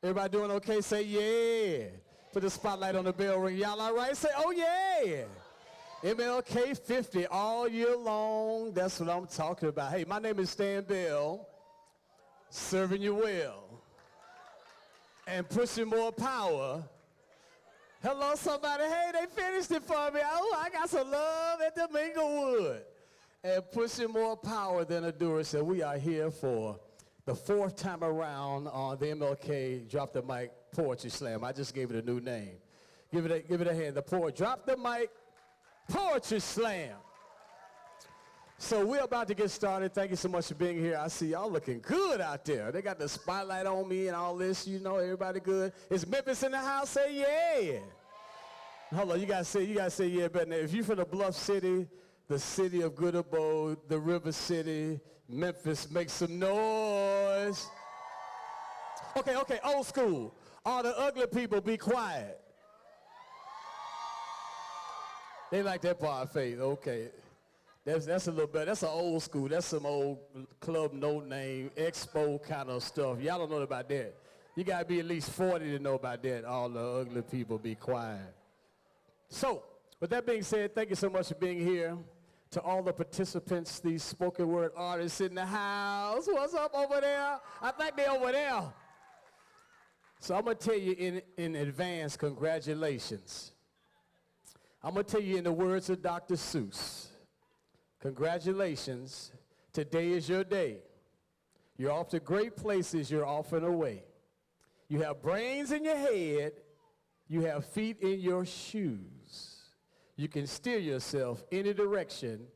Everybody doing okay? Say yeah. Put the spotlight on the bell ring. Y'all all right? Say, oh yeah. MLK50 all year long. That's what I'm talking about. Hey, my name is Stan Bell, serving you well and pushing more power. Hello, somebody. Hey, they finished it for me. Oh, I got some love at the Minglewod. And pushing more power than a doer. So we are here for the fourth time around on the MLK Drop the Mic Poetry Slam. I just gave it a new name. Give it a hand. The poet Drop the Mic Poetry Slam. So we're about to get started. Thank you so much for being here. I see y'all looking good out there. They got the spotlight on me and all this. You know, everybody good. Is Memphis in the house? Say yeah. Hold on, you gotta say yeah better. If you're from the Bluff City, the city of good abode, the River City, Memphis, make some noise. Okay, old school. All the ugly people, be quiet. They like that part of faith. Okay. That's a little better. That's an old school. That's some old club no name, expo kind of stuff. Y'all don't know about that. You gotta be at least 40 to know about that. All the ugly people, be quiet. So, with that being said, thank you so much for being here. To all the participants, these spoken word artists in the house. What's up over there? I think they're over there. So I'm gonna tell you in advance, congratulations. I'm gonna tell you in the words of Dr. Seuss, congratulations, today is your day. You're off to great places, you're off and away. You have brains in your head, you have feet in your shoes. You can steer yourself any direction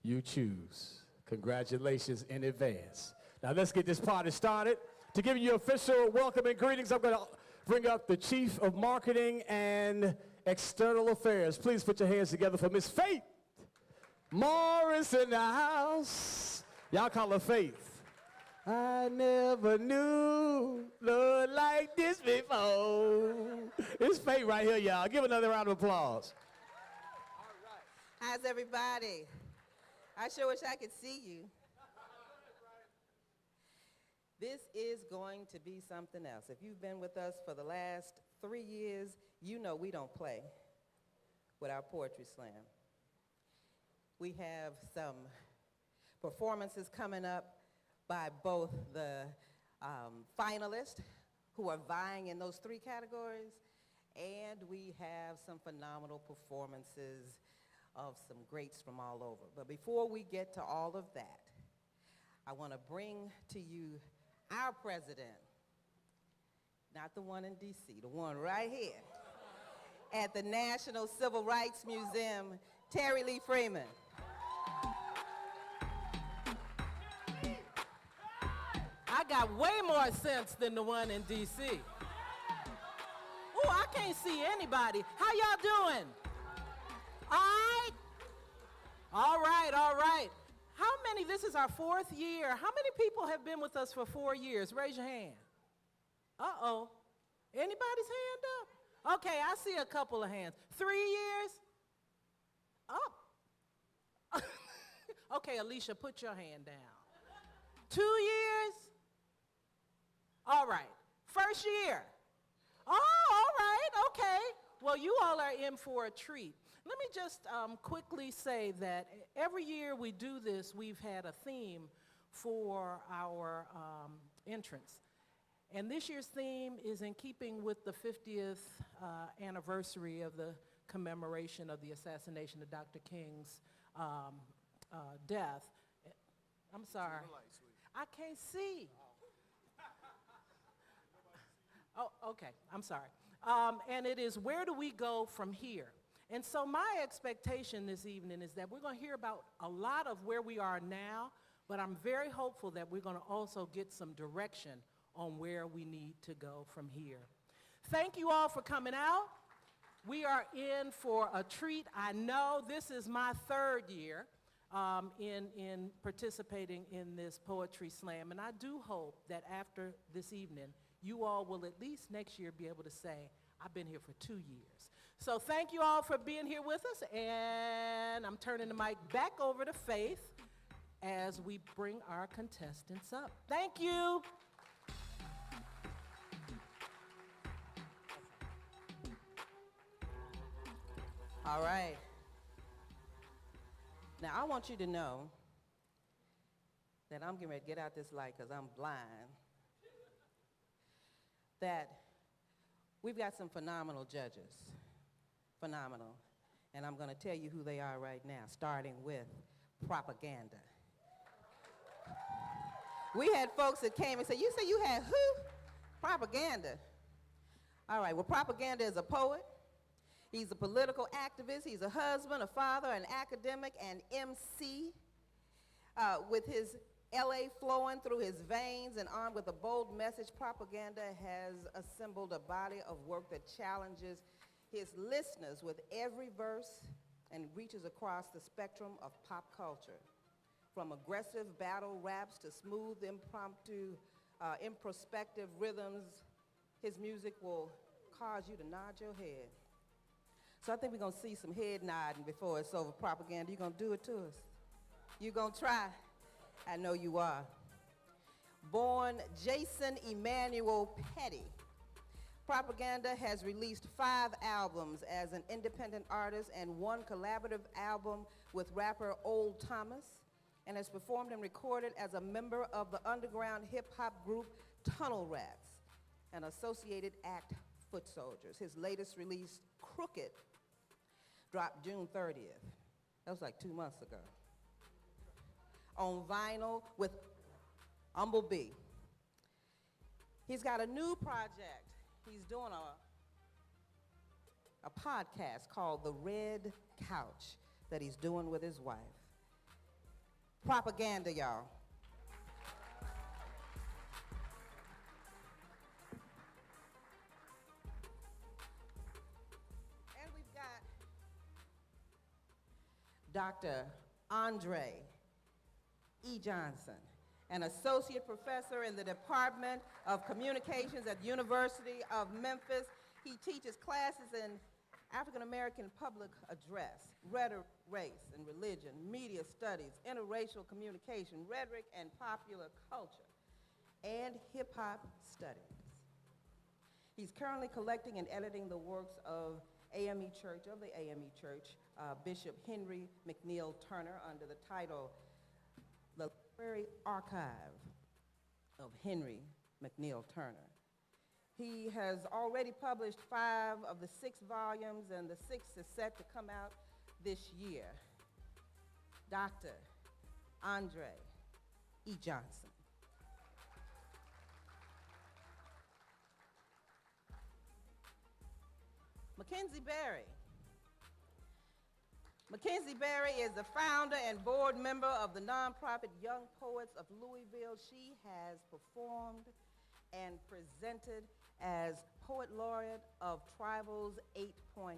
you choose. Congratulations in advance. Now let's get this party started. To give you official welcome and greetings, I'm going to bring up the Chief of Marketing and External Affairs. Please put your hands together for Miss Faith Morris in the house. Y'all call her Faith. I never knew love like this before. It's Faith right here, y'all. Give another round of applause. How's everybody? I sure wish I could see you. This is going to be something else. If you've been with us for the last 3 years, you know we don't play with our Poetry Slam. We have some performances coming up by both the finalists who are vying in those 3 categories, and we have some phenomenal performances of some greats from all over. But before we get to all of that, I want to bring to you our president, not the one in D.C., the one right here at the National Civil Rights Museum, Terry Lee Freeman. I got way more sense than the one in D.C. Oh, I can't see anybody. How y'all doing? All right. How many, this is our 4th year. How many people have been with us for 4 years? Raise your hand. Uh-oh. Anybody's hand up? Okay, I see a couple of hands. 3 years? Oh. Okay, Alicia, put your hand down. 2 years? All right. 1st year? Oh, all right, okay. Well, you all are in for a treat. Let me just quickly say that every year we do this, we've had a theme for our entrance. And this year's theme is in keeping with the 50th anniversary of the commemoration of the assassination of Dr. King's death. I'm sorry. I can't see. Oh, okay, I'm sorry. And it is, where do we go from here? And so my expectation this evening is that we're going to hear about a lot of where we are now, but I'm very hopeful that we're going to also get some direction on where we need to go from here. Thank you all for coming out. We are in for a treat. I know this is my 3rd year in participating in this Poetry Slam, and I do hope that after this evening, you all will at least next year be able to say, I've been here for 2 years. So thank you all for being here with us, and I'm turning the mic back over to Faith as we bring our contestants up. Thank you. All right. Now, I want you to know that I'm getting ready to get out this light because I'm blind, that we've got some phenomenal judges. Phenomenal. And I'm going to tell you who they are right now, starting with propaganda. We had folks that came and said, you say you had who? Propaganda. All right, well, propaganda is a poet. He's a political activist. He's a husband, a father, an academic, an MC. With his LA flowing through his veins and armed with a bold message, propaganda has assembled a body of work that challenges his listeners with every verse and reaches across the spectrum of pop culture. From aggressive battle raps to smooth, impromptu, introspective rhythms, his music will cause you to nod your head. So I think we're going to see some head nodding before it's over. Propaganda, you going to do it to us? You going to try? I know you are. Born Jason Emmanuel Petty, Propaganda has released 5 albums as an independent artist and 1 collaborative album with rapper Old Thomas, and has performed and recorded as a member of the underground hip-hop group Tunnel Rats and associated act Foot Soldiers. His latest release, Crooked, dropped June 30th. That was like 2 months ago. On vinyl with Bumblebee. He's got a new project. He's doing a podcast called The Red Couch that he's doing with his wife. Propaganda, y'all. And we've got Dr. Andre E. Johnson, an associate professor in the Department of Communications at the University of Memphis. He teaches classes in African American public address, rhetoric, race and religion, media studies, interracial communication, rhetoric and popular culture, and hip-hop studies. He's currently collecting and editing the works of the AME Church, Bishop Henry McNeil Turner, under the title The Library Archive of Henry McNeil Turner. He has already published 5 of the 6 volumes, and the 6th is set to come out this year. Dr. Andre E. Johnson. Mackenzie Berry. Mackenzie Berry is the founder and board member of the nonprofit Young Poets of Louisville. She has performed and presented as Poet Laureate of Tribals 8.0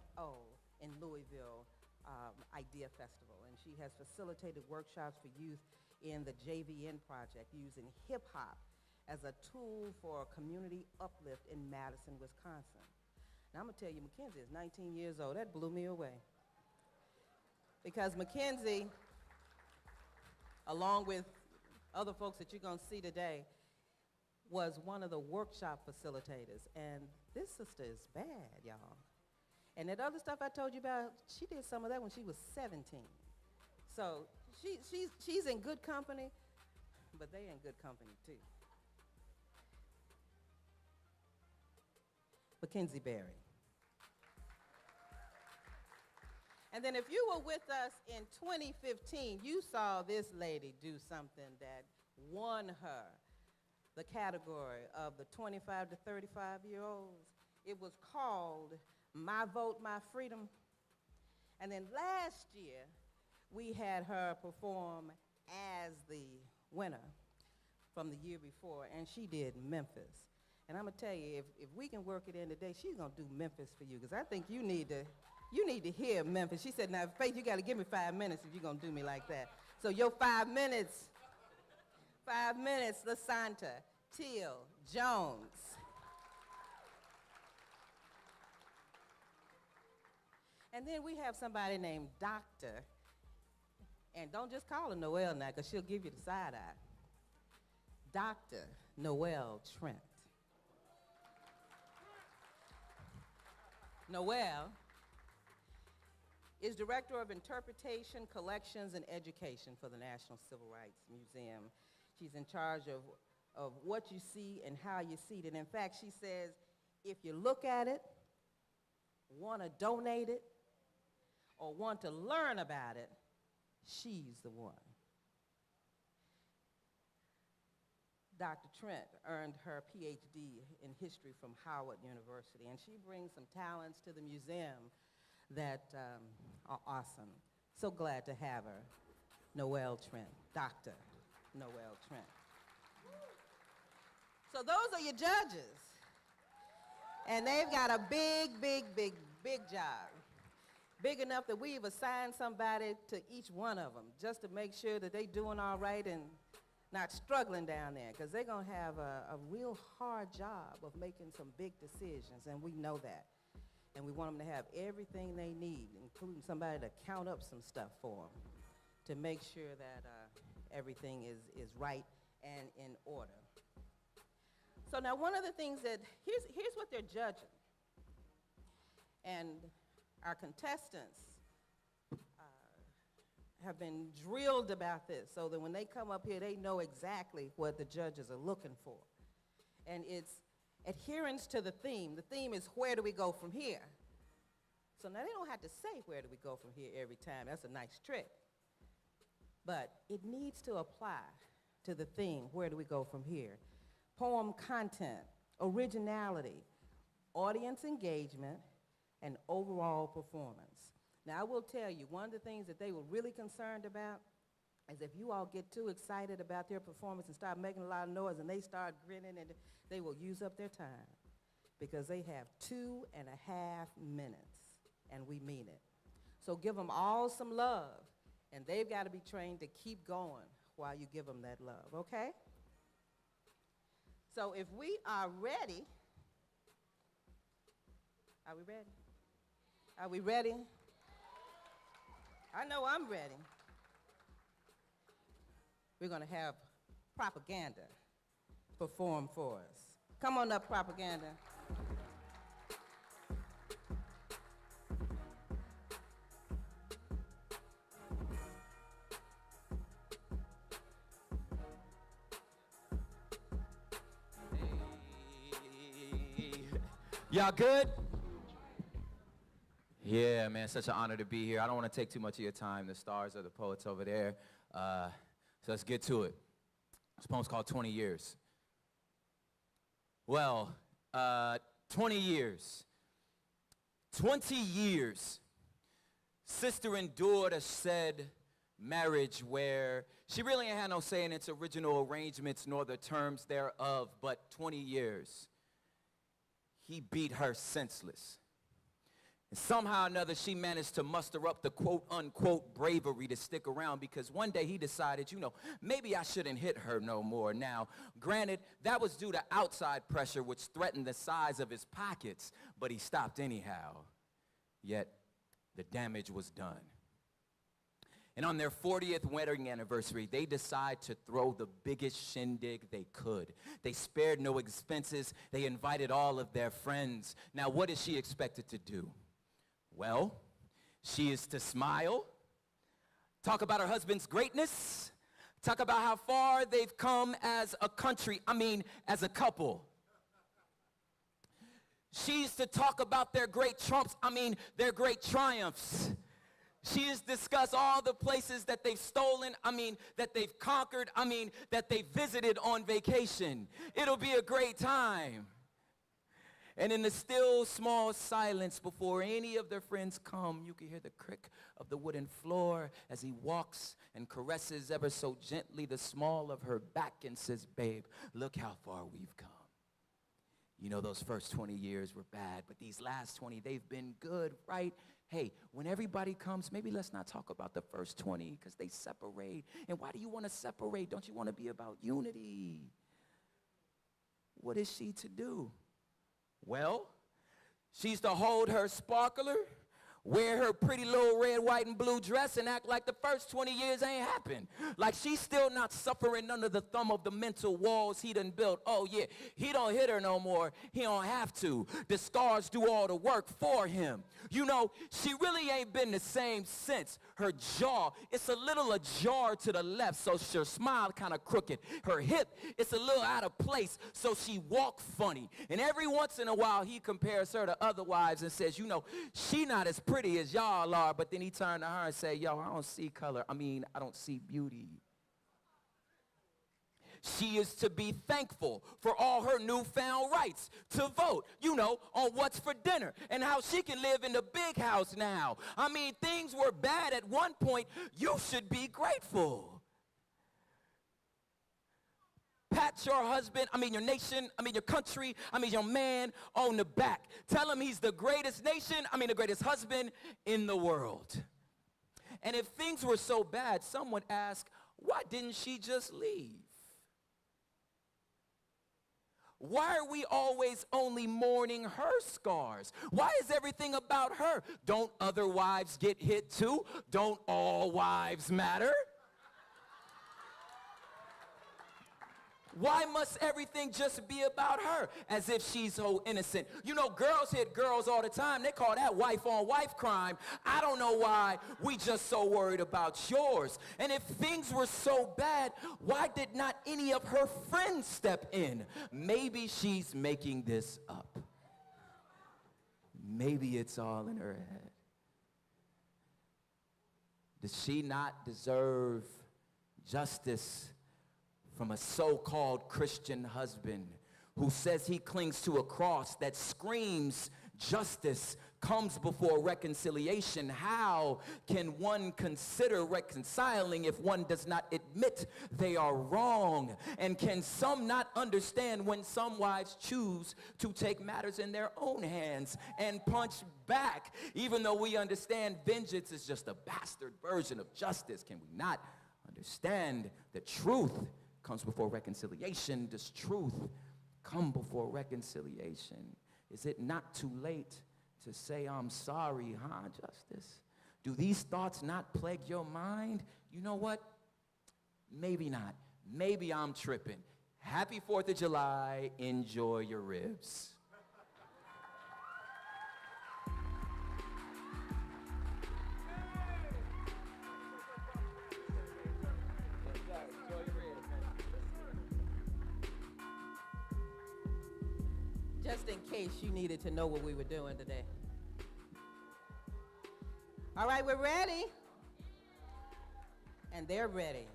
in Louisville Idea Festival. And she has facilitated workshops for youth in the JVN Project using hip hop as a tool for community uplift in Madison, Wisconsin. Now I'm gonna tell you, Mackenzie is 19 years old. That blew me away. Because Mackenzie, along with other folks that you're gonna see today, was one of the workshop facilitators. And this sister is bad, y'all. And that other stuff I told you about, she did some of that when she was 17. So she's in good company, but they in good company too. Mackenzie Berry. And then if you were with us in 2015, you saw this lady do something that won her the category of the 25 to 35-year-olds. It was called My Vote, My Freedom. And then last year, we had her perform as the winner from the year before, and she did Memphis. And I'm gonna tell you, if we can work it in today, she's gonna do Memphis for you, because I think you need to hear Memphis. She said, now, Faith, you gotta give me 5 minutes if you're gonna do me like that. So your 5 minutes, LaSanta, Teal, Jones. And then we have somebody named Dr. And don't just call her Noelle now, because she'll give you the side eye. Dr. Noelle Trent. Noelle is Director of Interpretation, Collections, and Education for the National Civil Rights Museum. She's in charge of what you see and how you see it. And in fact, she says, if you look at it, want to donate it, or want to learn about it, she's the one. Dr. Trent earned her PhD in history from Howard University, and she brings some talents to the museum that are awesome. So glad to have her, Noelle Trent, Dr. Noelle Trent. So those are your judges. And they've got a big job. Big enough that we've assigned somebody to each one of them just to make sure that they're doing all right and not struggling down there, because they're going to have a real hard job of making some big decisions, and we know that. And we want them to have everything they need, including somebody to count up some stuff for them to make sure that everything is right and in order. So now one of the things that, here's what they're judging. And our contestants have been drilled about this so that when they come up here, they know exactly what the judges are looking for. And it's adherence to the theme. The theme is, where do we go from here? So now they don't have to say, where do we go from here every time. That's a nice trick. But it needs to apply to the theme, where do we go from here? Poem content, originality, audience engagement, and overall performance. Now, I will tell you, one of the things that they were really concerned about is if you all get too excited about their performance and start making a lot of noise and they start grinning, and they will use up their time, because they have 2.5 minutes, and we mean it. So give them all some love, and they've got to be trained to keep going while you give them that love, okay? So if we are ready, are we ready? Are we ready? I know I'm ready. We're going to have Propaganda perform for us. Come on up, Propaganda. Y'all good? Yeah, man, such an honor to be here. I don't want to take too much of your time. The stars are the poets over there. So let's get to it. This poem's called 20 Years. Well, 20 years. 20 years. Sister endured a said marriage where she really ain't had no say in its original arrangements nor the terms thereof, but 20 years. He beat her senseless. And somehow or another, she managed to muster up the quote-unquote bravery to stick around, because one day he decided, maybe I shouldn't hit her no more. Now, granted, that was due to outside pressure, which threatened the size of his pockets, but he stopped anyhow. Yet, the damage was done. And on their 40th wedding anniversary, they decide to throw the biggest shindig they could. They spared no expenses. They invited all of their friends. Now, what is she expected to do? Well, she is to smile, talk about her husband's greatness, talk about how far they've come as a country, as a couple. She's to talk about their great trumps, their great triumphs. She is to discuss all the places that they've stolen, that they've conquered, that they visited on vacation. It'll be a great time. And in the still small silence before any of their friends come, you can hear the creak of the wooden floor as he walks and caresses ever so gently the small of her back and says, babe, look how far we've come. Those first 20 years were bad, but these last 20, they've been good, right? Hey, when everybody comes, maybe let's not talk about the first 20, because they separate. And why do you want to separate? Don't you want to be about unity? What is she to do? Well, she's to hold her sparkler wear her pretty little red, white, and blue dress and act like the first 20 years ain't happened. Like she's still not suffering under the thumb of the mental walls he done built. Oh yeah, he don't hit her no more. He don't have to. The scars do all the work for him. You know, she really ain't been the same since. Her jaw, it's a little ajar to the left, so her smile kind of crooked. Her hip, it's a little out of place, so she walk funny. And every once in a while, he compares her to other wives and says, you know, she not as pretty as y'all are, but then he turned to her and say, yo, I don't see color. I don't see beauty. She is to be thankful for all her newfound rights to vote, you know, on what's for dinner and how she can live in the big house now. I mean, things were bad at one point. You should be grateful. Pat your husband, your nation, your country, your man on the back. Tell him he's the greatest nation, the greatest husband in the world. And if things were so bad, some would ask, why didn't she just leave? Why are we always only mourning her scars? Why is everything about her? Don't other wives get hit too? Don't all wives matter? Why must everything just be about her, as if she's so innocent? You know, girls hit girls all the time. They call that wife-on-wife crime. I don't know why we just so worried about yours. And if things were so bad, why did not any of her friends step in? Maybe she's making this up. Maybe it's all in her head. Does she not deserve justice from a so-called Christian husband who says he clings to a cross that screams justice comes before reconciliation? How can one consider reconciling if one does not admit they are wrong? And can some not understand when some wives choose to take matters in their own hands and punch back, even though we understand vengeance is just a bastard version of justice? Can we not understand the truth comes before reconciliation? Does truth come before reconciliation? Is it not too late to say, I'm sorry, huh, Justice? Do these thoughts not plague your mind? You know what? Maybe not. Maybe I'm tripping. Happy 4th of July. Enjoy your ribs. Just in case you needed to know what we were doing today. All right, we're ready. And they're ready.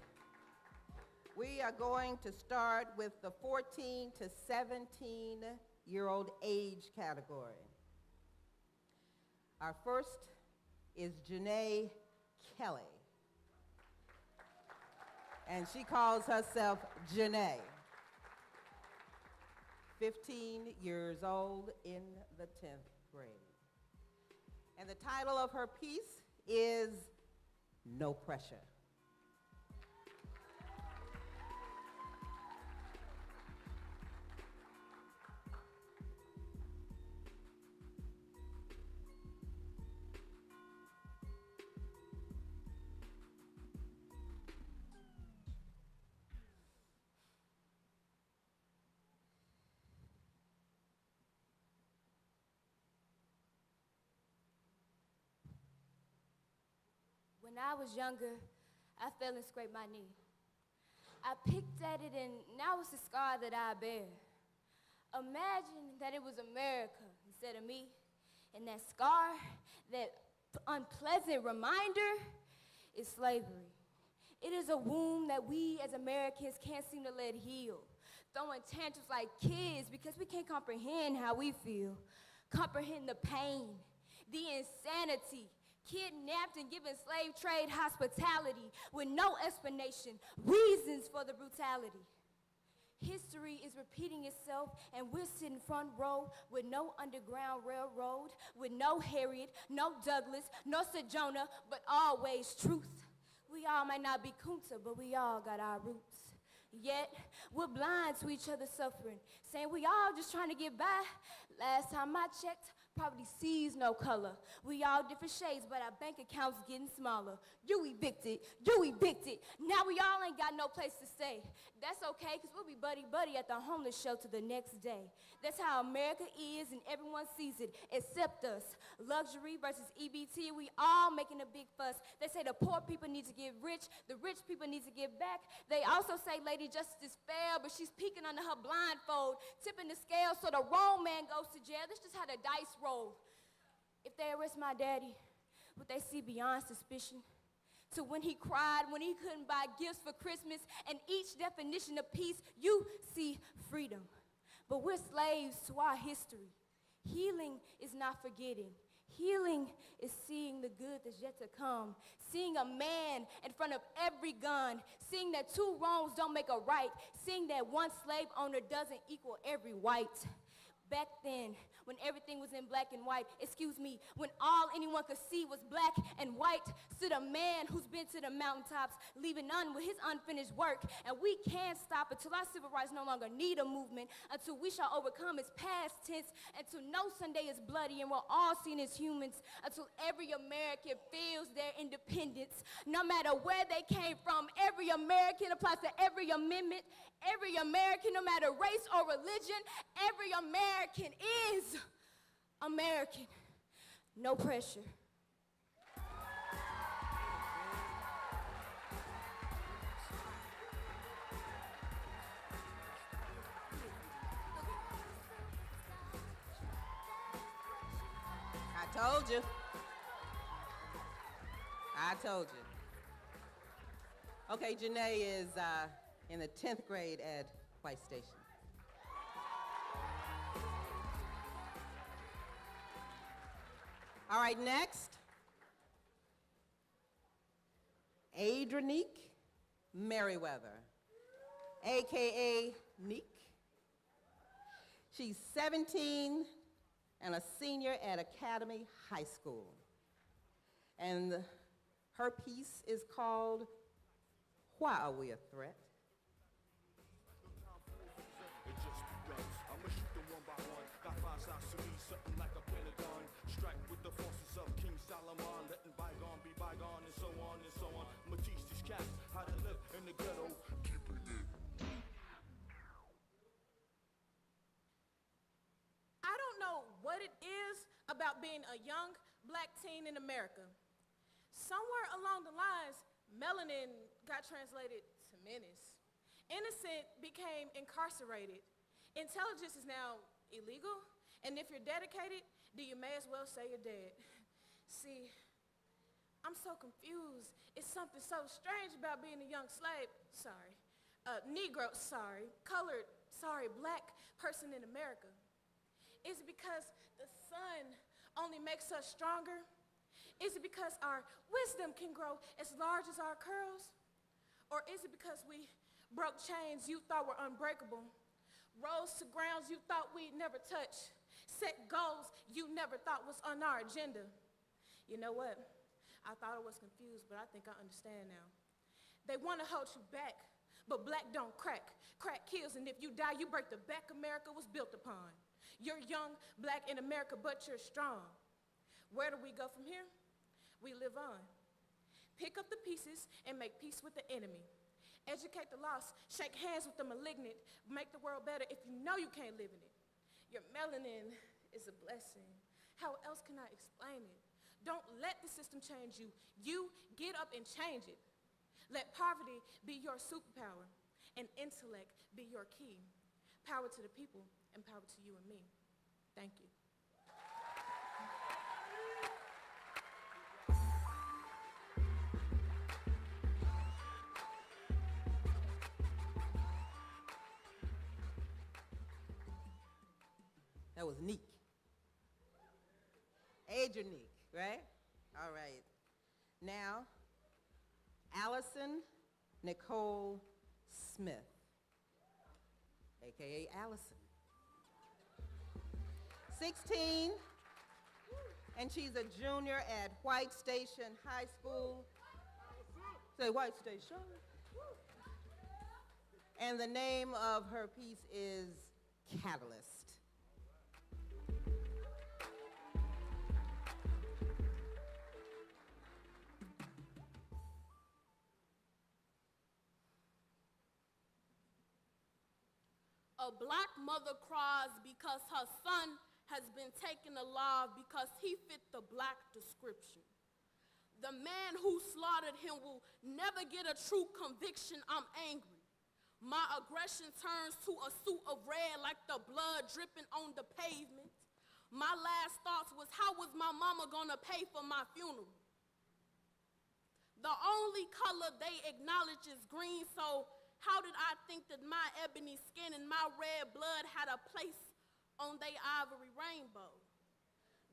We are going to start with the 14 to 17-year-old age category. Our first is Janae Kelly. And she calls herself Janae. 15 years old in the 10th grade. And the title of her piece is No Pressure. When I was younger, I fell and scraped my knee. I picked at it, and now it's a scar that I bear. Imagine that it was America instead of me, and that scar, that unpleasant reminder, is slavery. It is a wound that we as Americans can't seem to let heal, throwing tantrums like kids because we can't comprehend how we feel, comprehend the pain, the insanity, kidnapped and given slave trade hospitality with no explanation, reasons for the brutality. History is repeating itself, and we're sitting front row with no Underground Railroad, with no Harriet, no Douglas, no Sojourner, but always truth. We all might not be Kunta, but we all got our roots. Yet, we're blind to each other's suffering, saying we all just trying to get by. Last time I checked, Poverty sees no color. We all different shades, but our bank accounts getting smaller. You evicted. Now we all ain't got no place to stay. That's okay, because we'll be buddy-buddy at the homeless shelter the next day. That's how America is, and everyone sees it, except us. Luxury versus EBT, we all making a big fuss. They say the poor people need to get rich, the rich people need to give back. They also say Lady Justice is fair, but she's peeking under her blindfold, tipping the scale so the wrong man goes to jail. That's just how the dice roll. If they arrest my daddy, would they see beyond suspicion? To when he cried, when he couldn't buy gifts for Christmas, and each definition of peace, you see freedom. But we're slaves to our history. Healing is not forgetting. Healing is seeing the good that's yet to come, seeing a man in front of every gun, seeing that two wrongs don't make a right, seeing that one slave owner doesn't equal every white. Back then, when everything was in black and white, when all anyone could see was black and white, stood a man who's been to the mountaintops, leaving none with his unfinished work. And we can't stop until our civil rights no longer need a movement, until we shall overcome its past tense, until no Sunday is bloody and we're all seen as humans, until every American feels their independence. No matter where they came from, every American applies to every amendment. Every American, no matter race or religion, every American is American. No pressure. I told you. Okay, Janae is in the 10th grade at White Station. All right, next, Adrenique Merriweather, AKA Neek. She's 17 and a senior at Academy High School. And her piece is called Why Are We a Threat? I'ma shoot them one by one. Got 5 sides to me, something like a pentagon. Strike with the forces of King Solomon, letting bygone be bygone, and so on and so on. I'ma teach these cats how to live in the ghetto, keeping it. I don't know what it is about being a young black teen in America. Somewhere along the lines, melanin got translated to menace. Innocent became incarcerated. Intelligence is now illegal, and if you're dedicated, then you may as well say you're dead. See, I'm so confused. It's something so strange about being a young slave, Negro, colored, black person in America. Is it because the sun only makes us stronger? Is it because our wisdom can grow as large as our curls? Or is it because we broke chains you thought were unbreakable, rose to grounds you thought we'd never touch, set goals you never thought was on our agenda? You know what? I thought I was confused, but I think I understand now. They want to hold you back, but black don't crack. Crack kills, and if you die, you break the back America was built upon. You're young, black in America, but you're strong. Where do we go from here? We live on. Pick up the pieces and make peace with the enemy. Educate the lost, shake hands with the malignant, make the world better if you know you can't live in it. Your melanin is a blessing. How else can I explain it? Don't let the system change you. You get up and change it. Let poverty be your superpower and intellect be your key. Power to the people and power to you and me. Thank you. That was Neek. Adrenique, right? All right. Now, Allison Nicole Smith, AKA Allison. 16, and she's a junior at White Station High School. Say White Station. And the name of her piece is Catalyst. A black mother cries because her son has been taken alive because he fit the black description. The man who slaughtered him will never get a true conviction. I'm angry. My aggression turns to a suit of red like the blood dripping on the pavement. My last thoughts was, how was my mama gonna pay for my funeral? The only color they acknowledge is green, so how did I think that my ebony skin and my red blood had a place on they ivory rainbow?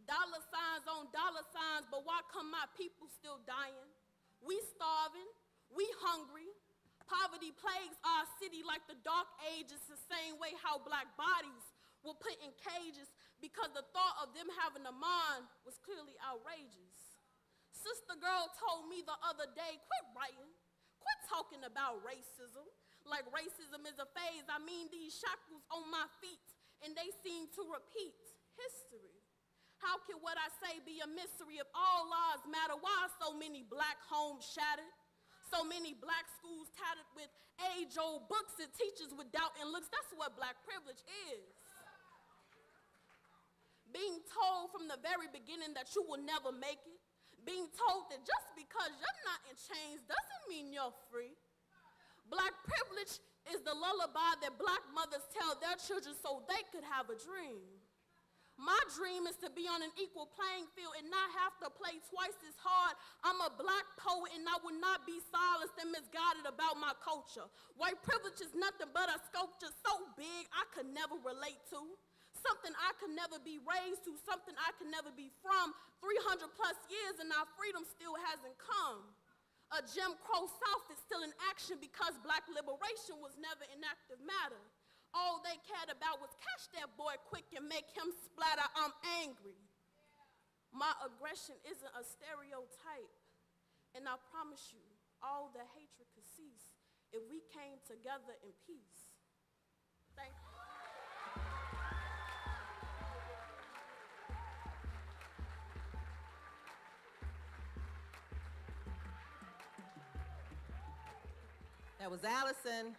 Dollar signs on dollar signs, but why come my people still dying? We starving, we hungry. Poverty plagues our city like the dark ages, the same way how black bodies were put in cages because the thought of them having a mind was clearly outrageous. Sister girl told me the other day, quit writing, quit talking about racism. Like racism is a phase. I mean, these shackles on my feet, and they seem to repeat history. How can what I say be a mystery if all lives matter? Why are so many black homes shattered? So many black schools tattered with age-old books and teachers with doubt and looks? That's what black privilege is. Being told from the very beginning that you will never make it. Being told that just because you're not in chains doesn't mean you're free. Black privilege is the lullaby that black mothers tell their children so they could have a dream. My dream is to be on an equal playing field and not have to play twice as hard. I'm a black poet and I will not be silenced and misguided about my culture. White privilege is nothing but a sculpture so big I could never relate to. Something I could never be raised to, something I could never be from. 300 plus years and our freedom still hasn't come. A Jim Crow South is still in action because black liberation was never an active matter. All they cared about was catch that boy quick and make him splatter. I'm angry. My aggression isn't a stereotype. And I promise you, all the hatred could cease if we came together in peace. Thank you. That was Allison.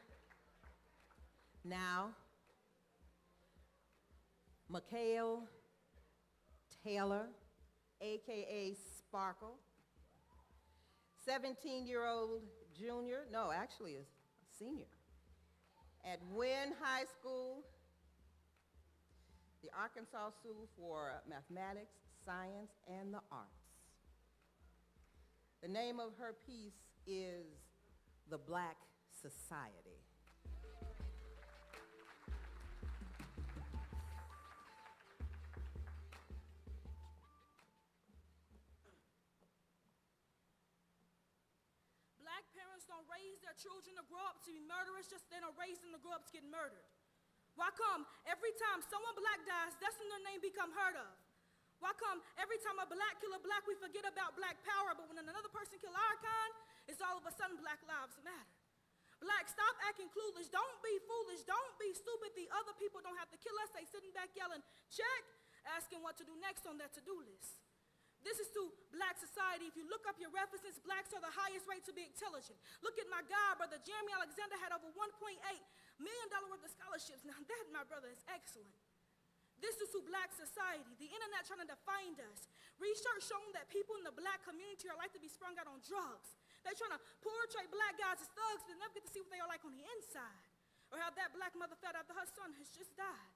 Now, Mikhail Taylor, AKA Sparkle, 17-year-old junior, no, actually a senior, at Wynn High School, the Arkansas School for Mathematics, Science, and the Arts. The name of her piece is The Black Society. Black parents don't raise their children to grow up to be murderers, just they don't raise them to grow up to get murdered. Why come every time someone black dies, that's when their name become heard of? Why come every time a black kill a black, we forget about black power, but when another person kill our kind, it's all of a sudden black lives matter. Black, stop acting clueless. Don't be foolish. Don't be stupid. The other people don't have to kill us. They sitting back yelling, check, asking what to do next on their to-do list. This is to black society. If you look up your references, blacks are the highest rate to be intelligent. Look at my guy, brother Jeremy Alexander had over $1.8 million worth of scholarships. Now that, my brother, is excellent. This is to black society. The internet trying to define us. Research showing that people in the black community are like to be sprung out on drugs. They're trying to portray black guys as thugs, but never get to see what they are like on the inside. Or how that black mother felt after her son has just died.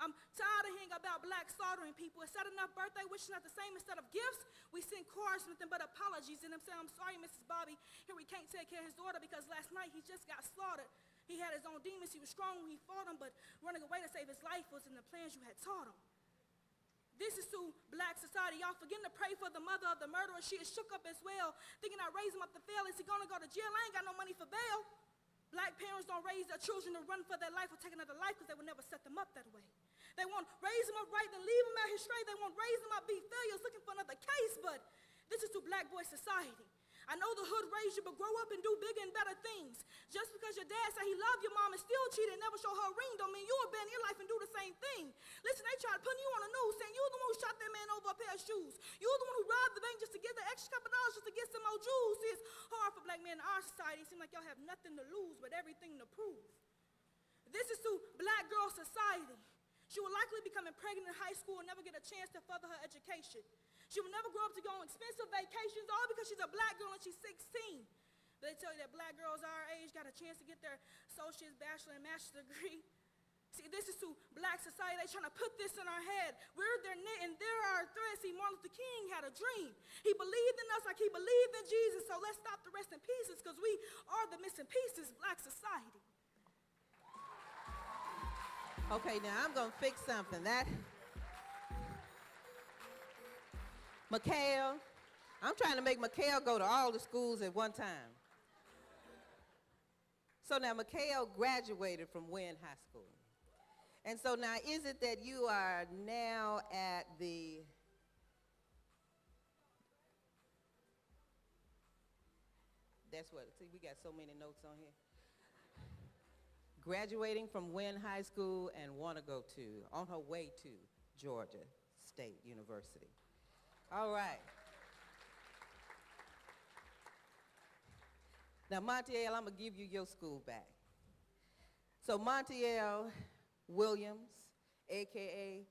I'm tired of hearing about black slaughtering people. Instead of enough birthday wishes not the same. Instead of gifts, we send cards, nothing but apologies. And them saying, I'm sorry, Mrs. Bobby. Here we can't take care of his daughter because last night he just got slaughtered. He had his own demons. He was strong when he fought them, but running away to save his life was in the plans you had taught him. This is to black society. Y'all forgetting to pray for the mother of the murderer. She is shook up as well, thinking I raise him up to fail. Is he gonna go to jail? I ain't got no money for bail. Black parents don't raise their children to run for their life or take another life because they would never set them up that way. They won't raise them up right and leave them out here straight. They won't raise them up, be failures, looking for another case, but this is to black boy society. I know the hood raised you, but grow up and do bigger and better things. Just because your dad said he loved your mom and still cheated and never show her a ring don't mean you'll abandon your life and do the same thing. Listen, they tried putting you on the news saying you're the one who shot that man over a pair of shoes. You're the one who robbed the bank just to get the extra couple dollars just to get some more jewels. See, it's hard for black men in our society. It seems like y'all have nothing to lose but everything to prove. This is to black girl society. She will likely become pregnant in high school and never get a chance to further her education. She will never grow up to go on expensive vacations, all because she's a black girl and she's 16. But they tell you that black girls our age got a chance to get their associate's, bachelor, and master's degree. See, this is to black society. They're trying to put this in our head. We're their knit and they're our thread. See, Martin Luther King had a dream. He believed in us like he believed in Jesus. So let's stop the rest in pieces because we are the missing pieces, black society. Okay, now I'm going to fix something. Mikhail, I'm trying to make Mikhail go to all the schools at one time. So now Mikhail graduated from Wynn High School. And so now is it that you are now at that's what, see, we got so many notes on here. Graduating from Wynn High School and want to go on her way to Georgia State University. All right. Now, Montiel, I'm going to give you your school back. So Montiel Williams, a.k.a.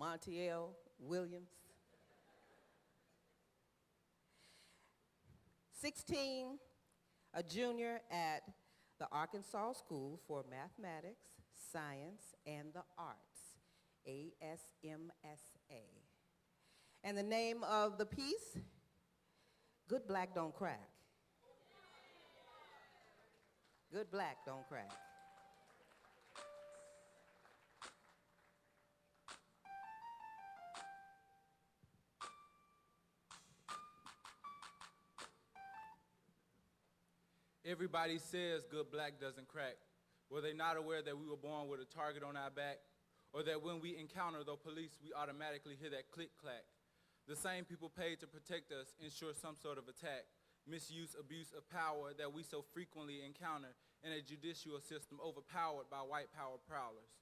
Montiel Williams. 16, a junior at the Arkansas School for Mathematics, Science, and the Arts, ASMSA. And the name of the piece, Good Black Don't Crack. Good black don't crack. Everybody says good black doesn't crack. Were they not aware that we were born with a target on our back? Or that when we encounter the police, we automatically hear that click-clack? The same people paid to protect us ensure some sort of attack, misuse, abuse of power that we so frequently encounter in a judicial system overpowered by white power prowlers,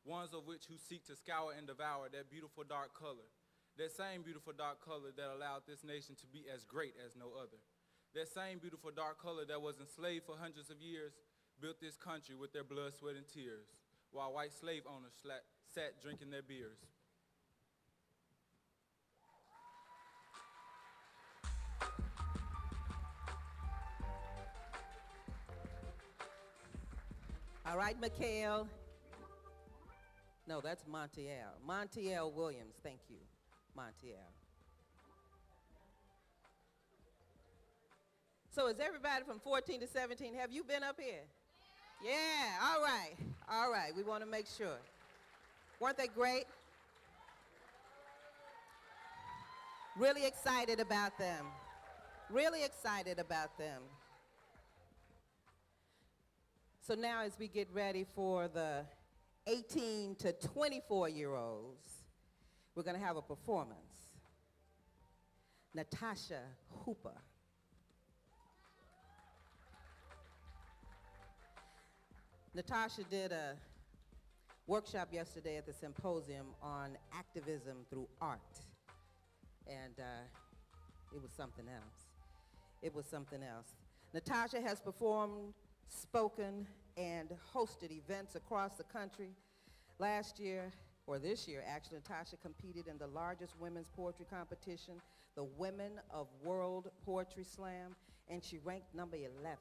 ones of which who seek to scour and devour that beautiful dark color, that same beautiful dark color that allowed this nation to be as great as no other. That same beautiful dark color that was enslaved for hundreds of years built this country with their blood, sweat, and tears, while white slave owners sat drinking their beers. All right, Mikhail. No, that's Montiel. Montiel Williams, thank you, Montiel. So is everybody from 14 to 17, have you been up here? Yeah, all right, we want to make sure. Weren't they great? Really excited about them. Really excited about them. So now as we get ready for the 18 to 24-year-olds, we're going to have a performance. Natasha Hooper. Natasha did a workshop yesterday at the symposium on activism through art. And it was something else. It was something else. Natasha has performed, spoken, and hosted events across the country. Last year, or this year actually, Natasha competed in the largest women's poetry competition, the Women of World Poetry Slam, and she ranked number 11.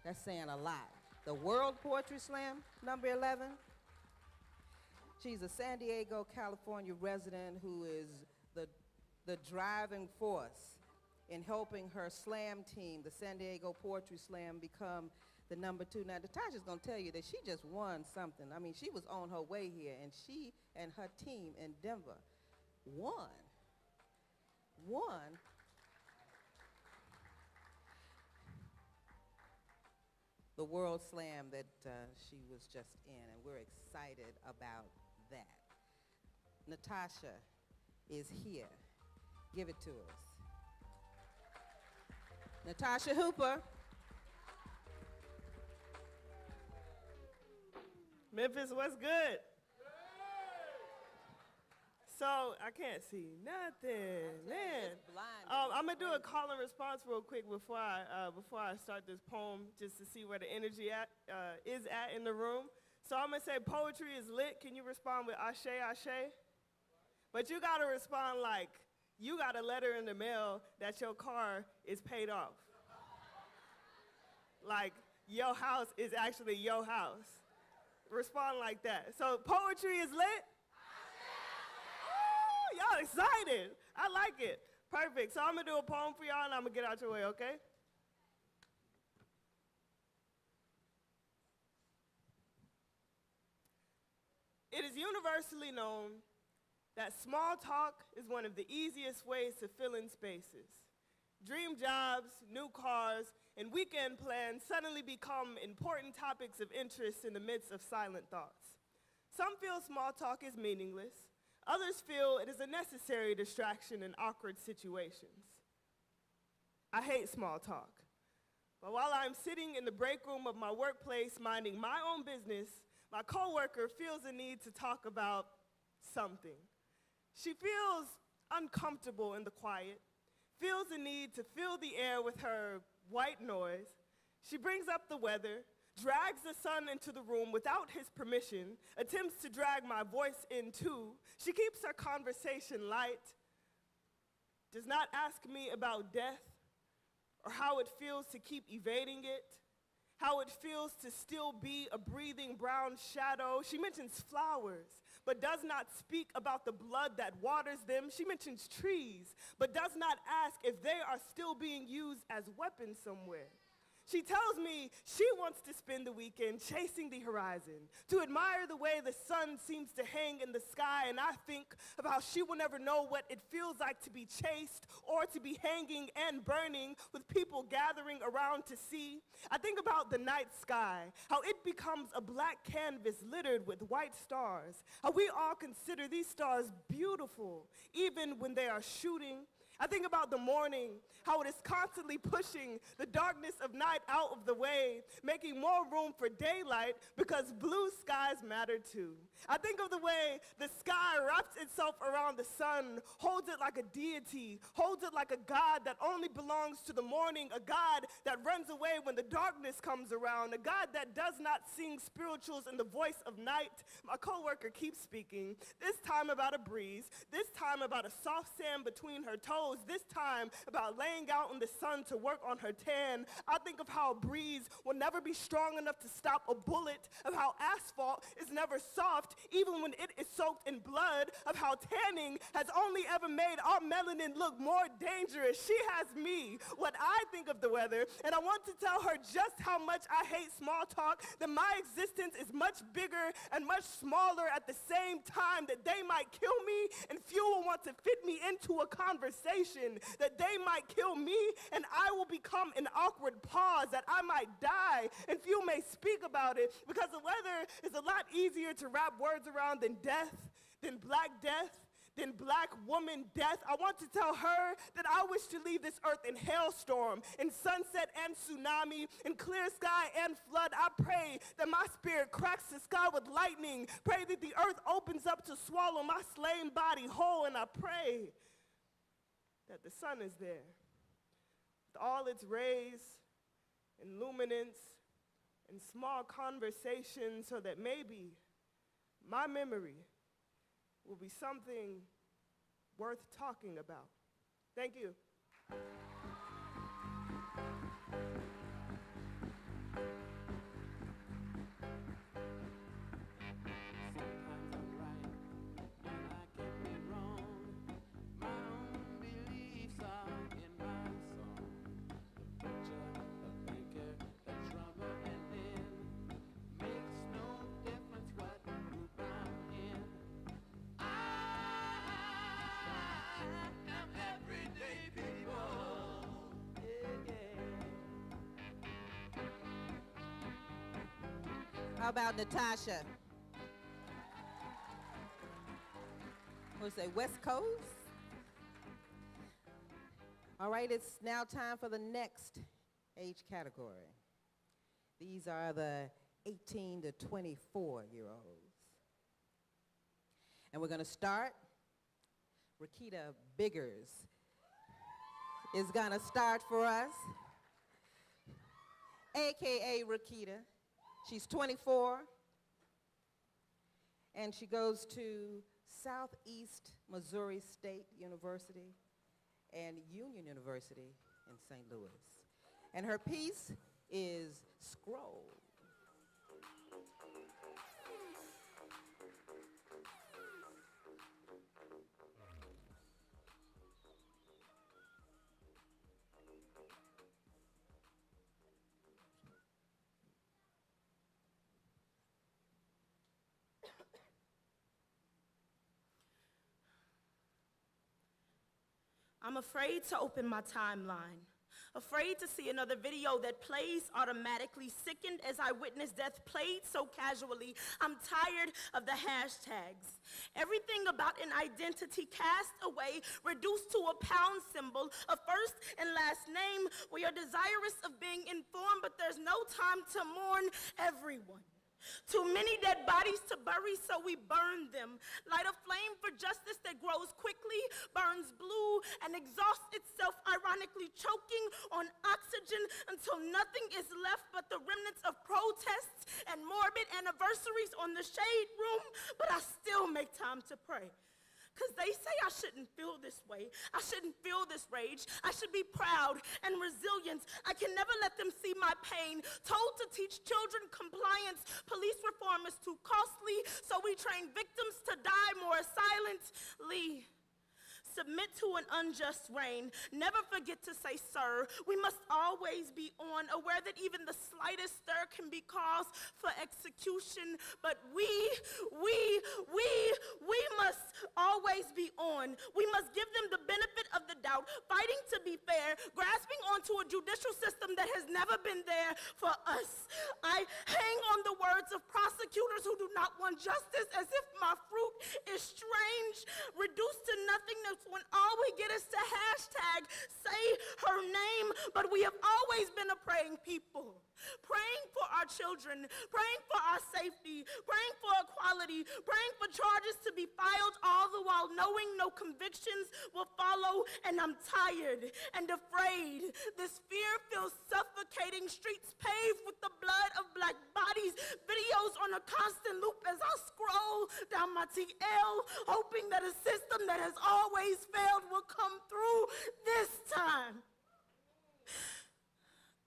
That's saying a lot. The World Poetry Slam, number 11. She's a San Diego, California resident who is the driving force in helping her slam team, the San Diego Poetry Slam, become the number 2. Now, Natasha's going to tell you that she just won something. I mean, she was on her way here, and she and her team in Denver won the World Slam that she was just in, and we're excited about that. Natasha is here. Give it to us. Natasha Hooper. Memphis, what's good? So I can't see nothing, man. I'm gonna do a call and response real quick before I start this poem, just to see where the energy is at in the room. So I'm going to say poetry is lit. Can you respond with ashe, ashe? But you got to respond like you got a letter in the mail that your car is paid off. Like your house is actually your house. Respond like that. So poetry is lit? Oh, y'all excited. I like it. Perfect. So I'm going to do a poem for y'all, and I'm going to get out your way, okay? It is universally known that small talk is one of the easiest ways to fill in spaces. Dream jobs, new cars, and weekend plans suddenly become important topics of interest in the midst of silent thoughts. Some feel small talk is meaningless. Others feel it is a necessary distraction in awkward situations. I hate small talk. But while I'm sitting in the break room of my workplace minding my own business, my coworker feels a need to talk about something. She feels uncomfortable in the quiet, feels a need to fill the air with her white noise. She brings up the weather, drags the son into the room without his permission, attempts to drag my voice in too. She keeps her conversation light, does not ask me about death or how it feels to keep evading it, how it feels to still be a breathing brown shadow. She mentions flowers, but does not speak about the blood that waters them. She mentions trees, but does not ask if they are still being used as weapons somewhere. She tells me she wants to spend the weekend chasing the horizon, to admire the way the sun seems to hang in the sky, and I think of how she will never know what it feels like to be chased or to be hanging and burning with people gathering around to see. I think about the night sky, how it becomes a black canvas littered with white stars, how we all consider these stars beautiful, even when they are shooting. I think about the morning, how it is constantly pushing the darkness of night out of the way, making more room for daylight because blue skies matter too. I think of the way the sky wraps itself around the sun, holds it like a deity, holds it like a God that only belongs to the morning, a God that runs away when the darkness comes around, a God that does not sing spirituals in the voice of night. My coworker keeps speaking, this time about a breeze, this time about a soft sand between her toes, this time about laying out in the sun to work on her tan. I think of how a breeze will never be strong enough to stop a bullet, of how asphalt is never soft even when it is soaked in blood, of how tanning has only ever made our melanin look more dangerous. She has me, what I think of the weather, and I want to tell her just how much I hate small talk, that my existence is much bigger and much smaller at the same time, that they might kill me and few will want to fit me into a conversation, that they might kill me and I will become an awkward pause, that I might die and few may speak about it, because the weather is a lot easier to wrap words around than death, than black death, than black woman death. I want to tell her that I wish to leave this earth in hailstorm, in sunset and tsunami, in clear sky and flood. I pray that my spirit cracks the sky with lightning. Pray that the earth opens up to swallow my slain body whole, and I pray that the sun is there with all its rays and luminance and small conversations, so that maybe my memory will be something worth talking about. Thank you. How about Natasha? What's that, West Coast? All right, it's now time for the next age category. These are the 18 to 24-year-olds. And we're going to start. Rakita Biggers is going to start for us, AKA Rakita. She's 24, and she goes to Southeast Missouri State University and Union University in St. Louis. And her piece is Scroll. I'm afraid to open my timeline, afraid to see another video that plays automatically, sickened as I witness death played so casually. I'm tired of the hashtags. Everything about an identity cast away, reduced to a pound symbol, a first and last name. We are desirous of being informed, but there's no time to mourn everyone. Too many dead bodies to bury, so we burn them. Light a flame for justice that grows quickly, burns blue, and exhausts itself, ironically choking on oxygen until nothing is left but the remnants of protests and morbid anniversaries on the shade room. But I still make time to pray. Because they say I shouldn't feel this way. I shouldn't feel this rage. I should be proud and resilient. I can never let them see my pain. Told to teach children compliance. Police reform is too costly, so we train victims to die more silently. Submit to an unjust reign. Never forget to say, sir. We must always be on, aware that even the slightest stir can be cause for execution. But we must always be on. We must give them the benefit of the doubt, fighting to be fair, grasping onto a judicial system that has never been there for us. I hang on the words of prosecutors who do not want justice as if my fruit is strange, reduced to nothingness when all we get is to hashtag say her name. But we have always been a praying people, praying for our children, praying for our safety, praying for equality, praying for charges to be filed, all the while knowing no convictions will follow. And I'm tired and afraid. This fear feels suffocating, streets paved with the blood of black bodies, videos on a constant loop as I scroll down my TL, hoping that a system that has always failed will come through this time.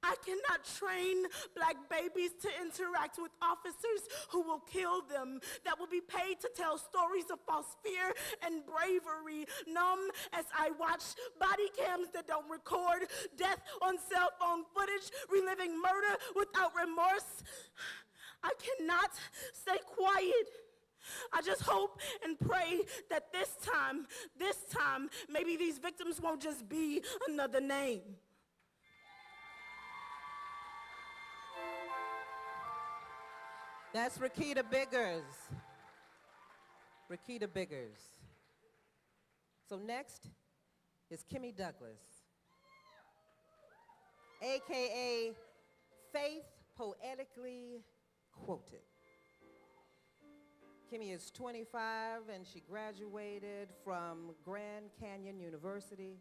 I cannot train black babies to interact with officers who will kill them, that will be paid to tell stories of false fear and bravery. Numb as I watch body cams that don't record, death on cell phone footage, reliving murder without remorse. I cannot stay quiet. I just hope and pray that this time, maybe these victims won't just be another name. That's Rakita Biggers. Rakita Biggers. So next is Kimmy Douglas, AKA Faith Poetically Quoted. Kimmy is 25 and she graduated from Grand Canyon University.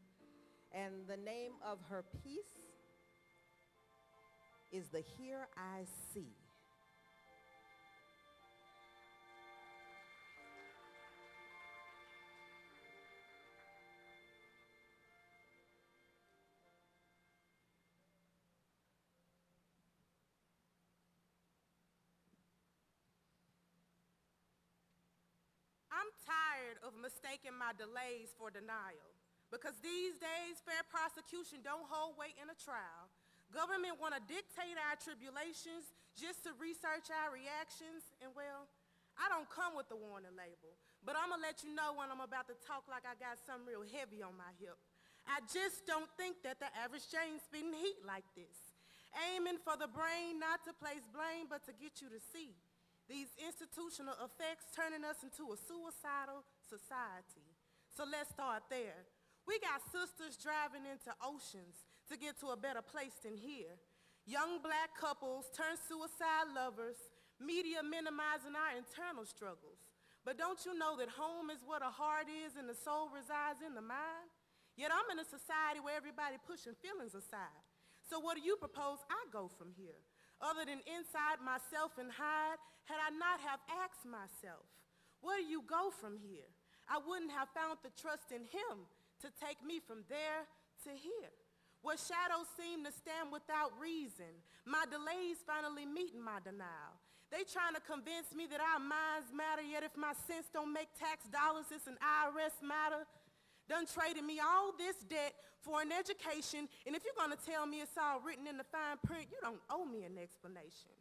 And the name of her piece is The Here I See. I'm tired of mistaking my delays for denial, because these days fair prosecution don't hold weight in a trial. Government want to dictate our tribulations just to research our reactions, and well, I don't come with the warning label, but I'm gonna let you know when I'm about to talk like I got something real heavy on my hip. I just don't think that the average Jane spitting heat like this, aiming for the brain not to place blame but to get you to see these institutional effects turning us into a suicidal society. So let's start there. We got sisters driving into oceans to get to a better place than here. Young black couples turn suicide lovers, media minimizing our internal struggles. But don't you know that home is where the heart is and the soul resides in the mind? Yet I'm in a society where everybody pushing feelings aside. So what do you propose I go from here? Other than inside myself and hide, had I not have asked myself, Where do you go from here? I wouldn't have found the trust in him to take me from there to here. Where shadows seem to stand without reason, my delays finally meeting my denial. They trying to convince me that our minds matter, yet if my sense don't make tax dollars, it's an IRS matter. Done traded me all this debt for an education, and if you're gonna tell me it's all written in the fine print, you don't owe me an explanation.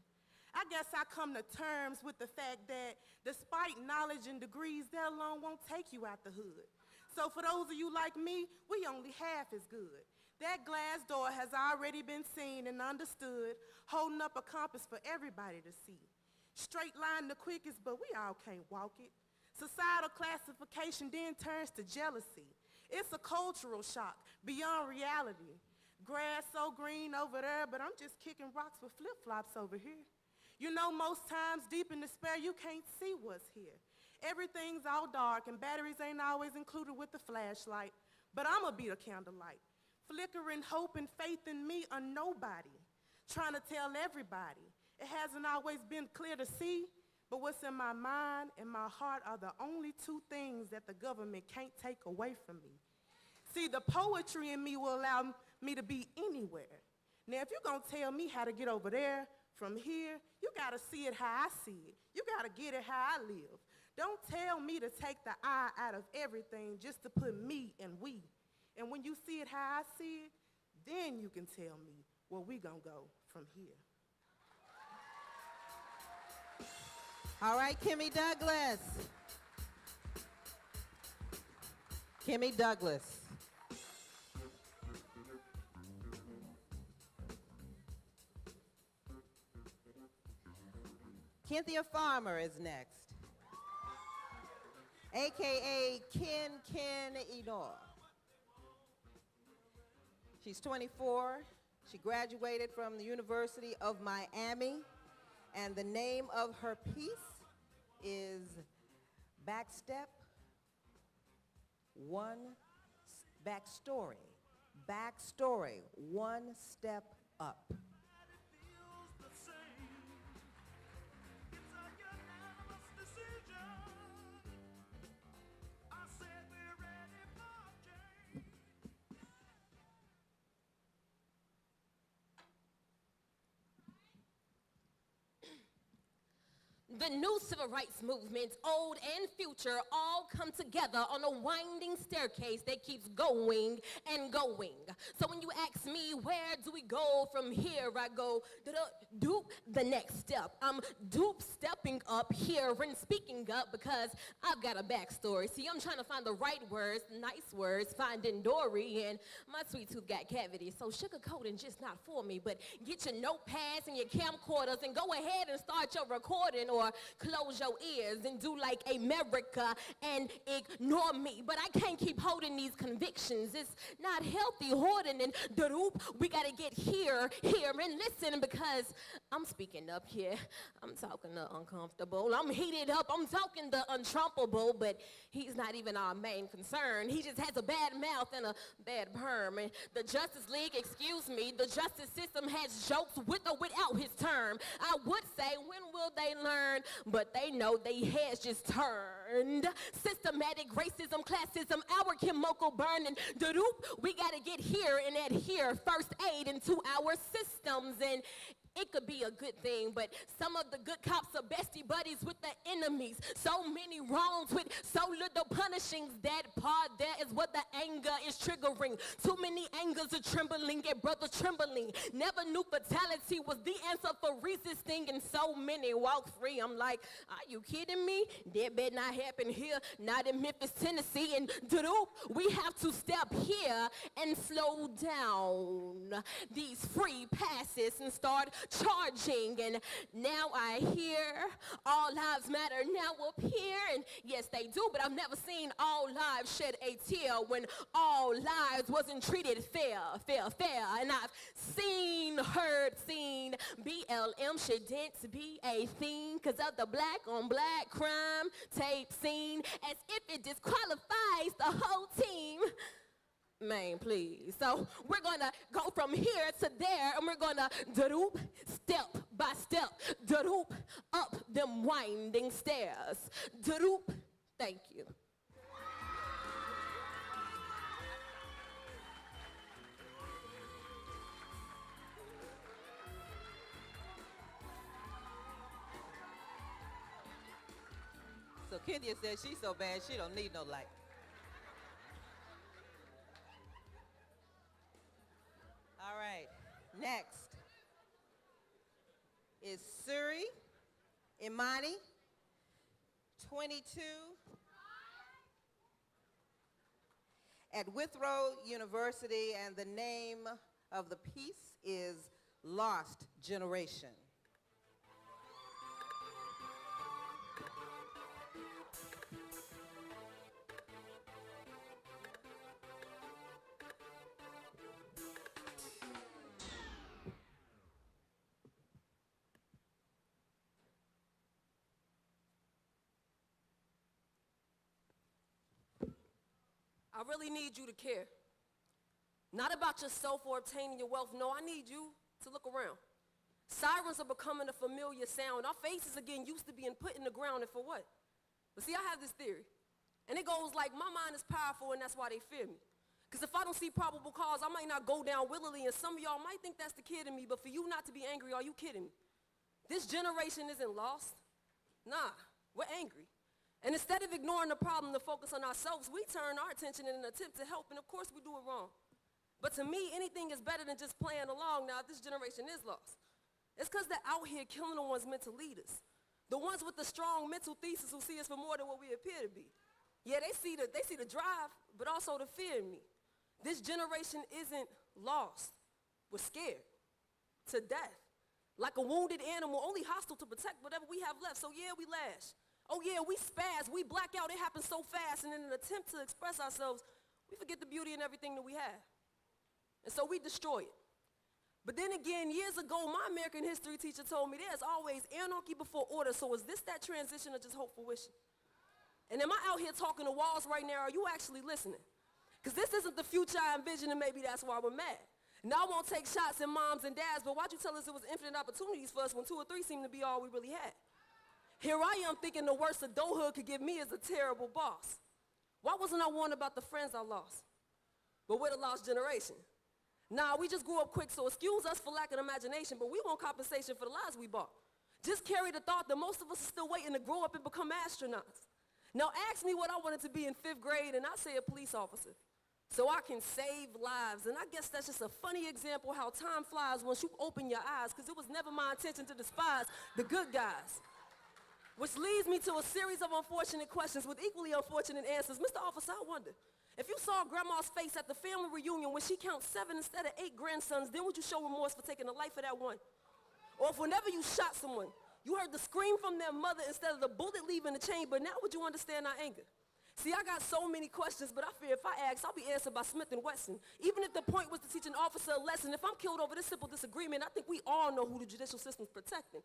I guess I come to terms with the fact that despite knowledge and degrees, that alone won't take you out the hood. So for those of you like me, we only half as good. That glass door has already been seen and understood, holding up a compass for everybody to see. Straight line the quickest, but we all can't walk it. Societal classification then turns to jealousy. It's a cultural shock beyond reality. Grass so green over there, but I'm just kicking rocks with flip-flops over here. You know, most times deep in despair, you can't see what's here. Everything's all dark and batteries ain't always included with the flashlight, but I'ma be the candlelight. Flickering hope and faith in me a nobody, trying to tell everybody. It hasn't always been clear to see, but what's in my mind and my heart are the only two things that the government can't take away from me. See, the poetry in me will allow me to be anywhere. Now, if you're gonna tell me how to get over there from here, you gotta see it how I see it. You gotta get it how I live. Don't tell me to take the I out of everything just to put me and we. And when you see it how I see it, then you can tell me where we gonna go from here. All right, Kimmy Douglas. Kimmy Douglas. Cynthia Farmer is next, AKA Ken Enor. She's 24. She graduated from the University of Miami, and the name of her piece is Backstory, One Step Up. The new civil rights movement, old and future, all come together on a winding staircase that keeps going and going. So when you ask me, where do we go from here, I go, doop the next step. I'm doop stepping up here and speaking up because I've got a backstory. See, I'm trying to find the right words, nice words, finding Dory, and my sweet tooth got cavities. So sugarcoating just not for me, but get your notepads and your camcorders and go ahead and start your recording, or close your ears and do like America and ignore me. But I can't keep holding these convictions. It's not healthy hoarding and doop. We gotta get here and listen, because I'm speaking up here. I'm talking the uncomfortable. I'm heated up. I'm talking the untrumpable, but he's not even our main concern. He just has a bad mouth and a bad perm. And the Justice League, excuse me, the justice system has jokes with or without his term. I would say, when will they learn? But they know they heads just turned. Systematic racism, classism, our chemical burning. Doop, we gotta get here and adhere first aid into our systems. And it could be a good thing, but some of the good cops are bestie buddies with the enemies. So many wrongs with so little punishings. That part there is what the anger is triggering. Too many angers are trembling, and brothers trembling. Never knew fatality was the answer for resisting, and so many walk free. I'm like, are you kidding me? That better not happen here, not in Memphis, Tennessee. And doop, we have to step here and slow down these free passes and start charging. And now I hear all lives matter now up here, and yes they do, but I've never seen all lives shed a tear when all lives wasn't treated fair. And I've heard BLM shouldn't be a thing because of the black on black crime tape scene, as if it disqualifies the whole team. Man, please. So we're gonna go from here to there, and we're gonna doop, step by step, da-doop, up them winding stairs, da-doop. Thank you. So Kenya says she's so bad she don't need no light. All right, next is Suri Imani, 22, at Withrow University, and the name of the piece is Lost Generation. I really need you to care. Not about yourself or obtaining your wealth. No, I need you to look around. Sirens are becoming a familiar sound. Our faces are getting used to being put in the ground, and for what? But see, I have this theory. And it goes like, my mind is powerful, and that's why they fear me. Because if I don't see probable cause, I might not go down willingly, and some of y'all might think that's the kid in me, but for you not to be angry, are you kidding me? This generation isn't lost. Nah, we're angry. And instead of ignoring the problem to focus on ourselves, we turn our attention in an attempt to help, and of course we do it wrong. But to me, anything is better than just playing along. Now, if this generation is lost, it's because they're out here killing the ones meant to lead us. The ones with the strong mental thesis who see us for more than what we appear to be. Yeah, they see the drive, but also the fear in me. This generation isn't lost. We're scared to death. Like a wounded animal, only hostile to protect whatever we have left. So yeah, we lash. Oh yeah, we spaz, we black out, it happens so fast, and in an attempt to express ourselves, we forget the beauty in everything that we have. And so we destroy it. But then again, years ago, my American history teacher told me there's always anarchy before order, so is this that transition or just hopeful wishing? And am I out here talking to walls right now, or are you actually listening? Because this isn't the future I envision, and maybe that's why we're mad. Now I won't take shots at moms and dads, but why'd you tell us it was infinite opportunities for us when 2 or 3 seemed to be all we really had? Here I am thinking the worst adulthood could give me is a terrible boss. Why wasn't I warned about the friends I lost? But we're the lost generation. Nah, we just grew up quick, so excuse us for lack of imagination, but we want compensation for the lies we bought. Just carry the thought that most of us are still waiting to grow up and become astronauts. Now ask me what I wanted to be in 5th grade, and I say a police officer. So I can save lives, and I guess that's just a funny example how time flies once you open your eyes, because it was never my intention to despise the good guys. Which leads me to a series of unfortunate questions with equally unfortunate answers. Mr. Officer, I wonder, if you saw grandma's face at the family reunion when she counts 7 instead of 8 grandsons, then would you show remorse for taking the life of that one? Or if whenever you shot someone, you heard the scream from their mother instead of the bullet leaving the chamber, now would you understand our anger? See, I got so many questions, but I fear if I ask, I'll be answered by Smith & Wesson. Even if the point was to teach an officer a lesson, if I'm killed over this simple disagreement, I think we all know who the judicial system's protecting.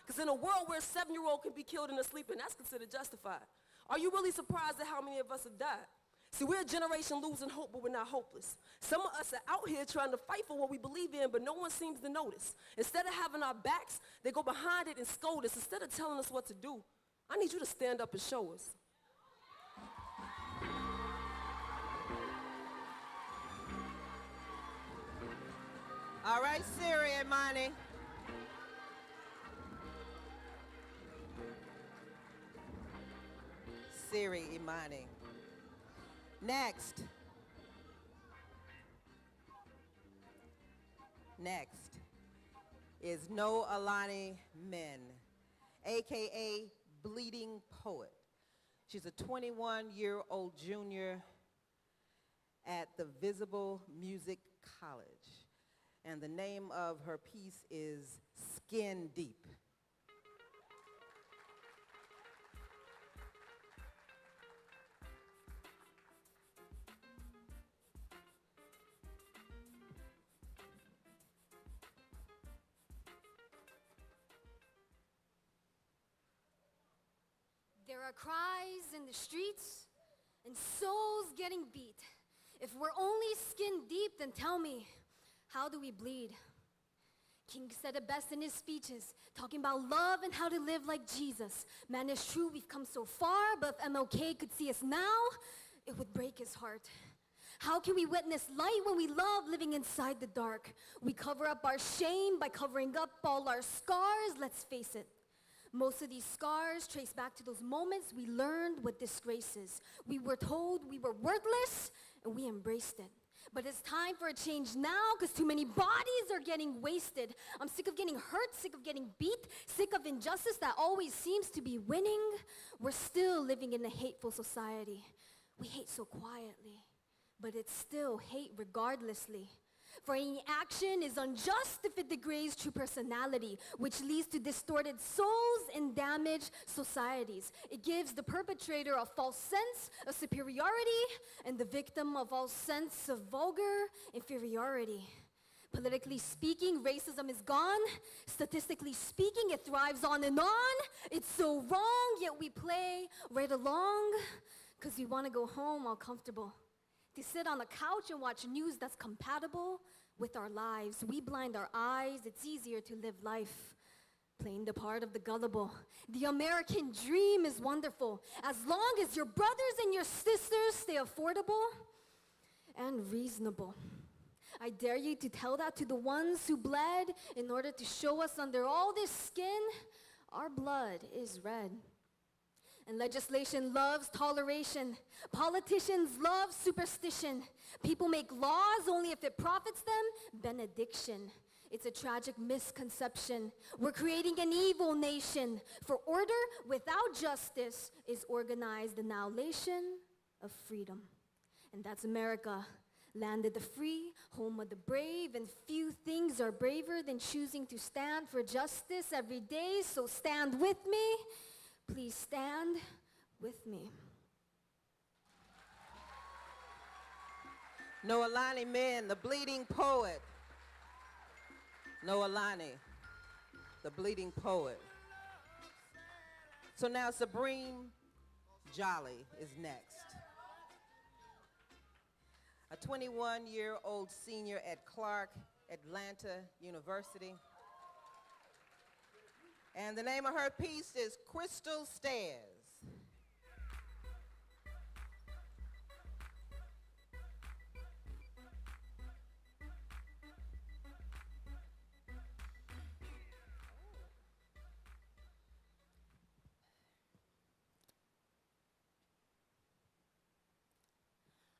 Because in a world where a 7-year-old can be killed in their sleep, and that's considered justified, are you really surprised at how many of us have died? See, we're a generation losing hope, but we're not hopeless. Some of us are out here trying to fight for what we believe in, but no one seems to notice. Instead of having our backs, they go behind it and scold us. Instead of telling us what to do, I need you to stand up and show us. All right, Siri and Imani. Siri Imani. Next is No Alani Men, AKA Bleeding Poet. She's a 21-year-old junior at the Visible Music College. And the name of her piece is Skin Deep. There are cries in the streets and souls getting beat. If we're only skin deep, then tell me, how do we bleed? King said it best in his speeches, talking about love and how to live like Jesus. Man, it's true, we've come so far, but if MLK could see us now, it would break his heart. How can we witness light when we love living inside the dark? We cover up our shame by covering up all our scars, let's face it. Most of these scars trace back to those moments we learned what disgrace is. We were told we were worthless, and we embraced it. But it's time for a change now, because too many bodies are getting wasted. I'm sick of getting hurt, sick of getting beat, sick of injustice that always seems to be winning. We're still living in a hateful society. We hate so quietly, but it's still hate regardlessly. For any action is unjust if it degrades true personality, which leads to distorted souls and damaged societies. It gives the perpetrator a false sense of superiority and the victim a false sense of vulgar inferiority. Politically speaking, racism is gone. Statistically speaking, it thrives on and on. It's so wrong, yet we play right along because we want to go home all comfortable. To sit on a couch and watch news that's compatible with our lives. We blind our eyes, it's easier to live life playing the part of the gullible. The American dream is wonderful, as long as your brothers and your sisters stay affordable and reasonable. I dare you to tell that to the ones who bled in order to show us under all this skin, our blood is red. And legislation loves toleration. Politicians love superstition. People make laws only if it profits them. Benediction. It's a tragic misconception. We're creating an evil nation. For order without justice is organized annihilation of freedom. And that's America. Land of the free, home of the brave, and few things are braver than choosing to stand for justice every day. So stand with me. Please stand with me. Noelani Men, the bleeding poet. Noelani, the bleeding poet. So now Sabrine Jolly is next. A 21-year-old senior at Clark Atlanta University. And the name of her piece is Crystal Stairs.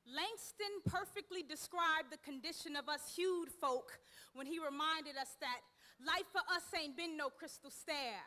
Langston perfectly described the condition of us hued folk when he reminded us that life for us ain't been no crystal stair.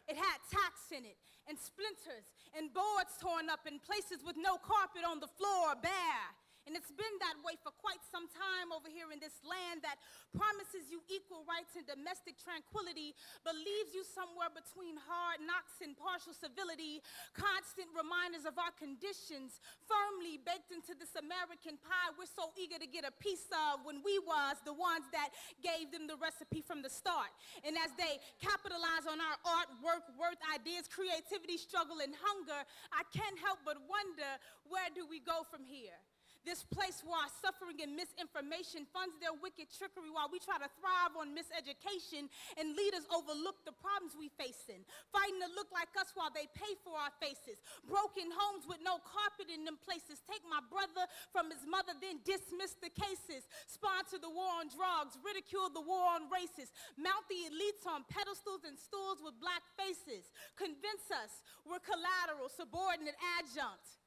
It had tacks in it, and splinters, and boards torn up in places with no carpet on the floor bare. And it's been that way for quite some time over here in this land that promises you equal rights and domestic tranquility, but leaves you somewhere between hard knocks and partial civility, constant reminders of our conditions, firmly baked into this American pie we're so eager to get a piece of when we was the ones that gave them the recipe from the start. And as they capitalize on our art, work, worth, ideas, creativity, struggle, and hunger, I can't help but wonder, where do we go from here? This place where our suffering and misinformation funds their wicked trickery while we try to thrive on miseducation, and leaders overlook the problems we facing, fighting to look like us while they pay for our faces. Broken homes with no carpet in them places. Take my brother from his mother, then dismiss the cases. Sponsor the war on drugs, ridicule the war on races. Mount the elites on pedestals and stools with black faces. Convince us we're collateral, subordinate adjunct.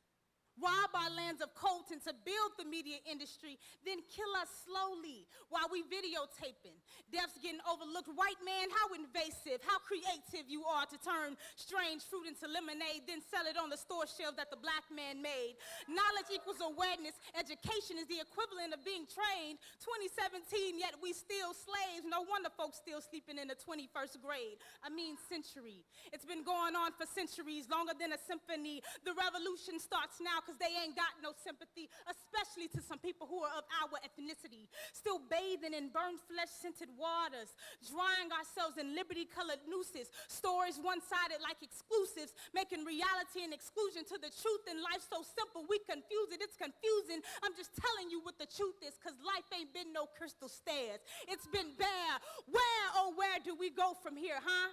Rob our lands of coltan to build the media industry, then kill us slowly while we videotaping. Death's getting overlooked. White man, how invasive, how creative you are to turn strange fruit into lemonade, then sell it on the store shelf that the black man made. Knowledge equals awareness. Education is the equivalent of being trained. 2017, yet we still slaves. No wonder folks still sleeping in the 21st grade. I mean century. It's been going on for centuries, longer than a symphony. The revolution starts now because they ain't got no sympathy, especially to some people who are of our ethnicity. Still bathing in burned flesh-scented waters, drying ourselves in liberty-colored nooses, stories one-sided like exclusives, making reality and exclusion to the truth in life so simple we confuse it. It's confusing. I'm just telling telling you what the truth is, because life ain't been no crystal stairs. It's been bare. Where, oh, where do we go from here, huh?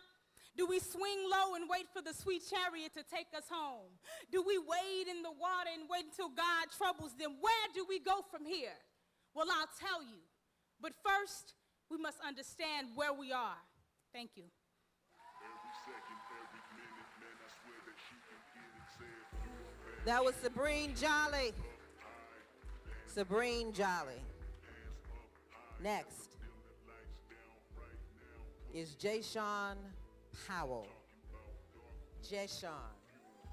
Do we swing low and wait for the sweet chariot to take us home? Do we wade in the water and wait until God troubles them? Where do we go from here? Well, I'll tell you. But first, we must understand where we are. Thank you. That was Sabrine Jolly. Sabrine Jolly. Next is Jayshawn Powell. Jayshawn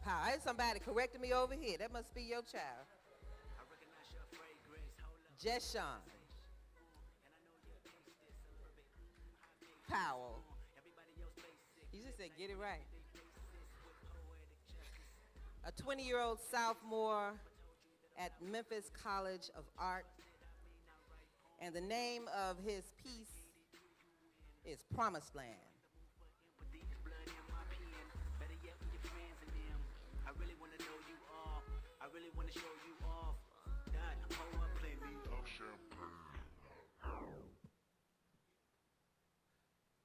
Powell. I had somebody correcting me over here. That must be your child. Jayshawn Powell. You just said get it right. A 20-year-old sophomore at Memphis College of Art. And the name of his piece is Promised Land.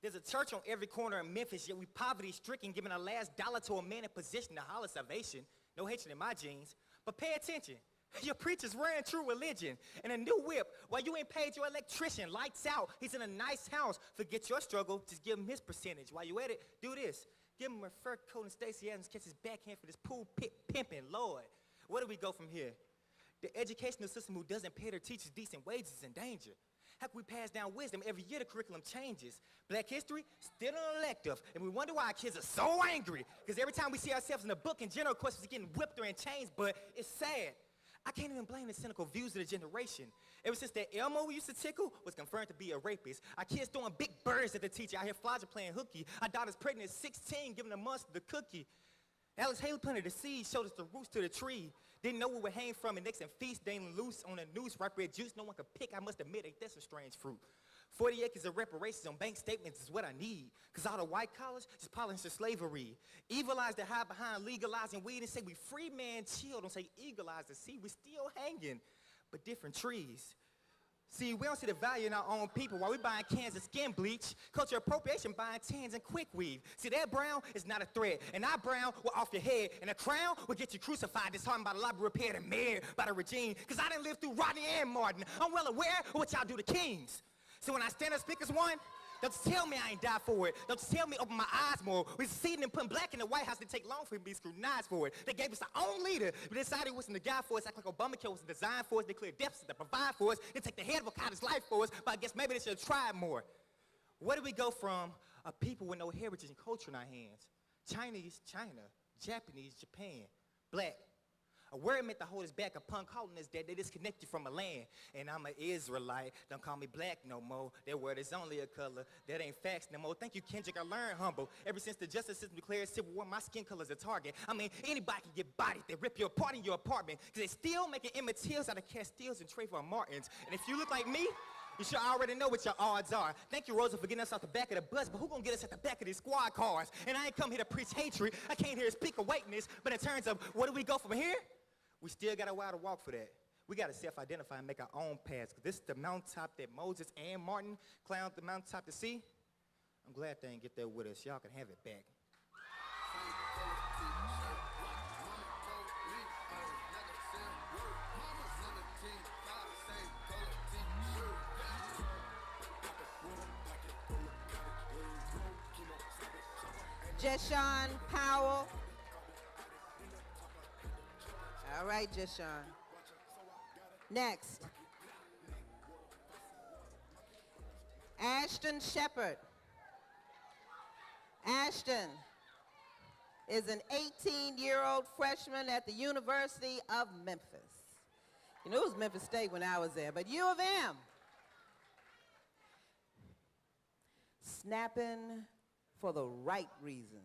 There's a church on every corner in Memphis, yet we poverty-stricken, giving our last dollar to a man in position to holler salvation. No hatred in my jeans, but pay attention. Your preachers wearing true religion and a new whip while you ain't paid your electrician. Lights out, he's in a nice house. Forget your struggle, just give him his percentage. While you at it, do this. Give him a fur coat and Stacey Adams catch his backhand for this pool pimping. Lord, where do we go from here? The educational system who doesn't pay their teachers decent wages is in danger. How can we pass down wisdom? Every year the curriculum changes. Black history, still an elective. And we wonder why our kids are so angry. Because every time we see ourselves in a book, in general questions are getting whipped or in chains, but it's sad. I can't even blame the cynical views of the generation. Ever since that Elmo we used to tickle was confirmed to be a rapist. Our kids throwing big birds at the teacher. I hear Flodger playing hooky. Our daughter's pregnant at 16, giving a monster the cookie. Alex Haley planted the seed, showed us the roots to the tree. Didn't know where we hang from, and next in feast, dangling loose on a noose, ripe red juice no one could pick. I must admit, ain't that some strange fruit? 40 acres of reparations on bank statements is what I need. Cause all the white collars just polishing slavery. Evil eyes that hide behind legalizing weed and say we free, man, chill. Don't say eagle eyes to see we still hanging, but different trees. See, we don't see the value in our own people while we buying cans of skin bleach, culture appropriation buying tans and quick weave. See, that brown is not a threat, and our brown will off your head, and a crown will get you crucified, disheartened by the library repaired and married by the regime, because I didn't live through Rodney and Martin. I'm well aware of what y'all do to kings. So when I stand up speak as one, don't just tell me I ain't die for it. Don't just tell me open my eyes more. We succeeding in putting black in the White House to take long for him to be scrutinized for it. They gave us our own leader, but decided it wasn't the guy for us, act like Obamacare wasn't designed for us, declare deficits to provide for us, then take the head of a college life for us, but I guess maybe they should have tried more. Where do we go from a people with no heritage and culture in our hands? Chinese, China, Japanese, Japan, black. A word meant to hold us back upon calling us that they disconnected from a land. And I'm an Israelite, don't call me black no more. That word is only a color, that ain't facts no more. Thank you, Kendrick, I learned humble. Ever since the justice system declared civil war, my skin color's a target. I mean, anybody can get bodied, they rip you apart in your apartment. Cause they still making Emmett Tills out of Castiles and Trayvon Martins. And if you look like me, you should already know what your odds are. Thank you, Rosa, for getting us out the back of the bus, but who gonna get us at the back of these squad cars? And I ain't come here to preach hatred, I came here to speak awakeness, but in terms of where do we go from here? We still got a while to walk for that. We got to self-identify and make our own paths. This is the mountaintop that Moses and Martin climbed the mountaintop to see. I'm glad they didn't get there with us. Y'all can have it back. Jayshawn Powell. All right, Jayshawn. Next. Ashton Shepard. Ashton is an 18-year-old freshman at the University of Memphis. You know, it was Memphis State when I was there, but U of M. Snapping for the right reasons.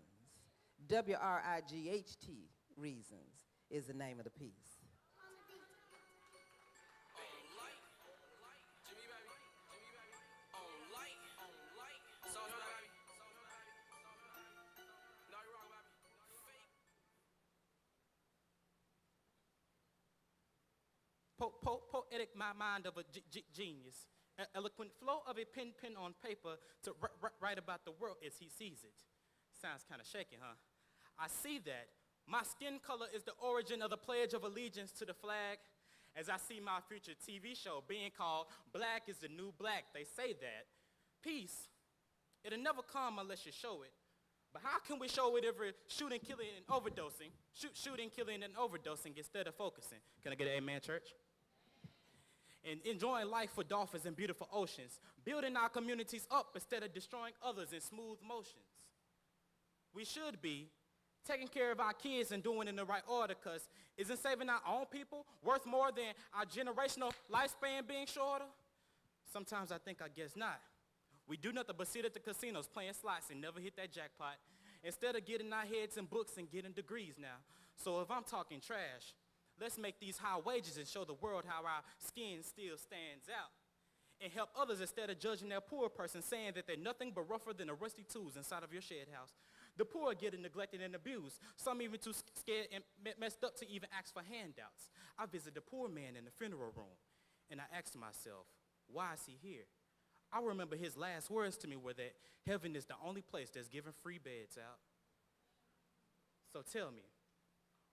WRIGHT reasons is the name of the piece. poetic mind of a genius. Eloquent flow of a pen on paper to write about the world as he sees it. Sounds kind of shaky, huh? I see that. My skin color is the origin of the Pledge of Allegiance to the flag. As I see my future TV show being called Black is the New Black, they say that. Peace, it'll never come unless you show it. But how can we show it if we're shooting, killing, and overdosing? Shooting, killing, and overdosing instead of focusing. Can I get an amen, church? And enjoying life for dolphins and beautiful oceans. Building our communities up instead of destroying others in smooth motions. We should be taking care of our kids and doing it in the right order, because isn't saving our own people worth more than our generational lifespan being shorter? Sometimes I guess not. We do nothing but sit at the casinos playing slots and never hit that jackpot, instead of getting our heads in books and getting degrees now. So if I'm talking trash, let's make these high wages and show the world how our skin still stands out. And help others instead of judging that poor person, saying that they're nothing but rougher than the rusty tools inside of your shed house. The poor are getting neglected and abused, some even too scared and messed up to even ask for handouts. I visit the poor man in the funeral room, and I asked myself, why is he here? I remember his last words to me were that heaven is the only place that's giving free beds out. So tell me,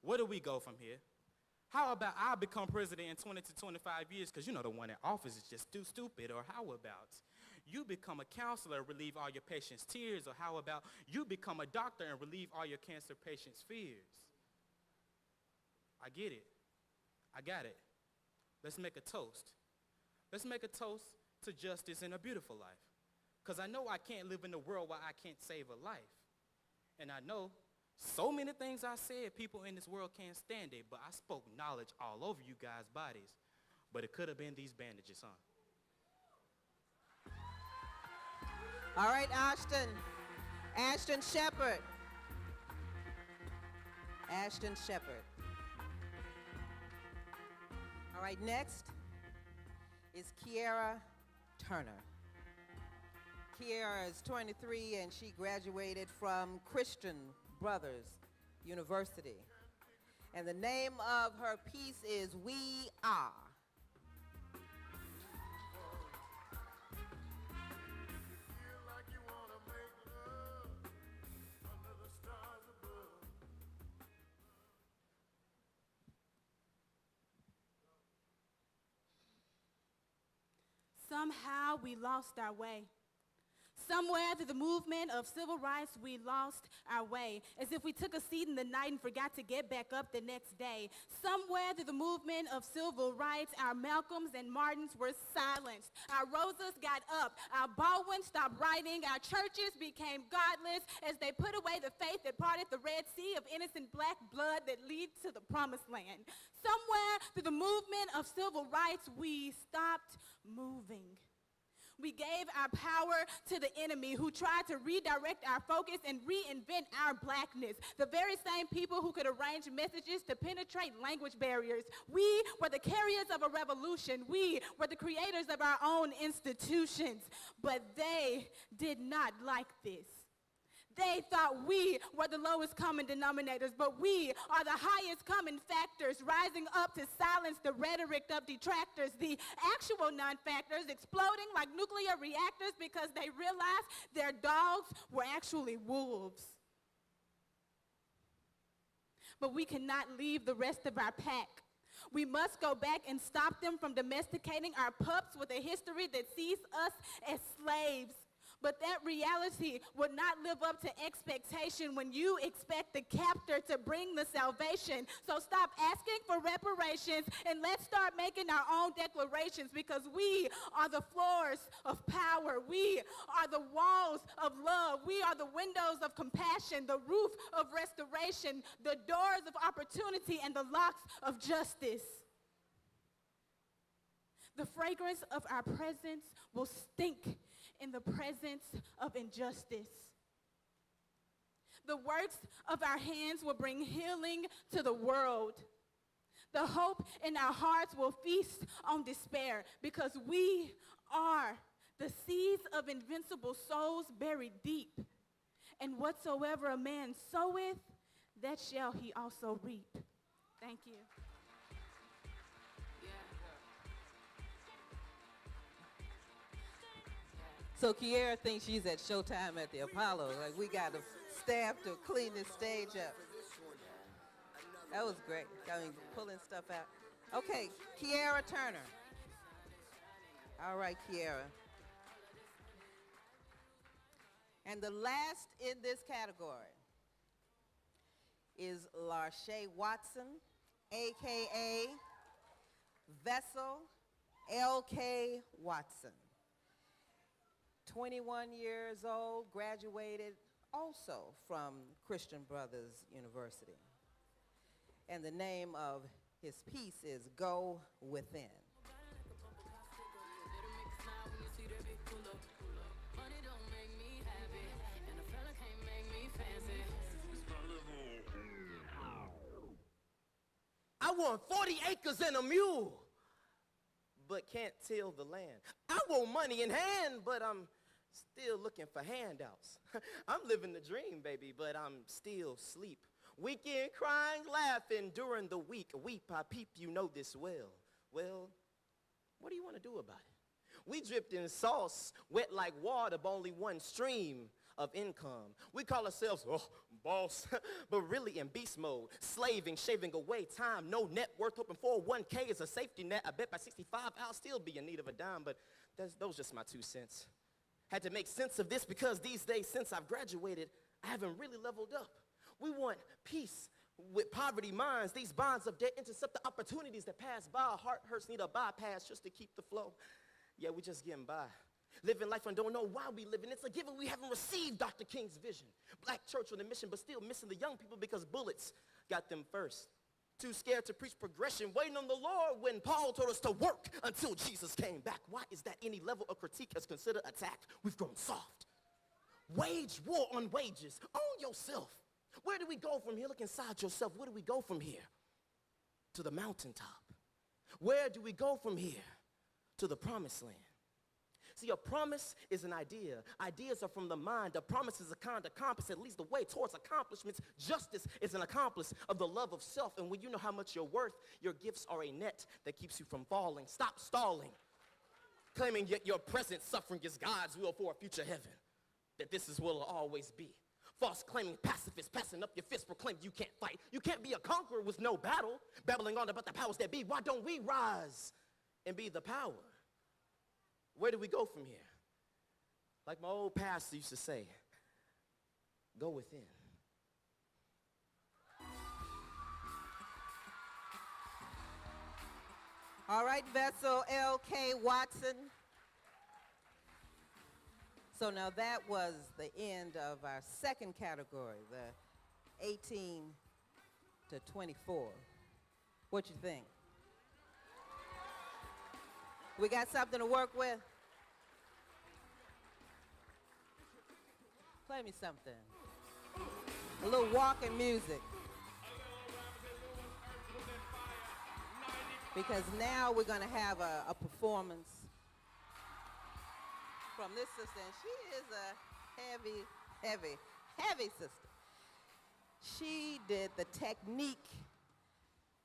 where do we go from here? How about I become president in 20 to 25 years, because you know the one in office is just too stupid? Or how about you become a counselor and relieve all your patients' tears? Or how about you become a doctor and relieve all your cancer patients' fears? I get it. I got it. Let's make a toast. Let's make a toast to justice and a beautiful life. Because I know I can't live in a world where I can't save a life. And I know so many things I said, people in this world can't stand it, but I spoke knowledge all over you guys' bodies. But it could have been these bandages, huh? All right, Ashton. Ashton Shepherd. Ashton Shepherd. All right, next is Kiara Turner. Kiara is 23 and she graduated from Christian Brothers University. And the name of her piece is We Are. Somehow we lost our way. Somewhere through the movement of civil rights, we lost our way, as if we took a seat in the night and forgot to get back up the next day. Somewhere through the movement of civil rights, our Malcolms and Martins were silenced. Our Rosas got up. Our Baldwins stopped writing. Our churches became godless as they put away the faith that parted the Red Sea of innocent black blood that leads to the promised land. Somewhere through the movement of civil rights, we stopped moving. We gave our power to the enemy who tried to redirect our focus and reinvent our blackness. The very same people who could arrange messages to penetrate language barriers. We were the carriers of a revolution. We were the creators of our own institutions. But they did not like this. They thought we were the lowest common denominators, but we are the highest common factors, rising up to silence the rhetoric of detractors, the actual non-factors exploding like nuclear reactors because they realized their dogs were actually wolves. But we cannot leave the rest of our pack. We must go back and stop them from domesticating our pups with a history that sees us as slaves. But that reality would not live up to expectation when you expect the captor to bring the salvation. So stop asking for reparations and let's start making our own declarations, because we are the floors of power. We are the walls of love. We are the windows of compassion, the roof of restoration, the doors of opportunity, and the locks of justice. The fragrance of our presence will stink in the presence of injustice. The works of our hands will bring healing to the world. The hope in our hearts will feast on despair, because we are the seeds of invincible souls buried deep. And whatsoever a man soweth, that shall he also reap. Thank you. So Kiara thinks she's at Showtime at the Apollo. Like, we got the staff to clean this stage up. That was great. I mean, pulling stuff out. Okay, Kiara Turner. All right, Kiara. And the last in this category is Larshay Watson, AKA Vessel LK Watson. 21 years old, graduated also from Christian Brothers University. And the name of his piece is Go Within. I want 40 acres and a mule, but can't till the land. I want money in hand, but I'm still looking for handouts. I'm living the dream, baby, but I'm still asleep. Weekend crying, laughing during the week. Weep, I peep, you know this well. Well, what do you want to do about it? We dripped in sauce, wet like water, but only one stream of income. We call ourselves, boss, but really in beast mode, slaving, shaving away time, no net worth, hoping 401k is a safety net. I bet by 65 I'll still be in need of a dime, but those just my 2 cents. Had to make sense of this because these days since I've graduated, I haven't really leveled up. We want peace with poverty minds. These bonds of debt intercept the opportunities that pass by. Our heart hurts need a bypass just to keep the flow. Yeah, we just getting by. Living life and don't know why we living. It's a given we haven't received Dr. King's vision. Black church on a mission, but still missing the young people because bullets got them first. Too scared to preach progression, waiting on the Lord when Paul told us to work until Jesus came back. Why is that any level of critique is considered attack? We've grown soft. Wage war on wages. Own yourself. Where do we go from here? Look inside yourself. Where do we go from here? To the mountaintop. Where do we go from here? To the promised land. See, a promise is an idea. Ideas are from the mind. A promise is a kind of compass that leads the way towards accomplishments. Justice is an accomplice of the love of self. And when you know how much you're worth, your gifts are a net that keeps you from falling. Stop stalling. Claiming your present suffering is God's will for a future heaven. That this is will always be. False claiming pacifists, passing up your fist, proclaim you can't fight. You can't be a conqueror with no battle. Babbling on about the powers that be. Why don't we rise and be the power? Where do we go from here? Like my old pastor used to say, go within. All right, Vessel L.K. Watson. So now that was the end of our second category, the 18 to 24. What you think? We got something to work with? Play me something. A little walking music. Because now we're going to have a performance from this sister, and she is a heavy sister. She did the technique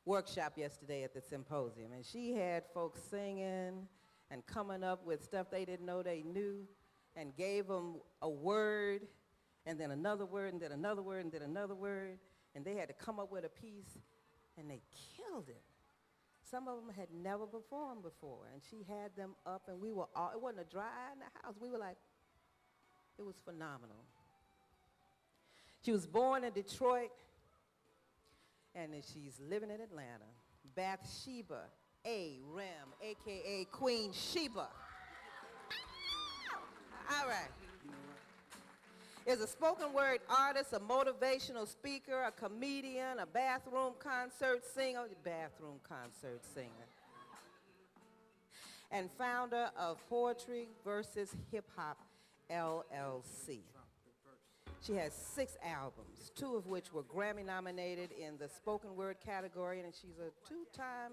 workshop yesterday at the symposium, and she had folks singing and coming up with stuff they didn't know they knew, and gave them a word, and then another word, and then another word, and then another word, and they had to come up with a piece, and they killed it. Some of them had never performed before, and she had them up, and we were all, it wasn't a dry eye in the house. We were like, it was phenomenal. She was born in Detroit, and then she's living in Atlanta. Bathsheba A. Rem, a.k.a. Queen Sheba. All right. Is a spoken word artist, a motivational speaker, a comedian, a bathroom concert singer, and founder of Poetry versus Hip Hop LLC. She has 6 albums, 2 of which were Grammy nominated in the spoken word category, and she's a 2-time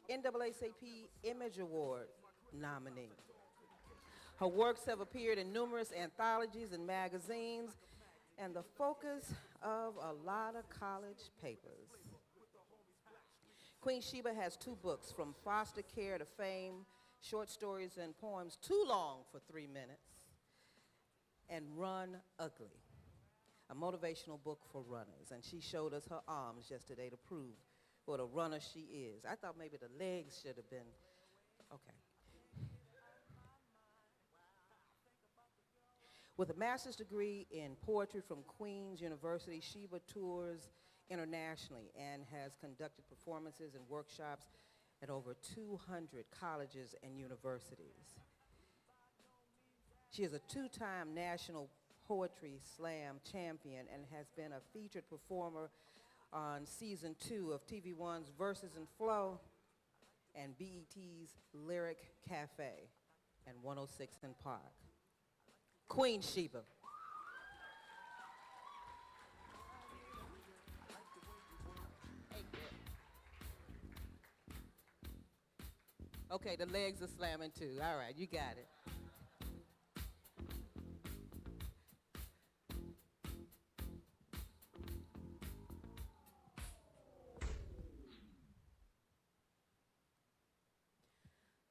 NAACP Image Award nominee. Her works have appeared in numerous anthologies and magazines, and the focus of a lot of college papers. Queen Sheba has 2 books, From Foster Care to Fame, short stories and poems too long for 3 minutes, and Run Ugly, a motivational book for runners. And she showed us her arms yesterday to prove what a runner she is. I thought maybe the legs should have been, okay. With a master's degree in poetry from Queen's University, Sheba tours internationally and has conducted performances and workshops at over 200 colleges and universities. She is a two-time National Poetry Slam champion and has been a featured performer on season 2 of TV1's Verses and Flow and BET's Lyric Cafe and 106 in Park. Queen Sheba. Okay, the legs are slamming too. All right, you got it.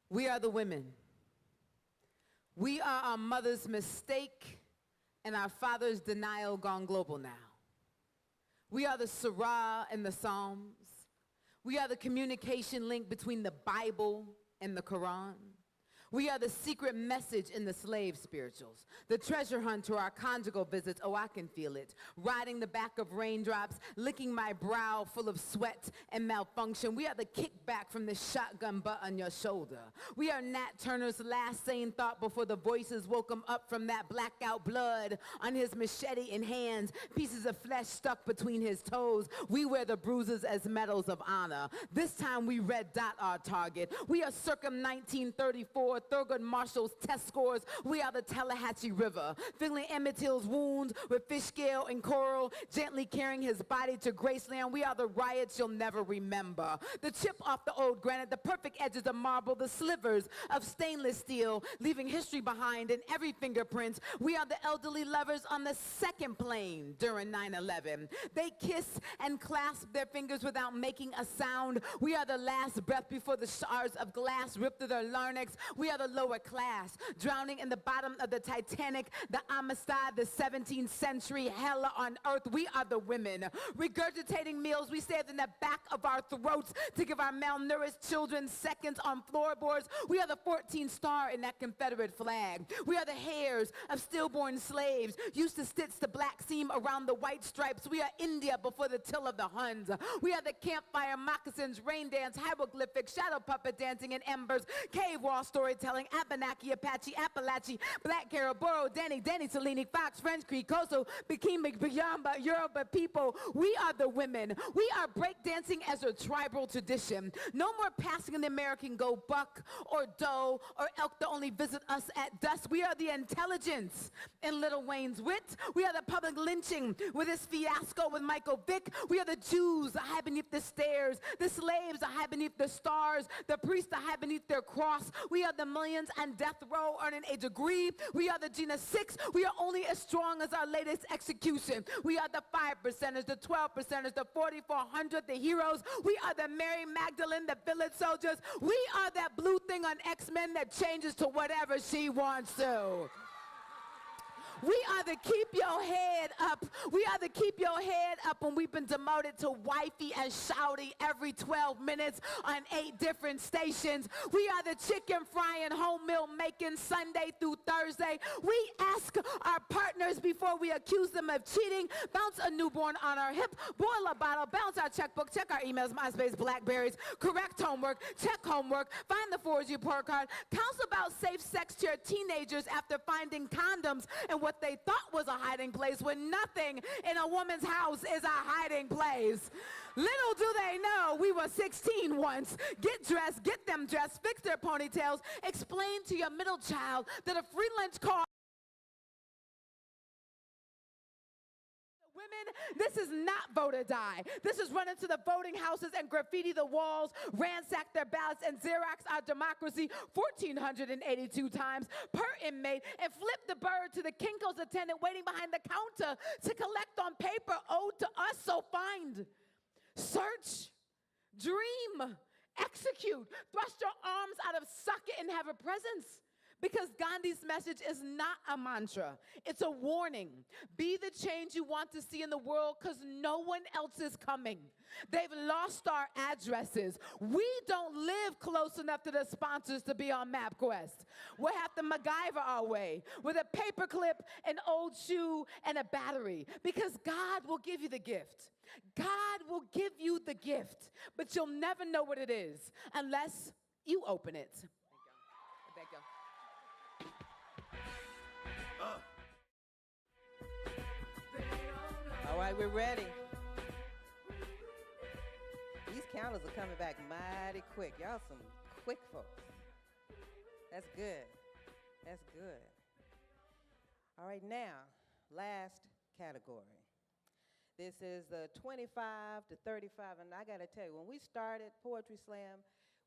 We are the women. We are our mother's mistake and our father's denial gone global now. We are the Surah and the Psalms. We are the communication link between the Bible and the Quran. We are the secret message in the slave spirituals, the treasure hunt to our conjugal visits, oh, I can feel it, riding the back of raindrops, licking my brow full of sweat and malfunction. We are the kickback from the shotgun butt on your shoulder. We are Nat Turner's last sane thought before the voices woke him up from that blackout blood on his machete in hands, pieces of flesh stuck between his toes. We wear the bruises as medals of honor. This time we red dot our target. We are circum 1934, Thurgood Marshall's test scores. We are the Tallahatchie River, filling Emmett Till's wounds with fish scale and coral, gently carrying his body to Graceland. We are the riots you'll never remember, the chip off the old granite, the perfect edges of marble, the slivers of stainless steel, leaving history behind in every fingerprint. We are the elderly lovers on the second plane during 9/11. They kiss and clasp their fingers without making a sound. We are the last breath before the shards of glass rip through their larynx. We are the lower class, drowning in the bottom of the Titanic, the Amistad, the 17th century hell on earth. We are the women, regurgitating meals we saved in the back of our throats to give our malnourished children seconds on floorboards. We are the 14th star in that Confederate flag. We are the hairs of stillborn slaves, used to stitch the black seam around the white stripes. We are India before the till of the Huns. We are the campfire moccasins, rain dance, hieroglyphics, shadow puppet dancing in embers, cave wall storytelling, Abenaki, Apache, Appalachie, Black Cariboro, Danny, Salini, Fox, French Creek, Coastal, Bikini, Biyamba, Yoruba people. We are the women. We are breakdancing as a tribal tradition. No more passing an American go buck or doe or elk that only visit us at dusk. We are the intelligence in Little Wayne's wit. We are the public lynching with this fiasco with Michael Vick. We are the Jews that hide beneath the stairs, the slaves that hide beneath the stars, the priests that hide beneath their cross. We are the millions on death row earning a degree. We are the Gina 6. We are only as strong as our latest execution. We are the 5%ers, the 12%ers, the 4,400, the heroes. We are the Mary Magdalene, the village soldiers. We are that blue thing on X-Men that changes to whatever she wants to. We are the keep your head up. We are the keep your head up when we've been demoted to wifey and shouty every 12 minutes on 8 different stations. We are the chicken frying, home meal making Sunday through Thursday. We ask our partners before we accuse them of cheating, bounce a newborn on our hip, boil a bottle, bounce our checkbook, check our emails, MySpace, Blackberries, correct homework, check homework, find the 4G report card, counsel about safe sex to your teenagers after finding condoms and what they thought was a hiding place when nothing in a woman's house is a hiding place. Little do they know we were 16 once. Get dressed, get them dressed, fix their ponytails, explain to your middle child that a free lunch cost. Women, this is not vote or die. This is run into the voting houses and graffiti the walls, ransack their ballots, and Xerox our democracy 1,482 times per inmate, and flip the bird to the Kinko's attendant waiting behind the counter to collect on paper owed to us. So find, search, dream, execute, thrust your arms out of socket and have a presence. Because Gandhi's message is not a mantra. It's a warning. Be the change you want to see in the world because no one else is coming. They've lost our addresses. We don't live close enough to the sponsors to be on MapQuest. We'll have to MacGyver our way with a paperclip, an old shoe, and a battery because God will give you the gift. God will give you the gift, but you'll never know what it is unless you open it. Thank you. All right, we're ready. These counters are coming back mighty quick. Y'all some quick folks. That's good. That's good. All right, now, last category. This is the 25 to 35, and I got to tell you, when we started Poetry Slam,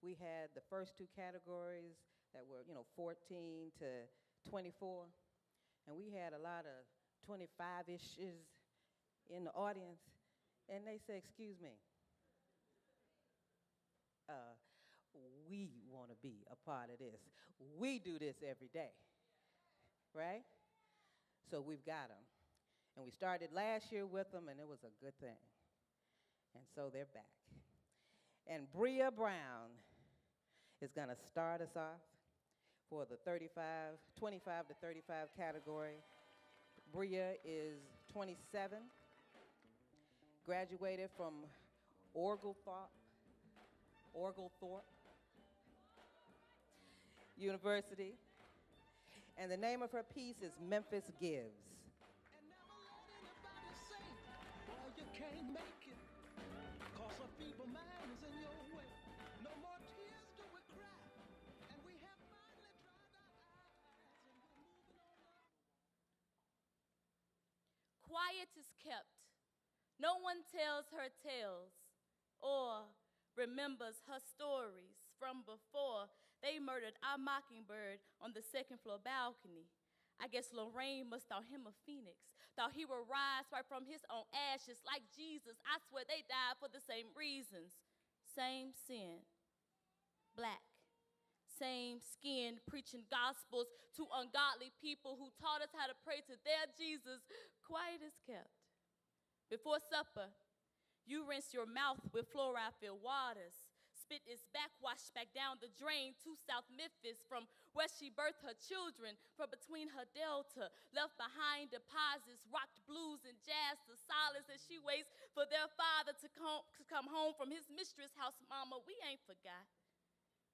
we had the first two categories that were, 14 to 24, and we had a lot of 25-ishes in the audience, and they said, excuse me, we want to be a part of this. We do this every day, right? So we've got them. And we started last year with them, and it was a good thing. And so they're back. And Bria Brown is going to start us off for the 25 to 35 category. Bria is 27, graduated from Oglethorpe University. And the name of her piece is Memphis Gives. You can't make it, 'cause a feeble mind is in your way. No more tears do we cry, and we have finally dried our eyes, and we're moving on. Quiet is kept. No one tells her tales or remembers her stories from before they murdered our mockingbird on the second floor balcony. I guess Lorraine must thought him a phoenix, thought he would rise right from his own ashes like Jesus. I swear they died for the same reasons. Same sin, black. Same skin, preaching gospels to ungodly people who taught us how to pray to their Jesus. Quiet is kept. Before supper, you rinse your mouth with fluoride-filled waters. Spit is backwashed back down the drain to South Memphis from where she birthed her children, from between her delta, left behind deposits, rocked blues and jazz to silence as she waits for their father to come home from his mistress' house. Mama, we ain't forgot.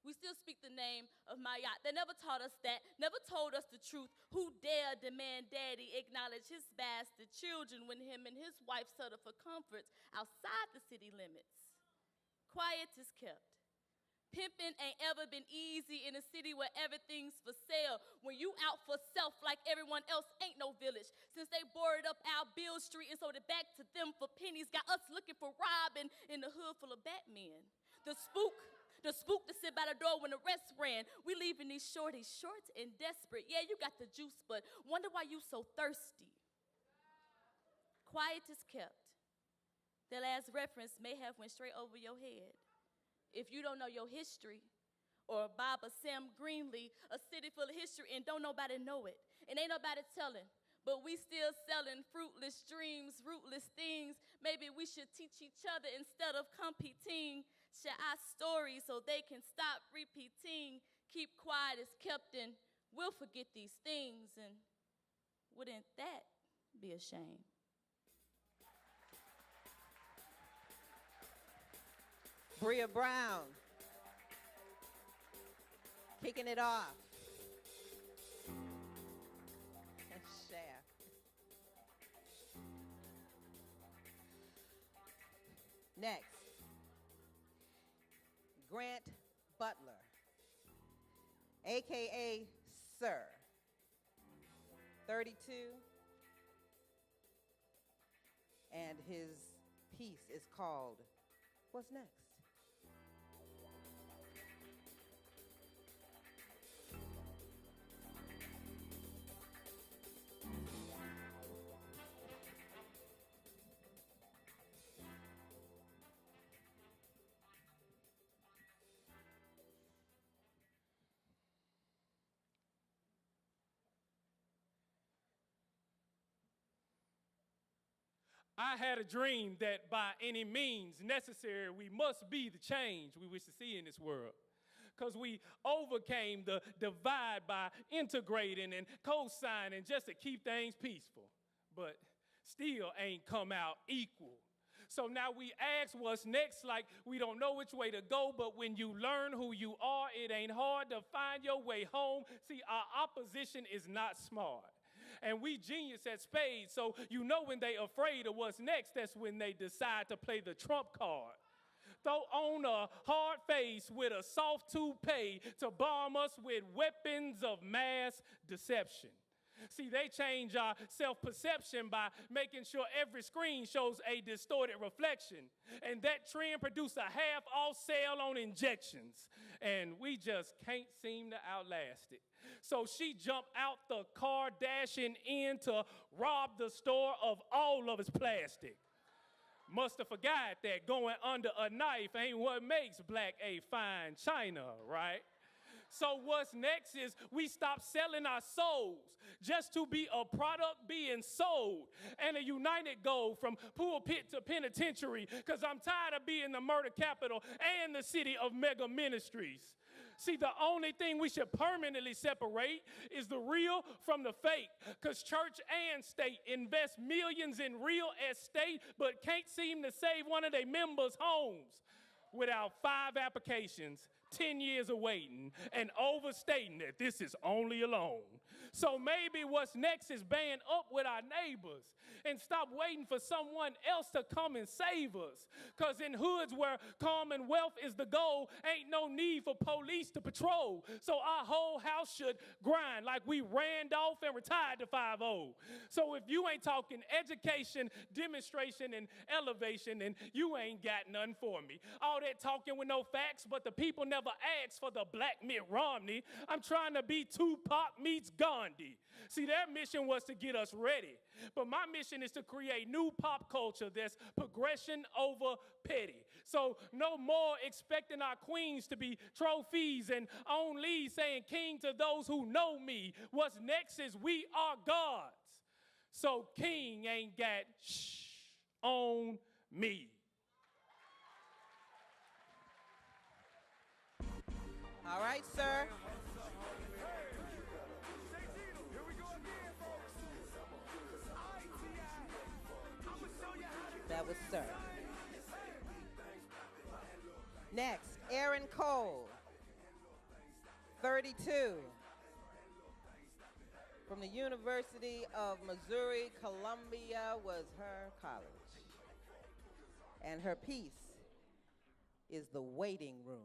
We still speak the name of Mayat. They never taught us that, never told us the truth. Who dare demand daddy acknowledge his bastard children when him and his wife settle for comforts outside the city limits? Quiet is kept. Pimping ain't ever been easy in a city where everything's for sale. When you out for self like everyone else, ain't no village. Since they boarded up our Bill Street and sold it back to them for pennies, got us looking for Robin in the hood full of Batmen. The spook to sit by the door when the rest ran. We leaving these shorties short and desperate. Yeah, you got the juice, but wonder why you so thirsty. Quiet is kept. The last reference may have went straight over your head. If you don't know your history, or Baba Sam Greenlee, a city full of history, and don't nobody know it, and ain't nobody telling, but we still selling fruitless dreams, rootless things. Maybe we should teach each other instead of competing. Share our stories so they can stop repeating. Keep quiet is kept, and we'll forget these things, and wouldn't that be a shame? Bria Brown, kicking it off. Shaft. Next, Grant Butler, AKA Sir, 32, and his piece is called What's Next? I had a dream that by any means necessary, we must be the change we wish to see in this world. Because we overcame the divide by integrating and co-signing just to keep things peaceful. But still ain't come out equal. So now we ask what's next like we don't know which way to go, but when you learn who you are, it ain't hard to find your way home. See, our opposition is not smart. And we genius at spades, so you know when they afraid of what's next, that's when they decide to play the trump card. Throw on a hard face with a soft toupee to bomb us with weapons of mass deception. See, they change our self-perception by making sure every screen shows a distorted reflection. And that trend produced a half-off sale on injections. And we just can't seem to outlast it. So she jumped out the car, dashing in to rob the store of all of its plastic. Must have forgot that going under a knife ain't what makes black a fine china, right? So what's next is we stop selling our souls just to be a product being sold, and a united goal from pulpit to penitentiary, because I'm tired of being the murder capital and the city of mega ministries. See, the only thing we should permanently separate is the real from the fake, because church and state invest millions in real estate but can't seem to save one of their members' homes without 5 applications, 10 years of waiting, and overstating that this is only a loan. So maybe what's next is band up with our neighbors and stop waiting for someone else to come and save us. Because in hoods where commonwealth is the goal, ain't no need for police to patrol. So our whole house should grind like we ran off and retired to 5-0. So if you ain't talking education, demonstration, and elevation, then you ain't got nothing for me. All that talking with no facts, but the people never asked for the black Mitt Romney. I'm trying to be Tupac meets Gandhi. See, their mission was to get us ready. But my mission is to create new pop culture that's progression over petty. So no more expecting our queens to be trophies and only saying king to those who know me. What's next is we are gods. So king ain't got shh on me. All right, sir. That was sir. Next, Aaron Cole, 32, from the University of Missouri, Columbia was her college. And her piece is The Waiting Room.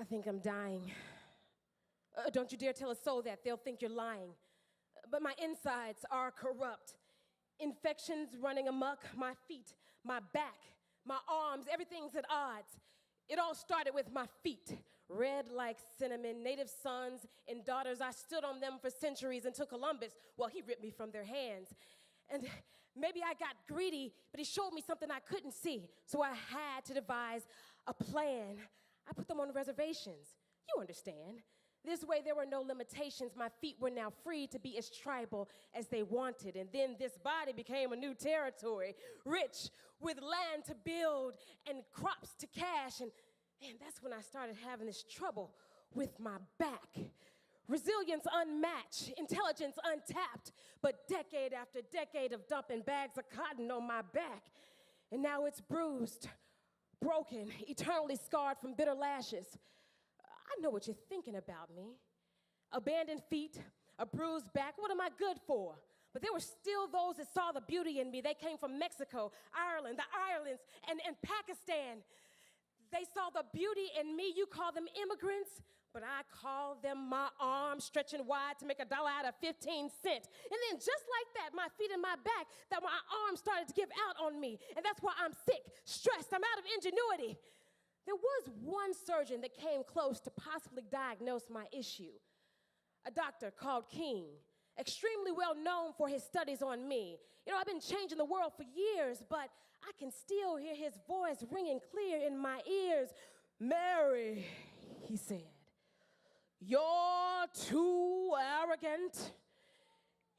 I think I'm dying. Don't you dare tell a soul that. They'll think you're lying. But my insides are corrupt. Infections running amok, my feet, my back, my arms, everything's at odds. It all started with my feet. Red like cinnamon, native sons and daughters. I stood on them for centuries until Columbus, well, he ripped me from their hands. And maybe I got greedy, but he showed me something I couldn't see. So I had to devise a plan. I put them on reservations. You understand. This way there were no limitations. My feet were now free to be as tribal as they wanted. And then this body became a new territory, rich with land to build and crops to cash. And that's when I started having this trouble with my back. Resilience unmatched, intelligence untapped, but decade after decade of dumping bags of cotton on my back. And now it's bruised, broken, eternally scarred from bitter lashes. I know what you're thinking about me. Abandoned feet, a bruised back, what am I good for? But there were still those that saw the beauty in me. They came from Mexico, Ireland, the islands, and Pakistan. They saw the beauty in me. You call them immigrants, but I call them my arms stretching wide to make $1 out of 15 cents. And then just like that, my feet and my back, that my arms started to give out on me. And that's why I'm sick, stressed, I'm out of ingenuity. There was one surgeon that came close to possibly diagnose my issue. A doctor called King. extremely well known for his studies on me. You know, I've been changing the world for years, but I can still hear his voice ringing clear in my ears. Mary, he said, you're too arrogant.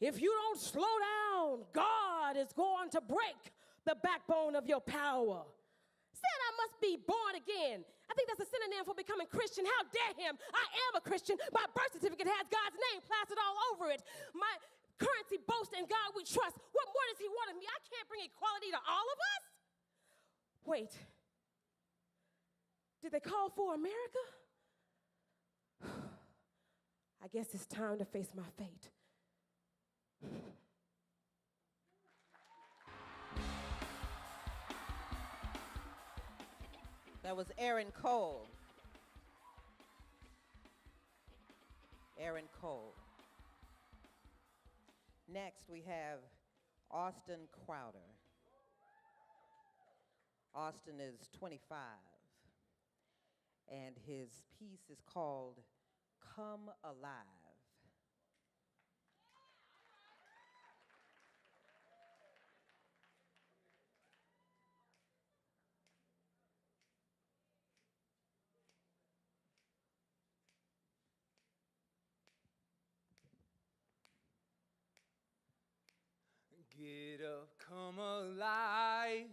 If you don't slow down, God is going to break the backbone of your power. Said I must be born again. I think that's a synonym for becoming Christian. How dare him? I am a Christian. My birth certificate has God's name plastered all over it. My currency boasts in God we trust. What more does he want of me? I can't bring equality to all of us. Wait. Did they call for America? I guess it's time to face my fate. That was Aaron Cole. Aaron Cole. Next, we have Austin Crowder. Austin is 25, and his piece is called Come Alive. Get up, come alive,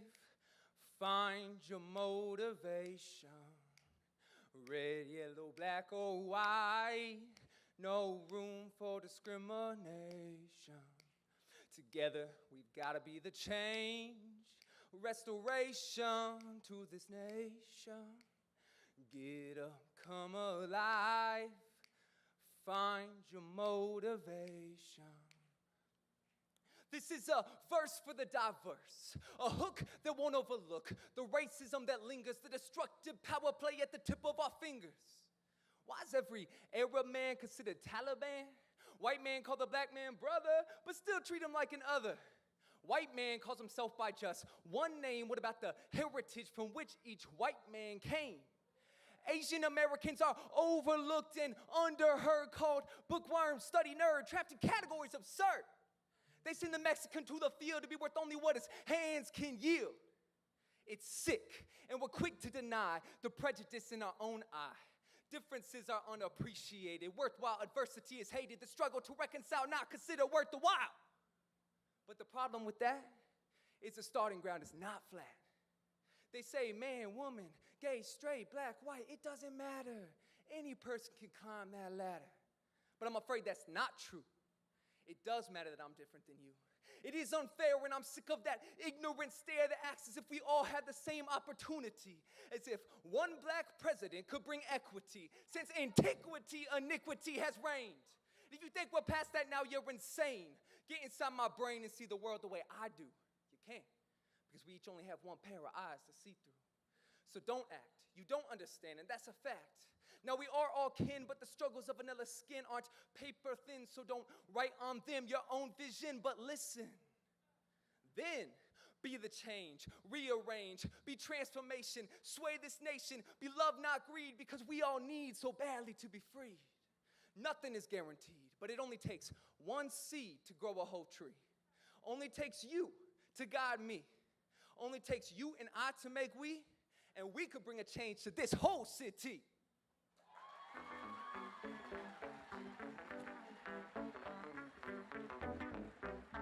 find your motivation. Red, yellow, black, or white, no room for discrimination. Together, we've got to be the change, restoration to this nation. Get up, come alive, find your motivation. This is a verse for the diverse, a hook that won't overlook the racism that lingers, the destructive power play at the tip of our fingers. Why is every Arab man considered Taliban? White man call the black man brother, but still treat him like an other. White man calls himself by just one name. What about the heritage from which each white man came? Asian Americans are overlooked and underheard, called bookworm, study nerd, trapped in categories absurd. They send the Mexican to the field to be worth only what his hands can yield. It's sick, and we're quick to deny the prejudice in our own eye. Differences are unappreciated. Worthwhile adversity is hated. The struggle to reconcile not considered worth the while. But the problem with that is the starting ground is not flat. They say man, woman, gay, straight, black, white, it doesn't matter. Any person can climb that ladder. But I'm afraid that's not true. It does matter that I'm different than you. It is unfair when I'm sick of that ignorant stare that acts as if we all had the same opportunity, as if one black president could bring equity, since antiquity, iniquity has reigned. If you think we're past that now, you're insane. Get inside my brain and see the world the way I do. You can't, because we each only have one pair of eyes to see through. So don't act. You don't understand, and that's a fact. Now, we are all kin, but the struggles of vanilla skin aren't paper thin, so don't write on them your own vision, but listen. Then, be the change, rearrange, be transformation, sway this nation, be love, not greed, because we all need so badly to be freed. Nothing is guaranteed, but it only takes one seed to grow a whole tree. Only takes you to guide me. Only takes you and I to make we, and we could bring a change to this whole city.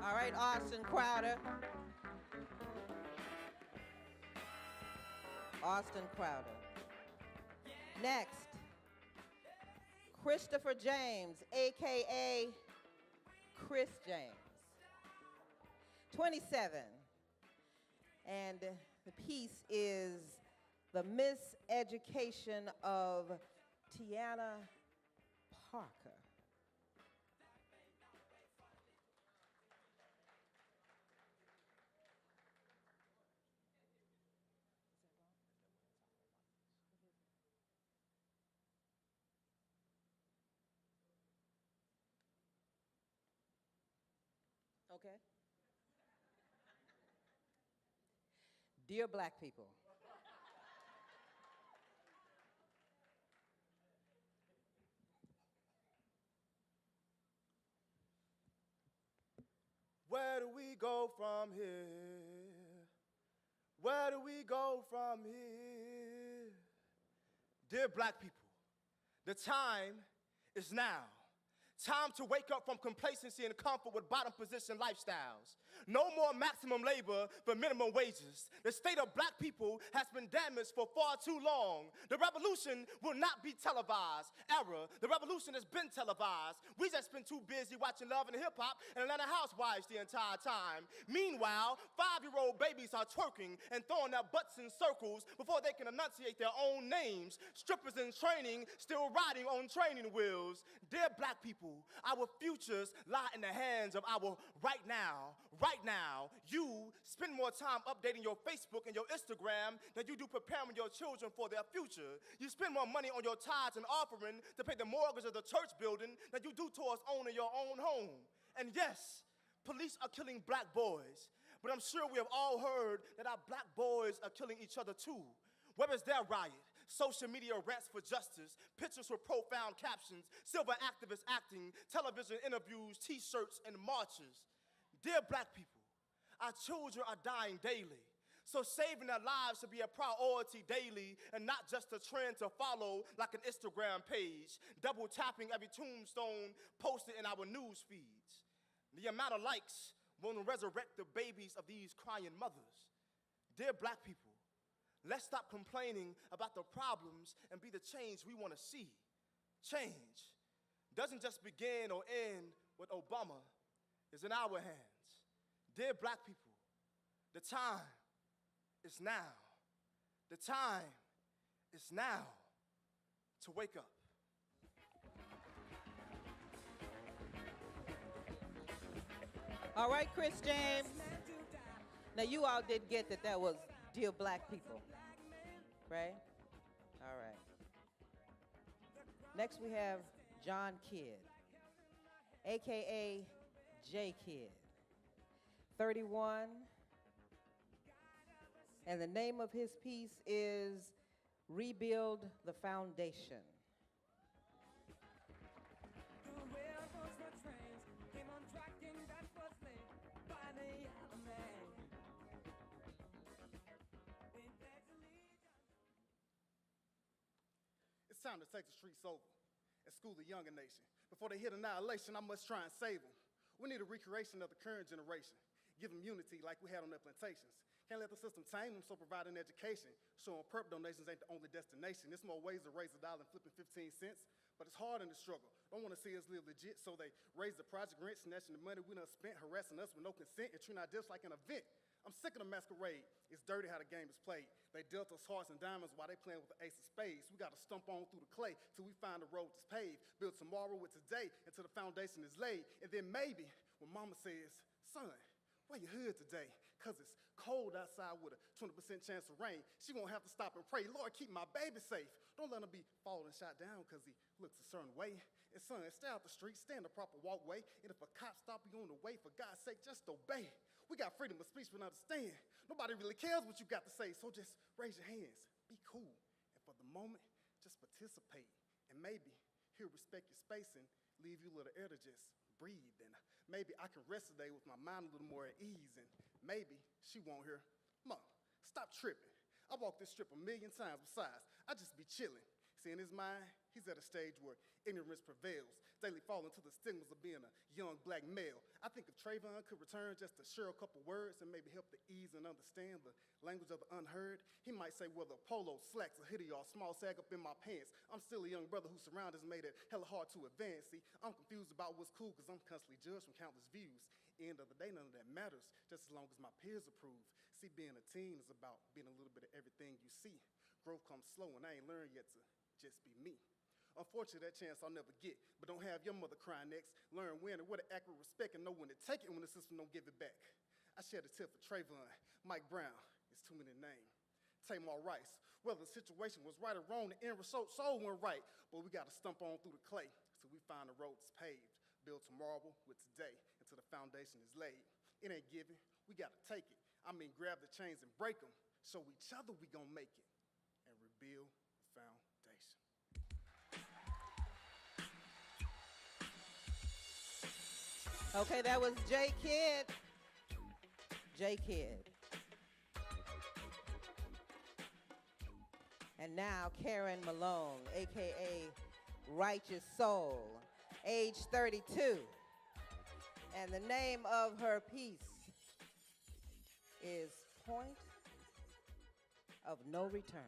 All right, Austin Crowder. Austin Crowder. Next, Christopher James, AKA Chris James. 27. And the piece is The Miseducation of Tiana Parker. Okay. Dear Black people, Where do we go from here? Where do we go from here? Dear black people, the time is now. Time to wake up from complacency and comfort with bottom position lifestyles. No more maximum labor for minimum wages. The state of black people has been damaged for far too long. The revolution will not be televised. Error, the revolution has been televised. We just been too busy watching Love and Hip Hop and Atlanta Housewives the entire time. Meanwhile, 5-year-old babies are twerking and throwing their butts in circles before they can enunciate their own names. Strippers in training still riding on training wheels. Dear black people, our futures lie in the hands of our right now. Right now, you spend more time updating your Facebook and your Instagram than you do preparing your children for their future. You spend more money on your tithes and offering to pay the mortgage of the church building than you do towards owning your own home. And yes, police are killing black boys, but I'm sure we have all heard that our black boys are killing each other too. Where is their riot? Social media rants for justice, pictures with profound captions, civil activists acting, television interviews, t-shirts, and marches. Dear black people, our children are dying daily, so saving their lives should be a priority daily and not just a trend to follow like an Instagram page, double tapping every tombstone posted in our news feeds. The amount of likes won't resurrect the babies of these crying mothers. Dear black people, let's stop complaining about the problems and be the change we want to see. Change doesn't just begin or end with Obama. It's in our hands. Dear black people, the time is now. The time is now to wake up. All right, Chris James. Now, you all did get that was Dear Black People, right? All right. Next, we have John Kidd, AKA J Kidd, 31. And the name of his piece is Rebuild the Foundation. It's time to take the streets over and school the younger nation. Before they hit annihilation, I must try and save them. We need a recreation of the current generation. Give them unity like we had on their plantations. Can't let the system tame them, so provide an education. Showing perp donations ain't the only destination. There's more ways to raise $1 than flipping 15 cents, but it's hard in the struggle. Don't want to see us live legit, so they raise the project rent, snatching the money we done spent, harassing us with no consent, and treating our deaths like an event. I'm sick of the masquerade. It's dirty how the game is played. They dealt us hearts and diamonds while they playing with the ace of spades. We got to stump on through the clay till we find the road that's paved. Build tomorrow with today until the foundation is laid. And then maybe when mama says, son, wear your hood today, because it's cold outside with a 20% chance of rain, she won't have to stop and pray, Lord, keep my baby safe. Don't let him be falling shot down because he looks a certain way. And son, stay out the street, stay in the proper walkway, and if a cop stop you on the way, for God's sake, just obey. We got freedom of speech, but understand. Nobody really cares what you got to say, so just raise your hands, be cool, and for the moment, just participate. And maybe he'll respect your space and leave you a little air to just breathe. And maybe I can rest today with my mind a little more at ease. And maybe she won't hear, Mom, stop tripping. I walked this strip 1,000,000 times. Besides, I just be chilling. See, in his mind, he's at a stage where ignorance prevails, daily falling to the stigmas of being a young black male. I think if Trayvon could return just to share a couple words and maybe help to ease and understand the language of the unheard, he might say whether polo, slacks, or hoodie, or a small sag up in my pants. I'm still a young brother whose surroundings made it hella hard to advance. See, I'm confused about what's cool because I'm constantly judged from countless views. End of the day, none of that matters, just as long as my peers approve. See, being a teen is about being a little bit of everything you see. Growth comes slow, and I ain't learned yet to just be me. Unfortunately, that chance I'll never get, but don't have your mother crying next. Learn when and what to act with respect and know when to take it when the system don't give it back. I shared a tip for Trayvon, Mike Brown, it's too many names. Tamar Rice, whether the situation was right or wrong, the end result soul went right, but we gotta stump on through the clay till we find the road that's paved. Build tomorrow with today until the foundation is laid. It ain't given, we gotta take it. I mean, grab the chains and break them, show each other we gonna make it, and rebuild the foundation. Okay, that was J Kidd. J Kid. And now Karen Malone, AKA Righteous Soul, age 32. And the name of her piece is Point of No Return.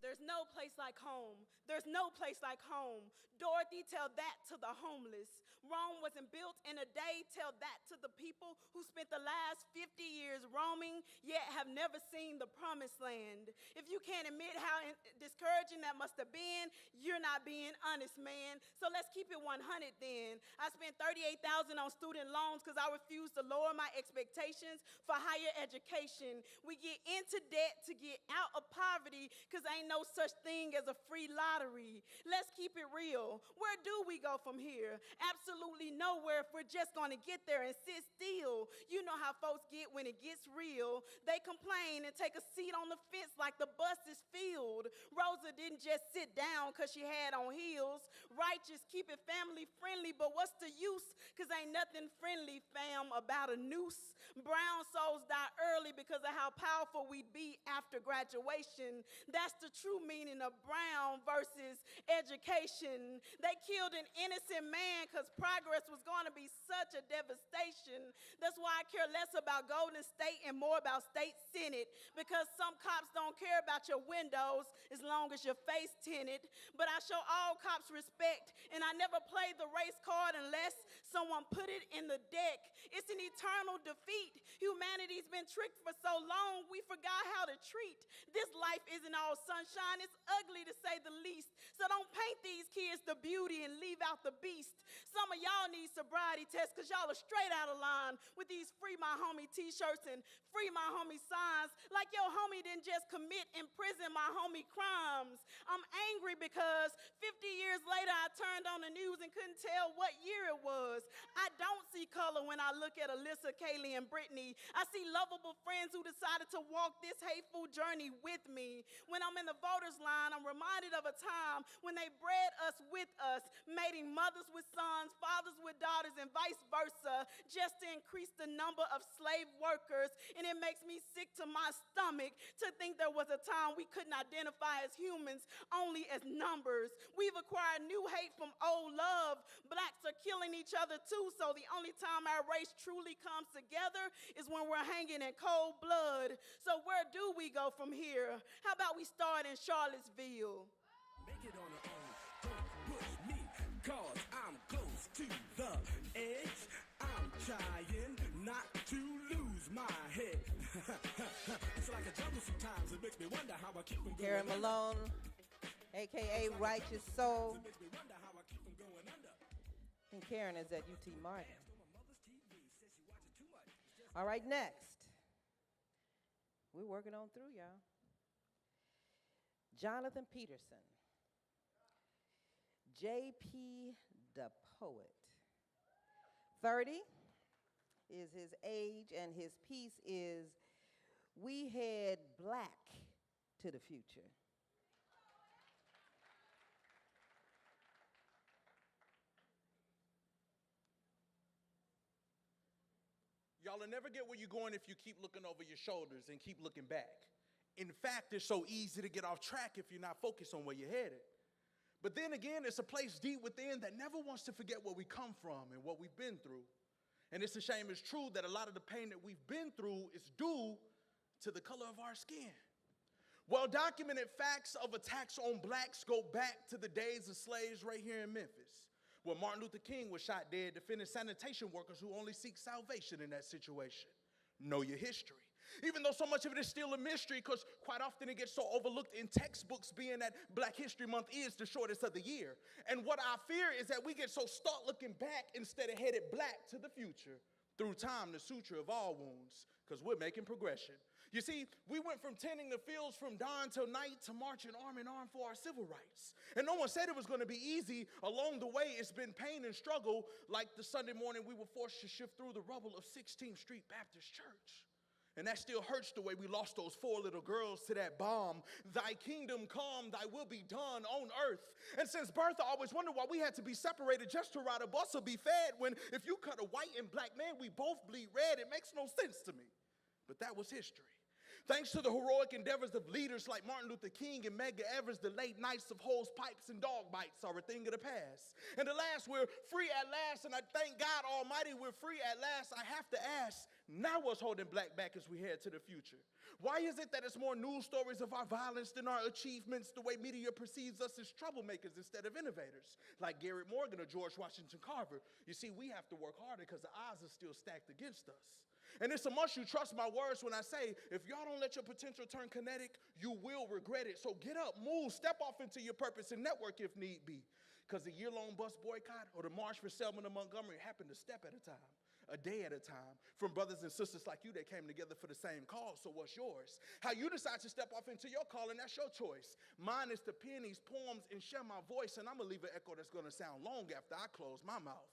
There's no place like home. There's no place like home. Dorothy, tell that to the homeless. Rome wasn't built in a day. Tell that to the people who spent the last 50 years roaming, yet have never seen the promised land. If you can't admit how discouraging that must have been, you're not being honest, man. So let's keep it 100 then. I spent $38,000 on student loans because I refused to lower my expectations for higher education. We get into debt to get out of poverty because ain't no such thing as a free lottery. Let's keep it real. Where do we go from here? Absolutely nowhere if we're just going to get there and sit still. You know how folks get when it gets real. They complain and take a seat on the fence like the bus is filled. Rosa didn't just sit down because she had on heels. Righteous, keep it family friendly, but what's the use? Because ain't nothing friendly, fam, about a noose. Brown souls die early because of how powerful we'd be after graduation. That's the true meaning of brown versus education. They killed an innocent man because progress was going to be such a devastation. That's why I care less about Golden State and more about state senate, because some cops don't care about your windows as long as your face tinted. But I show all cops respect, and I never play the race card unless someone put it in the deck. It's an eternal defeat. Humanity's been tricked for so long, we forgot how to treat. This life isn't all sunshine. It's ugly to say the least. So don't paint these kids the beauty and leave out the beast. Some of y'all need sobriety tests because y'all are straight out of line with these Free My Homie t-shirts and Free My Homie signs, like your homie didn't just commit in prison my homie crimes. I'm angry because 50 years later I turned on the news and couldn't tell what year it was. I don't see color when I look at Alyssa, Kaylee, and Brittany. I see lovable friends who decided to walk this hateful journey with me. When I'm in the voters line, I'm reminded of a time when they bred us with us, mating mothers with sons, fathers with daughters, and vice versa, just to increase the number of slave workers. And it makes me sick to my stomach to think there was a time we couldn't identify as humans, only as numbers. We've acquired new hate from old love. Blacks are killing each other too, so the only time our race truly comes together is when we're hanging in cold blood. So where do we go from here? How about we start in Charlottesville? Make it on your own. Don't push me, cause I'm close to the edge. I'm trying not to lose my head. It's like a jungle sometimes. It makes me wonder how I keep from going Karen Malone, AKA Righteous Soul. And Karen is at UT Martin. All right, next. We're working on through, y'all. Jonathan Peterson. J.P. the Poet. 30 is his age, and his piece is We Head Black to the Future. Y'all will never get where you're going if you keep looking over your shoulders and keep looking back. In fact, it's so easy to get off track if you're not focused on where you're headed. But then again, it's a place deep within that never wants to forget where we come from and what we've been through. And it's a shame it's true that a lot of the pain that we've been through is due to the color of our skin. Well-documented facts of attacks on blacks go back to the days of slaves right here in Memphis, where Martin Luther King was shot dead defending sanitation workers who only seek salvation in that situation. Know your history. Even though so much of it is still a mystery, because quite often it gets so overlooked in textbooks, being that Black History Month is the shortest of the year. And what I fear is that we get so stuck looking back instead of headed black to the future. Through time, the suture of all wounds, because we're making progression. You see, we went from tending the fields from dawn till night to marching arm in arm for our civil rights. And no one said it was going to be easy. Along the way, it's been pain and struggle, like the Sunday morning we were forced to shift through the rubble of 16th Street Baptist Church. And that still hurts the way we lost those 4 little girls to that bomb. Thy kingdom come, thy will be done on earth. And since birth, I always wondered why we had to be separated just to ride a bus or be fed, when if you cut a white and black man, we both bleed red. It makes no sense to me. But that was history. Thanks to the heroic endeavors of leaders like Martin Luther King and Medgar Evers, the late nights of hose pipes and dog bites are a thing of the past. And at last, we're free at last, and I thank God Almighty we're free at last. I have to ask, now what's holding black back as we head to the future? Why is it that it's more news stories of our violence than our achievements, the way media perceives us as troublemakers instead of innovators, like Garrett Morgan or George Washington Carver? You see, we have to work harder because the odds are still stacked against us. And it's a must you trust my words when I say, if y'all don't let your potential turn kinetic, you will regret it. So get up, move, step off into your purpose and network if need be. Because the year-long bus boycott or the march for Selma to Montgomery happened a step at a time, a day at a time, from brothers and sisters like you that came together for the same cause. So what's yours? How you decide to step off into your calling, that's your choice. Mine is to pen these poems and share my voice, and I'm going to leave an echo that's going to sound long after I close my mouth.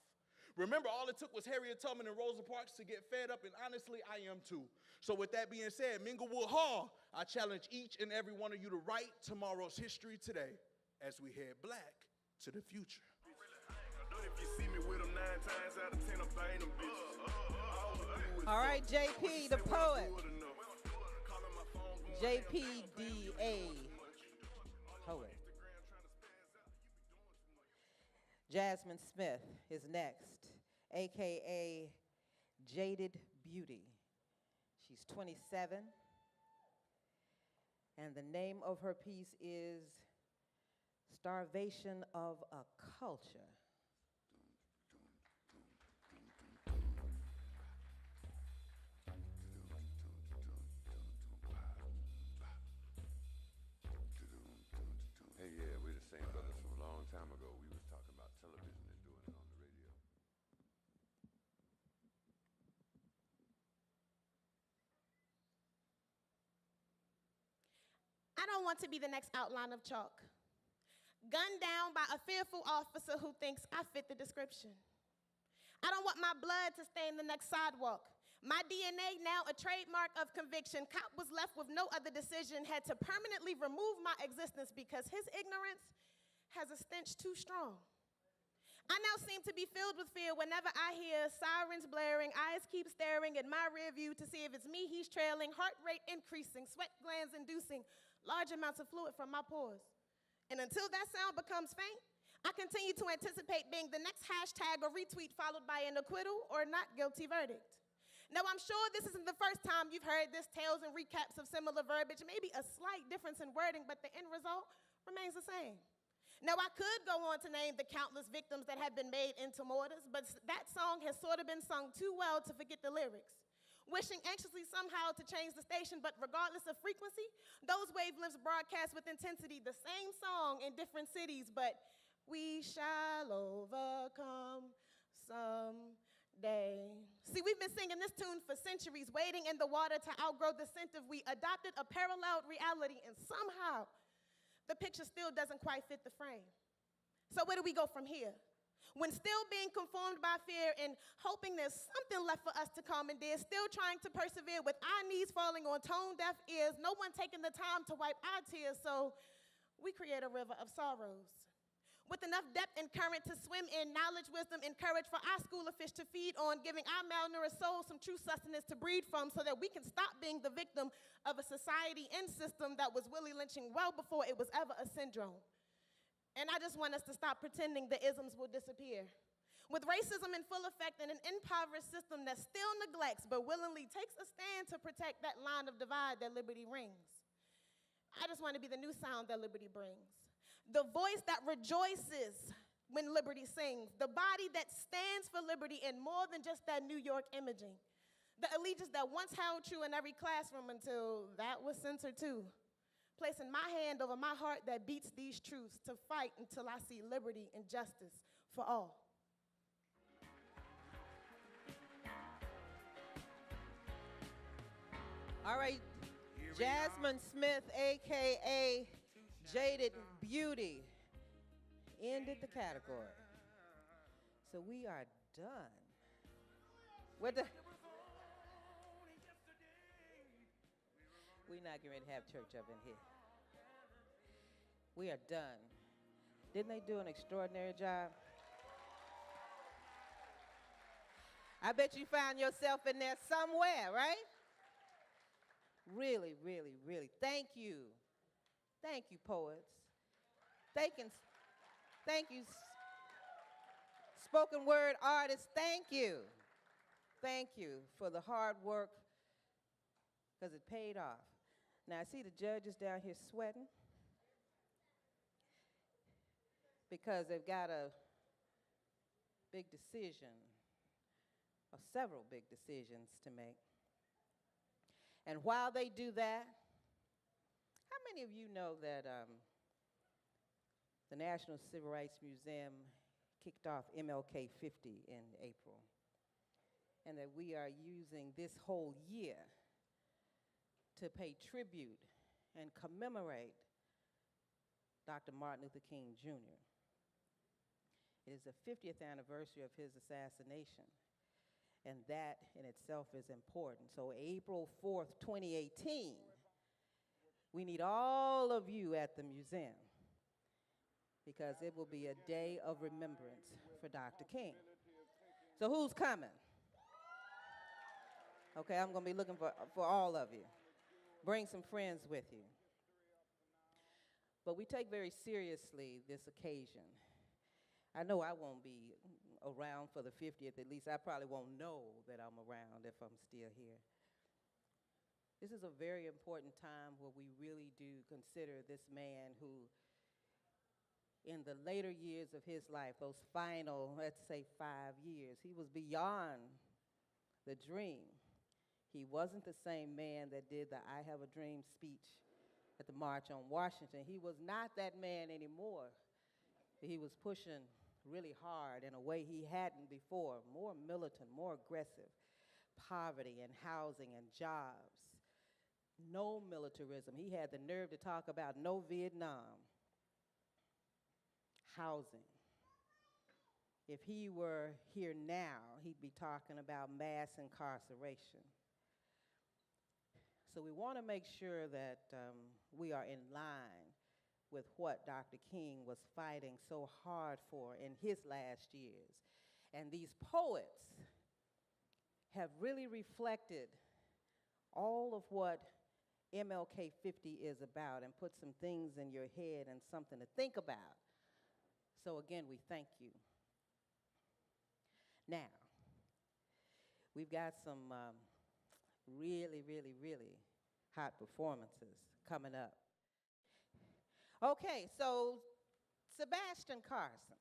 Remember, all it took was Harriet Tubman and Rosa Parks to get fed up, and honestly, I am too. So with that being said, Minglewod Hall, I challenge each and every one of you to write tomorrow's history today as we head black to the future. All right, JP, the poet. JPDA, poet. Jasmine Smith is next, AKA Jaded Beauty. She's 27, and the name of her piece is Starvation of a Culture. Hey, yeah, we're the same brothers from a long time ago. We was talking about television and doing it on the radio. I don't want to be the next outline of chalk, gunned down by a fearful officer who thinks I fit the description. I don't want my blood to stain the next sidewalk. My DNA, now a trademark of conviction. Cop was left with no other decision, had to permanently remove my existence because his ignorance has a stench too strong. I now seem to be filled with fear whenever I hear sirens blaring, eyes keep staring at my rear view to see if it's me he's trailing, heart rate increasing, sweat glands inducing, large amounts of fluid from my pores. And until that sound becomes faint, I continue to anticipate being the next hashtag or retweet followed by an acquittal or not guilty verdict. Now, I'm sure this isn't the first time you've heard this tales and recaps of similar verbiage, maybe a slight difference in wording, but the end result remains the same. Now, I could go on to name the countless victims that have been made into martyrs, but that song has sort of been sung too well to forget the lyrics. Wishing anxiously somehow to change the station, but regardless of frequency, those wavelengths broadcast with intensity the same song in different cities, but we shall overcome someday. See, we've been singing this tune for centuries, wading in the water to outgrow the scent of we adopted a paralleled reality, and somehow the picture still doesn't quite fit the frame. So where do we go from here? When still being conformed by fear and hoping there's something left for us to commandeer, still trying to persevere with our knees falling on tone-deaf ears, no one taking the time to wipe our tears, so we create a river of sorrows. With enough depth and current to swim in, knowledge, wisdom, and courage for our school of fish to feed on, giving our malnourished souls some true sustenance to breed from so that we can stop being the victim of a society and system that was Willie lynching well before it was ever a syndrome. And I just want us to stop pretending the isms will disappear. With racism in full effect and an impoverished system that still neglects but willingly takes a stand to protect that line of divide that liberty rings. I just want to be the new sound that liberty brings. The voice that rejoices when liberty sings. The body that stands for liberty in more than just that New York imaging. The allegiance that once held true in every classroom until that was censored too. Placing my hand over my heart that beats these truths to fight until I see liberty and justice for all. All right, Jasmine Smith, AKA Jaded Beauty, ended the category. So we are done. We're not getting ready to have church up in here. We are done. Didn't they do an extraordinary job? I bet you found yourself in there somewhere, right? Really, really, really. Thank you. Thank you, poets. Thank you, spoken word artists. Thank you. Thank you for the hard work, because it paid off. Now, I see the judges down here sweating because they've got a big decision, or several big decisions to make. And while they do that, how many of you know that the National Civil Rights Museum kicked off MLK50 in April? And that we are using this whole year to pay tribute and commemorate Dr. Martin Luther King Jr. It is the 50th anniversary of his assassination, and that in itself is important. So April 4th, 2018, we need all of you at the museum, because it will be a day of remembrance for Dr. King. So who's coming? Okay, I'm going to be looking for all of you. Bring some friends with you. But we take very seriously this occasion. I know I won't be around for the 50th. At least I probably won't know that I'm around if I'm still here. This is a very important time where we really do consider this man who, in the later years of his life, those final, let's say, 5 years, he was beyond the dream. He wasn't the same man that did the I Have a Dream speech at the March on Washington. He was not that man anymore. He was pushing really hard in a way he hadn't before, more militant, more aggressive. Poverty and housing and jobs. No militarism. He had the nerve to talk about no Vietnam. Housing. If he were here now, he'd be talking about mass incarceration. So we want to make sure that we are in line with what Dr. King was fighting so hard for in his last years. And these poets have really reflected all of what MLK50 is about and put some things in your head and something to think about. So again, we thank you. Now, we've got some really, really, really hot performances coming up. Okay, so Sebastian Carson.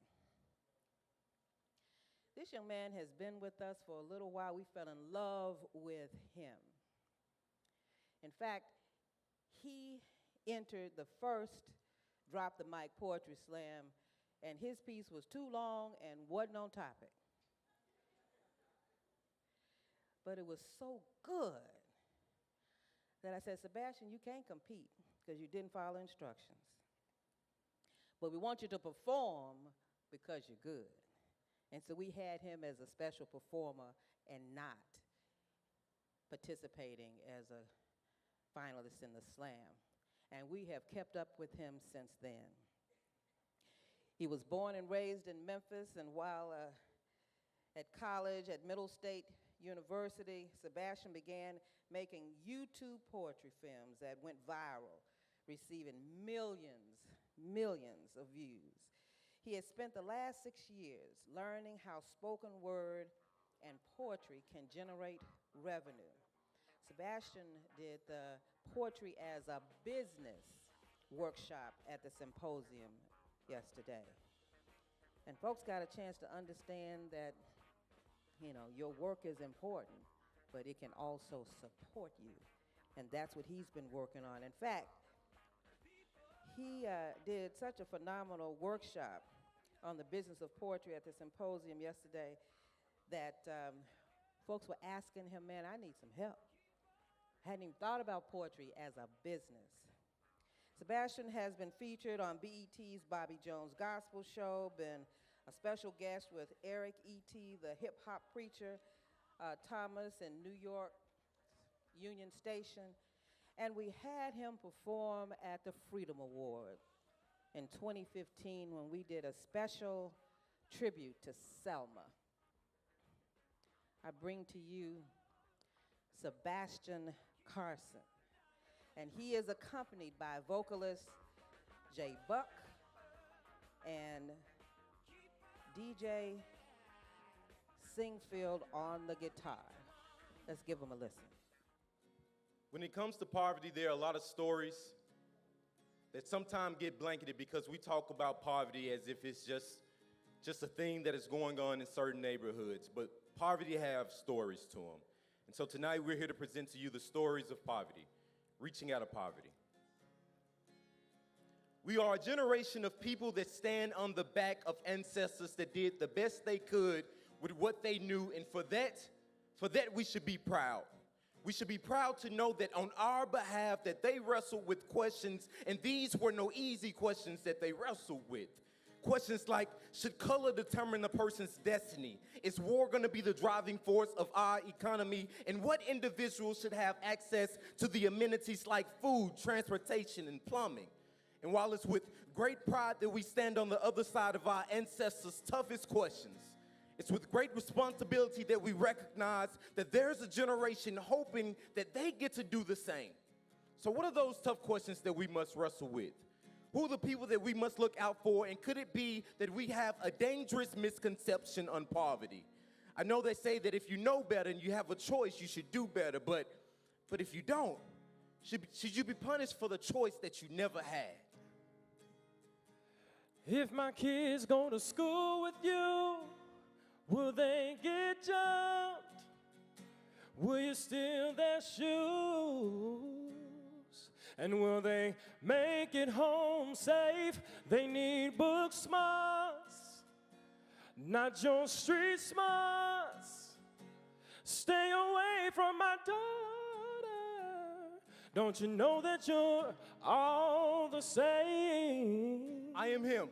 This young man has been with us for a little while. We fell in love with him. In fact, he entered the first Drop the Mic Poetry Slam, and his piece was too long and wasn't on topic. But it was so good that I said, Sebastian, you can't compete because you didn't follow instructions. But we want you to perform because you're good. And so we had him as a special performer and not participating as a finalist in the slam. And we have kept up with him since then. He was born and raised in Memphis, and while at college at Middle State University, Sebastian began making YouTube poetry films that went viral, receiving millions of views. He has spent the last 6 years learning how spoken word and poetry can generate revenue. Sebastian did the Poetry as a Business workshop at the symposium yesterday. And folks got a chance to understand that, you know, your work is important, but it can also support you. And that's what he's been working on. In fact, he did such a phenomenal workshop on the business of poetry at the symposium yesterday that folks were asking him, man, I need some help. hadn't even thought about poetry as a business. Sebastian has been featured on BET's Bobby Jones Gospel Show, been a special guest with Eric E.T., the hip-hop preacher, Thomas in New York Union Station, and we had him perform at the Freedom Award in 2015 when we did a special tribute to Selma. I bring to you Sebastian Carson, and he is accompanied by vocalist Jay Buck and DJ Singfield on the guitar. Let's give him a listen. When it comes to poverty, there are a lot of stories that sometimes get blanketed because we talk about poverty as if it's just a thing that is going on in certain neighborhoods, but poverty have stories to them. And so tonight we're here to present to you the stories of poverty, reaching out of poverty. We are a generation of people that stand on the back of ancestors that did the best they could with what they knew, and for that we should be proud. We should be proud to know that on our behalf that they wrestled with questions, and these were no easy questions that they wrestled with. Questions like, should color determine a person's destiny? Is war going to be the driving force of our economy? And what individuals should have access to the amenities like food, transportation, and plumbing? And while it's with great pride that we stand on the other side of our ancestors' toughest questions, it's with great responsibility that we recognize that there's a generation hoping that they get to do the same. So what are those tough questions that we must wrestle with? Who are the people that we must look out for, and could it be that we have a dangerous misconception on poverty? I know they say that if you know better and you have a choice, you should do better, but if you don't, should you be punished for the choice that you never had? If my kids go to school with you, will they get jumped? Will you steal their shoes? And will they make it home safe? They need book smarts, not your street smarts. Stay away from my daughter. Don't you know that you're all the same? I am him.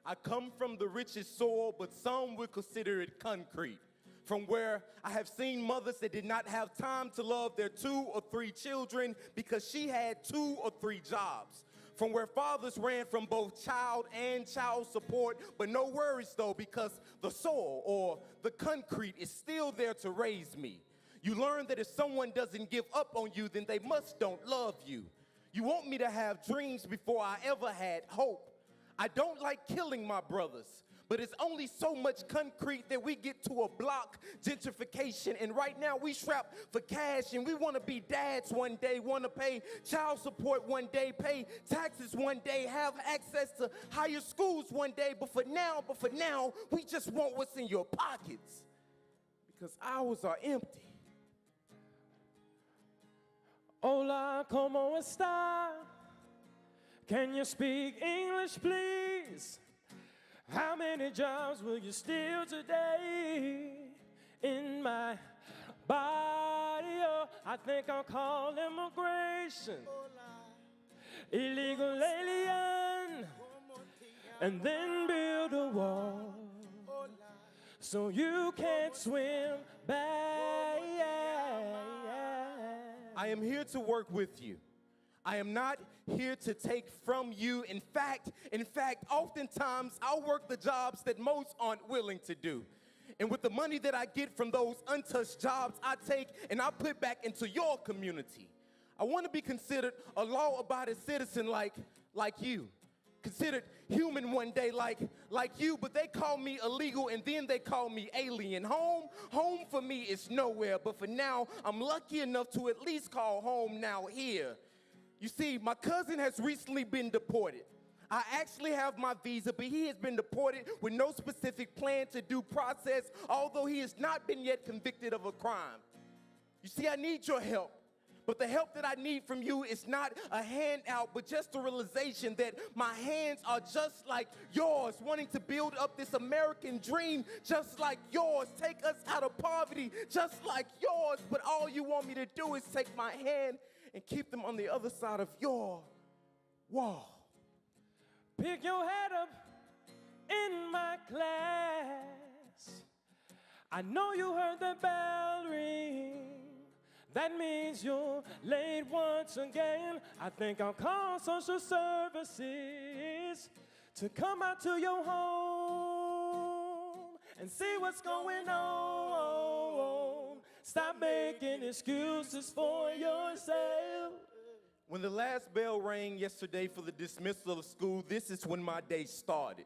I come from the richest soil, but some would consider it concrete. From where I have seen mothers that did not have time to love their 2 or 3 children because she had 2 or 3 jobs. From where fathers ran from both child and child support, but no worries though, because the soil or the concrete is still there to raise me. You learn that if someone doesn't give up on you, then they don't love you. You want me to have dreams before I ever had hope. I don't like killing my brothers, but it's only so much concrete that we get to a block gentrification. And right now we strapped for cash, and we want to be dads one day, want to pay child support one day, pay taxes one day, have access to higher schools one day. But for now, we just want what's in your pockets because ours are empty. Hola, ¿cómo está? Can you speak English, please? How many jobs will you steal today? In my body, oh, I think I'll call immigration. Illegal alien. And then build a wall so you can't swim back. I am here to work with you. I am not here to take from you. In fact, oftentimes I'll work the jobs that most aren't willing to do. And with the money that I get from those untouched jobs, I take and I put back into your community. I want to be considered a law-abiding citizen like you. Considered human one day like you, but they call me illegal and then they call me alien. Home for me is nowhere, but for now, I'm lucky enough to at least call home now here. You see, my cousin has recently been deported. I actually have my visa, but he has been deported with no specific plan to due process, although he has not been yet convicted of a crime. You see, I need your help But the help that I need from you is not a handout, but just a realization that my hands are just like yours, wanting to build up this American dream just like yours, take us out of poverty just like yours. But all you want me to do is take my hand and keep them on the other side of your wall. Pick your head up in my class. I know you heard the bell ring. That means you're late once again. I think I'll call social services to come out to your home and see what's going on. Stop making excuses for yourself. When the last bell rang yesterday for the dismissal of school, this is when my day started.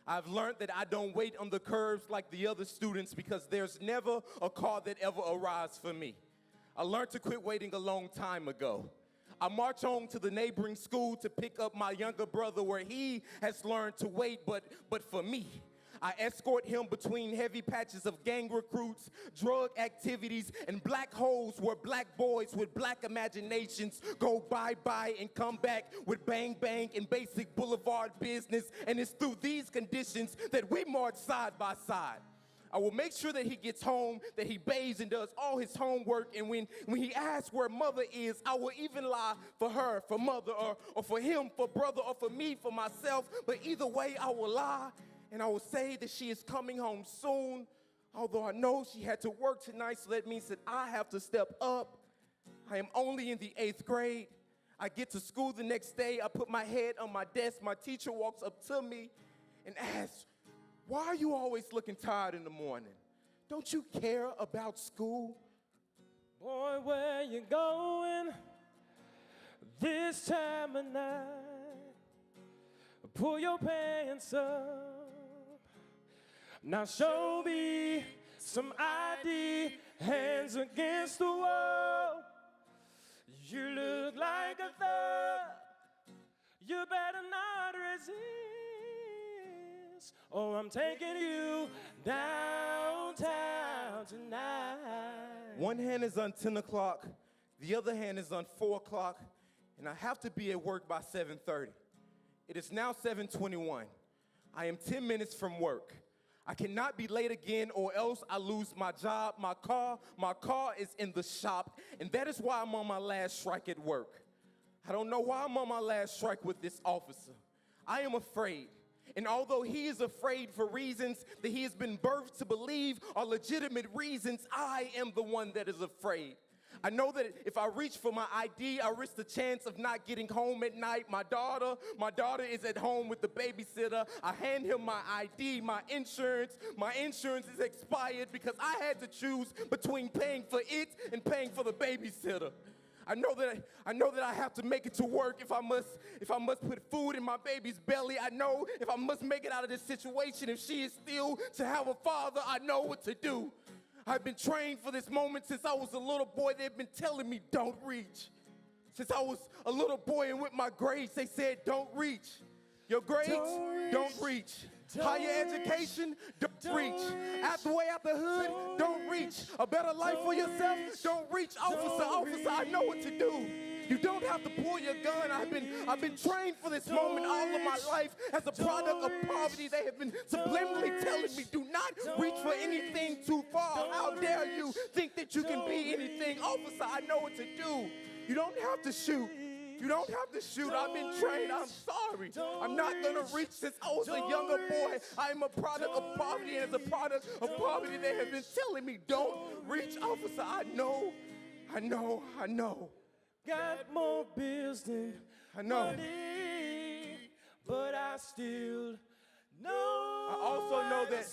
I've learned that I don't wait on the curbs like the other students because there's never a car that ever arrives for me. I learned to quit waiting a long time ago. I march home to the neighboring school to pick up my younger brother where he has learned to wait, but for me. I escort him between heavy patches of gang recruits, drug activities, and black holes where black boys with black imaginations go bye-bye and come back with bang-bang and basic boulevard business. And it's through these conditions that we march side by side. I will make sure that he gets home, that he bathes and does all his homework, and when he asks where mother is, I will even lie for her, for mother, or for him, for brother, or for me, for myself. But either way, I will lie, and I will say that she is coming home soon, although I know she had to work tonight, so that means that I have to step up. I am only in the 8th grade. I get to school the next day. I put my head on my desk. My teacher walks up to me and asks, "Why are you always looking tired in the morning? Don't you care about school?" Boy, where you going this time of night? Pull your pants up. Now show me some ID, hands against the wall. You look like a thug. You better not resist, or I'm taking you downtown tonight. One hand is on 10 o'clock, the other hand is on 4 o'clock, and I have to be at work by 7:30. It is now 7:21. I am 10 minutes from work. I cannot be late again or else I lose my job. My car is in the shop, and that is why I'm on my last strike at work. I don't know why I'm on my last strike with this officer. I am afraid. And although he is afraid for reasons that he has been birthed to believe are legitimate reasons, I am the one that is afraid. I know that if I reach for my ID, I risk the chance of not getting home at night. My daughter is at home with the babysitter. I hand him my ID, my insurance. My insurance is expired because I had to choose between paying for it and paying for the babysitter. I know that I have to make it to work if I must put food in my baby's belly. I know if I must make it out of this situation, if she is still to have a father, I know what to do. I've been trained for this moment since I was a little boy. They've been telling me don't reach. Since I was a little boy and with my grades, they said don't reach. Your grades, don't reach. Higher education, don't reach. Way out the hood, don't reach. A better life for yourself, don't reach. Officer, I know what to do. You don't have to pull your gun. I've been trained for this moment all of my life. As a product of poverty, they have been subliminally telling me, do not reach for anything too far. How dare you think that you can be anything? Officer, I know what to do. You don't have to shoot. You don't have to shoot. I've been trained. I'm sorry. I'm not going to reach since I was a younger boy. I am a product of poverty, and as a product of poverty, they have been telling me, don't reach. Officer, I know. Got more bills than money, but I still know. I also know that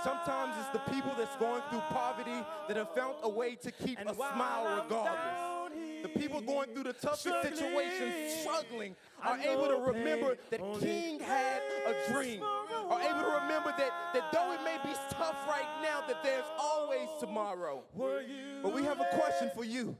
sometimes it's the people that's going through poverty that have found a way to keep a smile regardless. The people going through the toughest situations, struggling, are able to remember that King had a dream. Are able to remember that though it may be tough right now, that there's always tomorrow. But we have a question for you.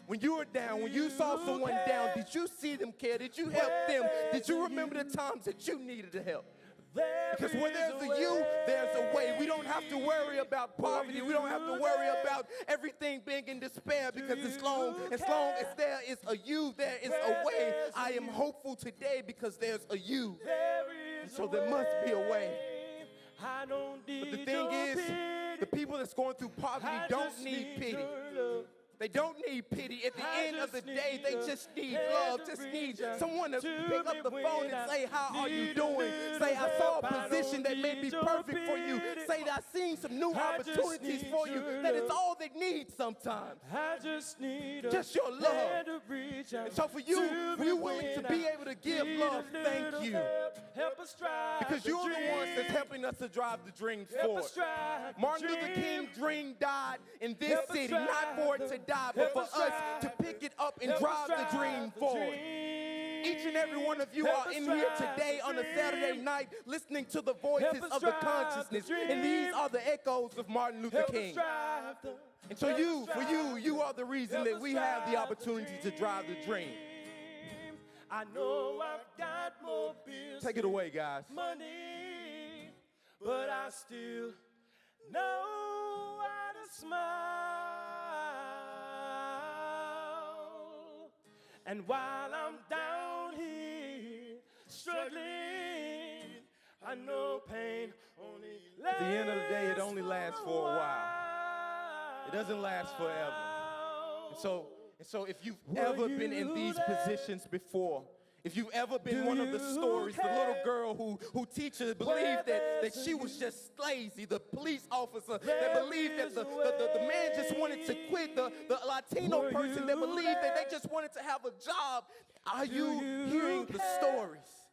When you were down, when you saw someone down, did you see them care? Did you help them? Did you remember the times that you needed the help? Because where there's a you, there's a way. We don't have to worry about poverty. We don't have to worry about everything being in despair, because as long as there is a you, there is a way. I am hopeful today because there's a you. And so there must be a way. But the thing is, the people that's going through poverty don't need pity. They don't need pity. At the end of the day, they just need love, just need someone to pick up the phone and say, how are you doing? Say, I saw a position that may be perfect for you. Say that I've seen some new opportunities for you. That is all they need sometimes. Just your love. And so for you willing to be able to give love, thank you. Because you're the ones that's helping us to drive the dreams forward. Martin Luther King's dream died in this city, not for it to die, but for us to pick it up and drive the dream forward. Each and every one of you are in here today on a Saturday night listening to the voices of the consciousness, and these are the echoes of Martin Luther King. And so you are the reason that we have the opportunity to drive the dream. I know I've got more bills. Take it away, guys. Money, but I still know how to smile. And while I'm down here struggling, I know pain only lasts. At the end of the day, it only lasts for a while. It doesn't last forever. And so if you've ever been in these positions before, if you've ever been one of the stories, the little girl who teacher believed that she was just lazy, the police officer that believed that the man just wanted to quit, the Latino person that believed that they just wanted to have a job, are you hearing the stories?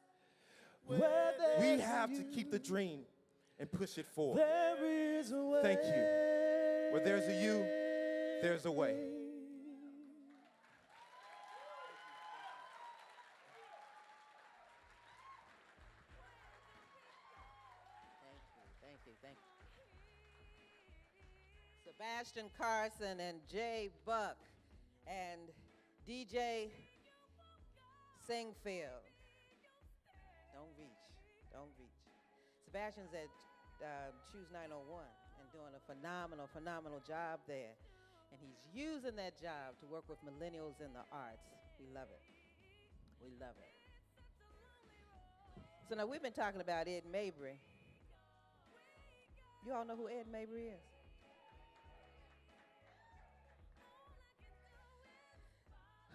We have to keep the dream and push it forward. Thank you. Where there's a you, there's a way. Thank you. Sebastian Carson and Jay Buck and DJ Singfield. Don't reach. Sebastian's at Choose 901 and doing a phenomenal job there. And he's using that job to work with millennials in the arts. We love it. So now we've been talking about Ed Mabry. You all know who Ed Mabry is?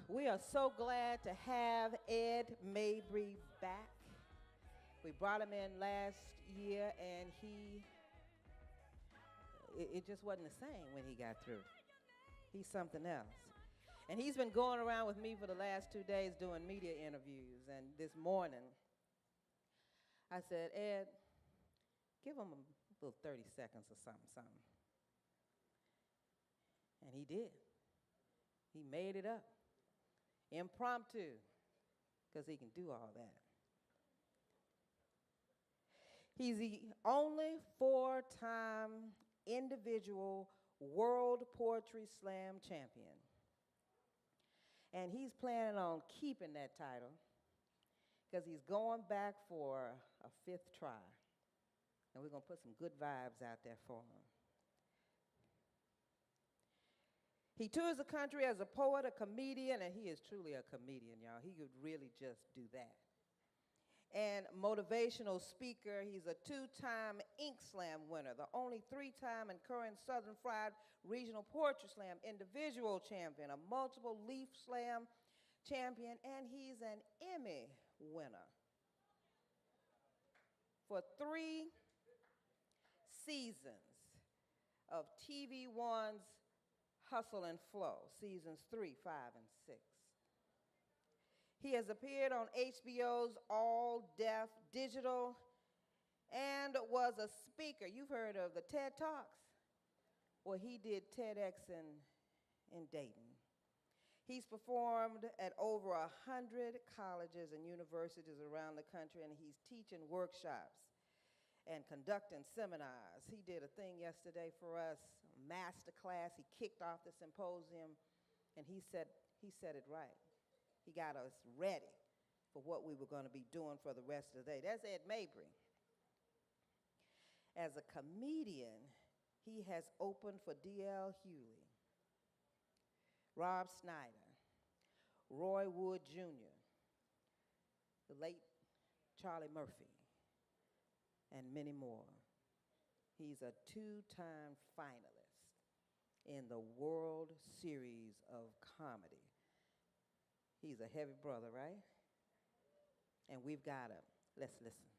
We are so glad to have Ed Mabry back. We brought him in last year, and it just wasn't the same when he got through. He's something else. And he's been going around with me for the last 2 days doing media interviews. And this morning, I said, Ed, give him a little 30 seconds or something. And he did. He made it up. Impromptu, because he can do all that. He's the only 4-time individual World Poetry Slam champion. And he's planning on keeping that title because he's going back for a 5th try. And we're going to put some good vibes out there for him. He tours the country as a poet, a comedian, and he is truly a comedian, y'all. He could really just do that. And motivational speaker, he's a 2-time Ink Slam winner, the only 3-time and current Southern Fried Regional Poetry Slam individual champion, a multiple Leaf Slam champion, and he's an Emmy winner for 3 seasons of TV One's Hustle and Flow, seasons 3, 5, and 6. He has appeared on HBO's All Deaf Digital and was a speaker. You've heard of the TED Talks? Well, he did TEDx in Dayton. He's performed at over 100 colleges and universities around the country, and he's teaching workshops and conducting seminars. He did a thing yesterday for us, a master class. He kicked off the symposium, and he said it right. He got us ready for what we were going to be doing for the rest of the day. That's Ed Mabry. As a comedian, he has opened for D.L. Hewley, Rob Snyder, Roy Wood Jr., the late Charlie Murphy, and many more. He's a two-time finalist in the World Series of Comedy. He's a heavy brother, right? And we've got him. Let's listen.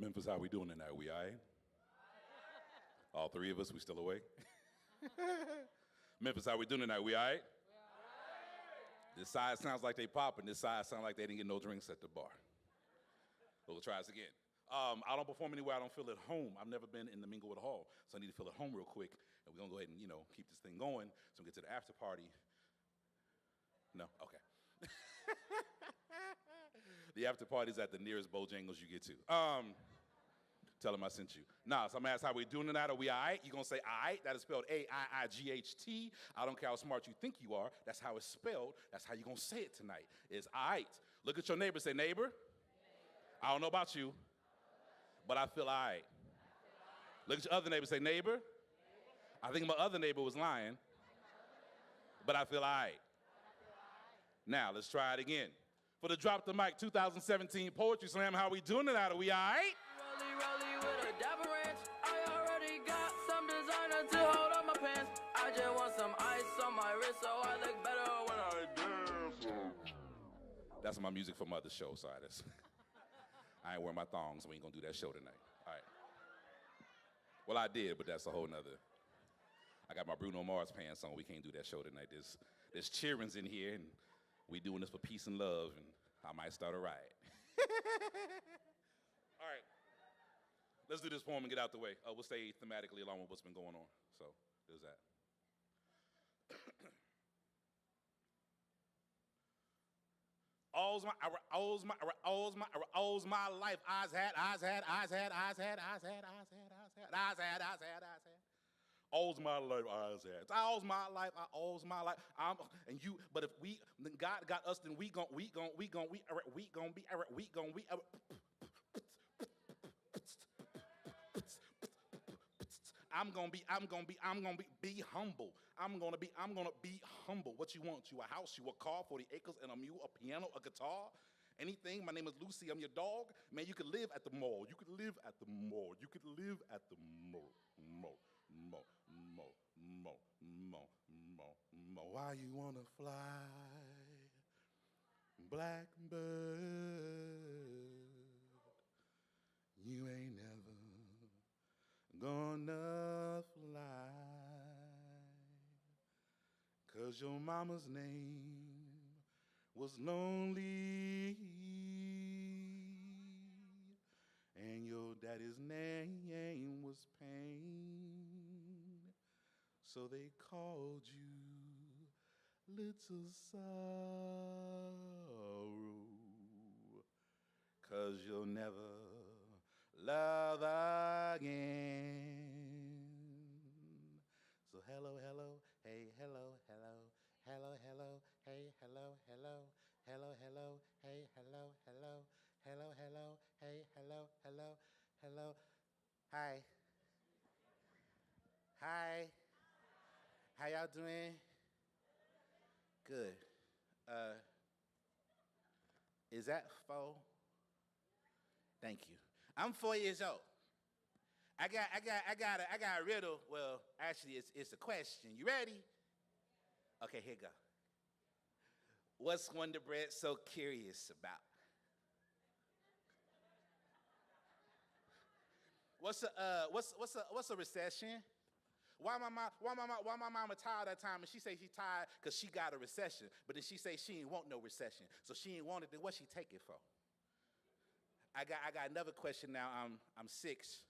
Memphis, how we doing tonight? We all right? All three of us, we still awake? Memphis, how we doing tonight? We all right? This side sounds like they popping. This side sounds like they didn't get no drinks at the bar. We'll try this again. I don't perform anywhere I don't feel at home. I've never been in the Minglewod Hall, so I need to feel at home real quick. And we're going to go ahead and, keep this thing going so we get to the after party. No? Okay. The after party's at the nearest Bojangles you get to. Tell them I sent you. Nah, so I'm gonna ask how we doing tonight. Are we all right? You're gonna say all right. That is spelled A-I-I-G-H-T. I don't care how smart you think you are. That's how it's spelled. That's how you're gonna say it tonight. It's all right. Look at your neighbor. Say, neighbor. I don't know about you, but I feel all right. Look at your other neighbor. Say, neighbor. I think my other neighbor was lying, but I feel all right. Now, let's try it again. For the Drop the Mic 2017 Poetry Slam, how we doing tonight? Are we all right? Rolly with a dapper ranch. I already got some designer to hold on my pants. I just want some ice on my wrist so I look better when I dance. That's my music for my other show, sorry. I ain't wearing my thongs, so we ain't gonna do that show tonight. All right. Well, I did, but that's a whole nother. I got my Bruno Mars pants on. We can't do that show tonight. There's cheerings in here, and we doing this for peace and love, and I might start a riot. All right. Let's do this poem and get out the way. We'll stay thematically along with what's been going on. So there's that. All's my life. Eyes had. All's my life, eyes had. All's my life, all's my life. But if God got us, then we gon' be. I'm gonna be humble. I'm gonna be humble. What you want? You a house, you a car, 40 acres and a mule, a piano, a guitar, anything. My name is Lucy, I'm your dog. Man, you could live at the mall. You could live at the mall. You could live at the mall. Why you wanna fly, blackbird? You ain't never gonna fly, 'cause your mama's name was lonely and your daddy's name was pain, so they called you Little Sorrow, 'cause you'll never love again. So hello, hello, hey, hello, hello, hello, hello, hey, hello, hello, hello, hello, hey, hello, hello, hello, hello, hey, hello, hello, hello. Hi. Hi. How y'all doing? Good. Is that 4? Thank you. I'm 4 years old. I got a riddle. Well, actually, it's a question. You ready? Okay, here you go. What's Wonder Bread so curious about? What's a recession? Why my mama tired that time and she say she tired because she got a recession, but then she say she ain't want no recession, so she ain't want it. Then what she take it for? I got another question now. I'm 6.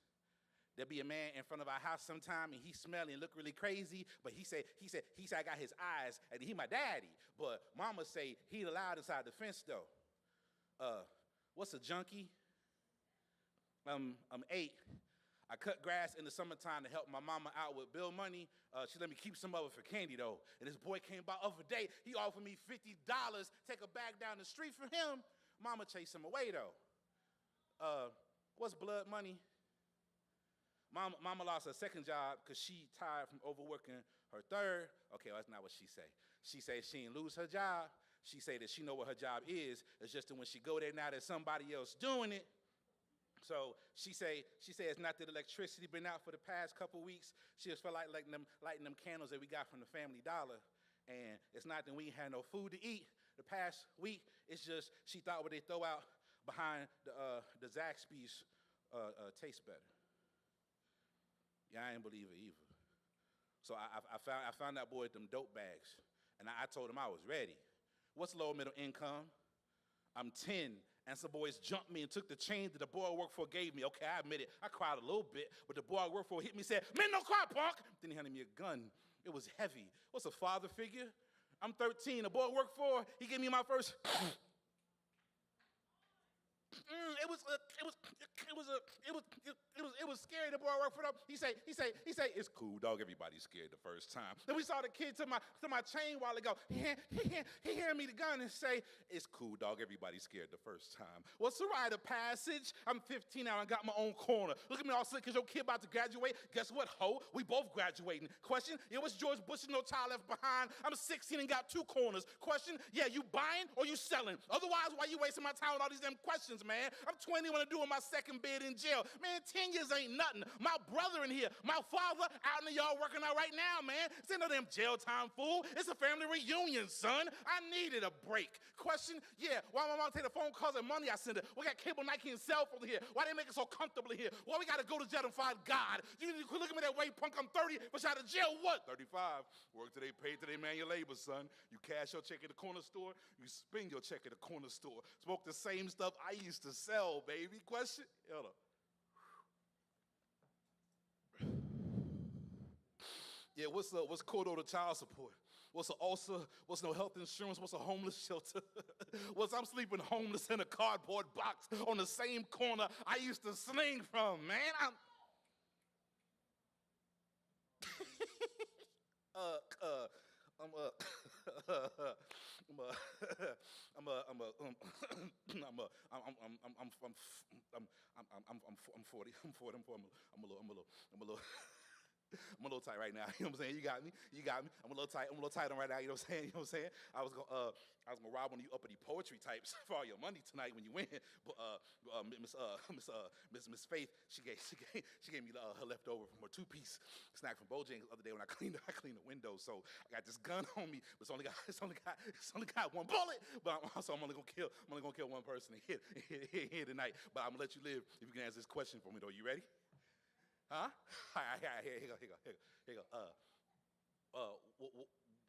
there'll be a man in front of our house sometime, and he smelling and look really crazy, but he said I got his eyes, and he my daddy. But mama say he allowed inside the fence, though. What's a junkie? I'm 8. I cut grass in the summertime to help my mama out with bill money. She let me keep some of it for candy, though. And this boy came by other day. He offered me $50, take a bag down the street for him. Mama chased him away, though. What's blood money? Mama lost her second job because she tired from overworking her third. Okay, well, that's not what she say. She say she didn't lose her job. She say that she know what her job is. It's just that when she go there now there's somebody else doing it. So she say it's not that electricity been out for the past couple weeks. She just felt like lighting them candles that we got from the Family Dollar. And it's not that we ain't had no food to eat the past week. It's just she thought what they throw out behind the Zaxby's tastes better. Yeah, I ain't believe it either. So I found that boy with them dope bags, and I told him I was ready. What's low middle income? I'm 10, and some boys jumped me and took the chain that the boy I worked for gave me. Okay, I admit it, I cried a little bit, but the boy I worked for hit me and said, "Man, no cry, punk!" Then he handed me a gun. It was heavy. What's a father figure? I'm 13, the boy I worked for, he gave me my first... It was scary. The boy I worked for them. He say, it's cool, dog. Everybody's scared the first time. Then we saw the kid to my chain while ago. He handed me the gun and say, it's cool, dog. Everybody's scared the first time. What's the rite of passage? I'm 15 now and got my own corner. Look at me all slick because your kid about to graduate. Guess what, ho? We both graduating. Question? Yeah, what's George Bush and no child left behind? I'm 16 and got 2 corners. Question? Yeah, you buying or you selling? Otherwise, why you wasting my time with all these damn questions, man? I'm 20 when I'm doing my second bid in jail. Man, 10 years ain't nothing. My brother in here, my father out in the yard working out right now, man. It's ain't no damn jail time, fool. It's a family reunion, son. I needed a break. Question? Yeah, why my mom take the phone calls and money I send her? We got cable, Nike, and cell phone here. Why they make it so comfortable here? Why we got to go to jail and find God? You look at me that way, punk. I'm 30, but out of jail, what? 35. Work till they pay till they manual labor, son. You cash your check at the corner store, you spend your check at the corner store. Smoke the same stuff I used to sell, baby. Question? Hold up. Yeah, what's quarter to child support? What's an ulcer? What's no health insurance? What's a homeless shelter? What's I'm sleeping homeless in a cardboard box on the same corner I used to sling from, man. I'm 40. I'm a little tight right now, you know what I'm saying? You got me. I'm a little tight on right now, you know what I'm saying? I was gonna rob one of you uppity poetry types for all your money tonight when you win. But Miss Faith, she gave me her leftover from her 2-piece snack from Bojangles the other day when I cleaned the windows. So I got this gun on me, but it's only got 1 bullet. But I'm only gonna kill one person here tonight. But I'm gonna let you live if you can answer this question for me though. You ready? Huh? All right, here you go.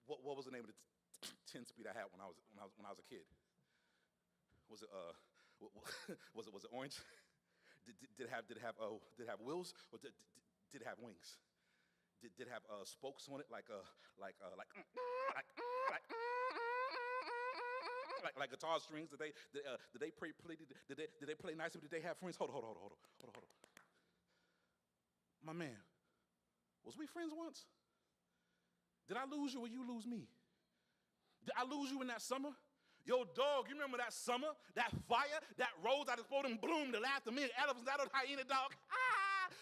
What was the name of the 10-speed I had when I was a kid? Was it orange? Did it have wheels or did it have wings? Did it have spokes on it like guitar strings? Did they play nicely? Did they have friends? Hold on. My man, was we friends once? Did I lose you or you lose me? Did I lose you in that summer? Yo, dog, you remember that summer? That fire? That rose out of exploding bloom, the laughter, me and elephants out of hyena, dog?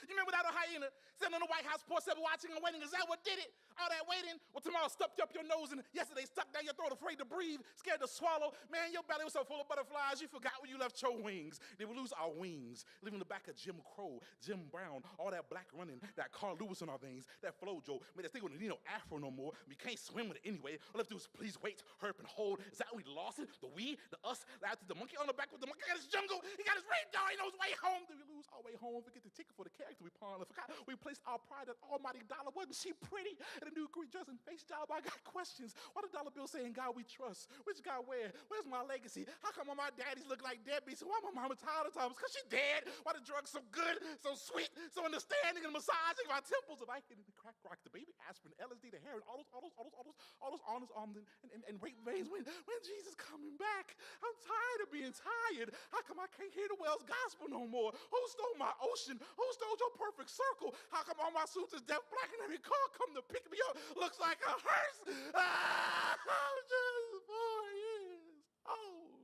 You remember that hyena sitting on the White House porch, watching and waiting? Is that what did it? All that waiting? Well, tomorrow stuffed up your nose and yesterday stuck down your throat, afraid to breathe, scared to swallow. Man, your belly was so full of butterflies, you forgot where you left your wings. Then we lose our wings, leaving the back of Jim Crow, Jim Brown, all that black running, that Carl Lewis in our veins, that Flojo. Man, that thing wouldn't need no afro no more. We can't swim with it anyway. All we have to do is please wait, hurp, and hold. Is that we lost it? The we, the us, the monkey on the back with the monkey got his jungle. He got his radar. He knows way home. Did we lose our way home? Forget the ticket for the cab. after we pawned and forgot we placed our pride in almighty dollar. Wasn't she pretty? In a new green dress and face job, I got questions. Why the dollar bill saying God we trust? Which God where? Where's my legacy? How come all my daddies look like deadbeats? Why my mama tired of times? Because she dead. Why the drugs so good, so sweet, so understanding and massaging my temples? If I hit the crack rock, the baby aspirin, LSD, the heroin, all those honest arms and rape veins. When Jesus coming back? I'm tired of being tired. How come I can't hear the Wells gospel no more? Who stole my ocean? Who stole your perfect circle? How come all my suits is deaf black and every car come to pick me up looks like a hearse? I'm just 4 years old.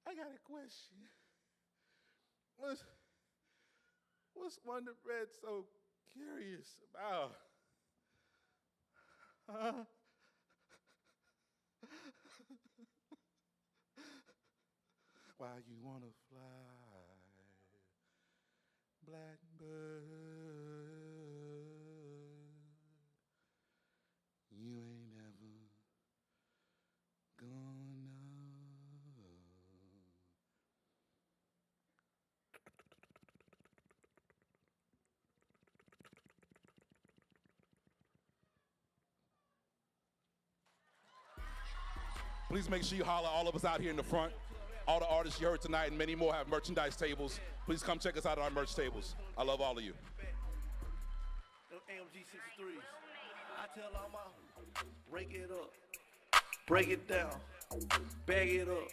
I got a question. What's Wonder Bread so curious about? Why you wanna fly, blackbird? You ain't ever gonna. Please make sure you holler all of us out here in the front. All the artists you heard tonight and many more have merchandise tables. Please come check us out at our merch tables. I love all of you. AMG 63s. I tell all my break it up, break it down, bag it up.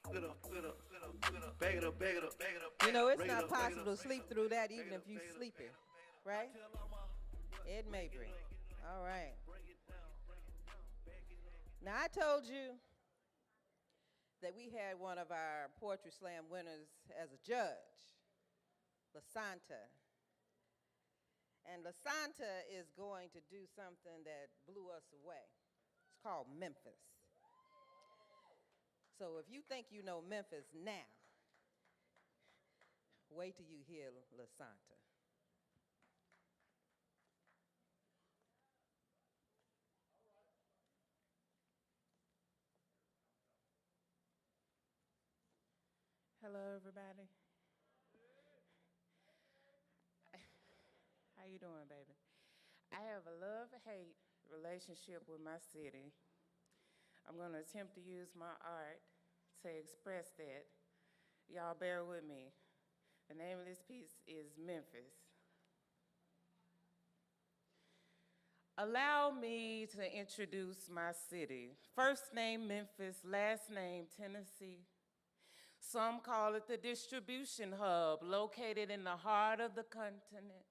Bag it up, bag it up, bag it up. You know, it's not possible to sleep through that even if you're sleeping, right? Ed Mabry. All right. Now, I told you that we had one of our Poetry Slam winners as a judge, LaSanta. And LaSanta is going to do something that blew us away. It's called Memphis. So if you think you know Memphis now, wait till you hear LaSanta. Hello, everybody. How you doing, baby? I have a love-hate relationship with my city. I'm going to attempt to use my art to express that. Y'all bear with me. The name of this piece is Memphis. Allow me to introduce my city. First name Memphis, last name Tennessee. Some call it the distribution hub, located in the heart of the continent.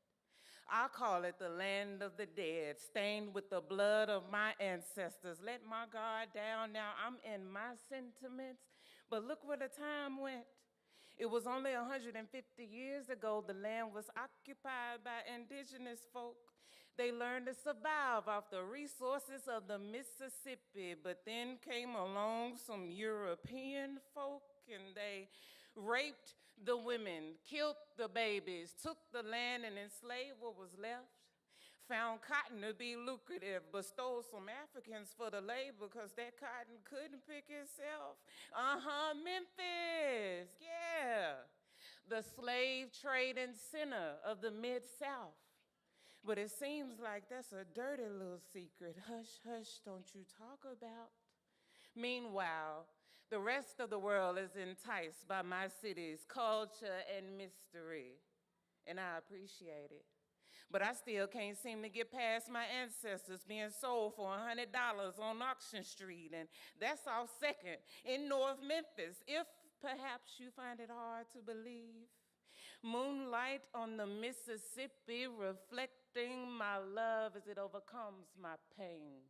I call it the land of the dead, stained with the blood of my ancestors. Let my guard down, now I'm in my sentiments, but look where the time went. It was only 150 years ago the land was occupied by indigenous folk. They learned to survive off the resources of the Mississippi, but then came along some European folk and they raped the women, killed the babies, took the land and enslaved what was left, found cotton to be lucrative, but stole some Africans for the labor because that cotton couldn't pick itself. Memphis, yeah. The slave trading center of the Mid-South. But it seems like that's a dirty little secret. Hush, hush, don't you talk about. Meanwhile, the rest of the world is enticed by my city's culture and mystery, and I appreciate it. But I still can't seem to get past my ancestors being sold for $100 on Auction Street, and that's off Second in North Memphis, if perhaps you find it hard to believe. Moonlight on the Mississippi reflecting my love as it overcomes my pain.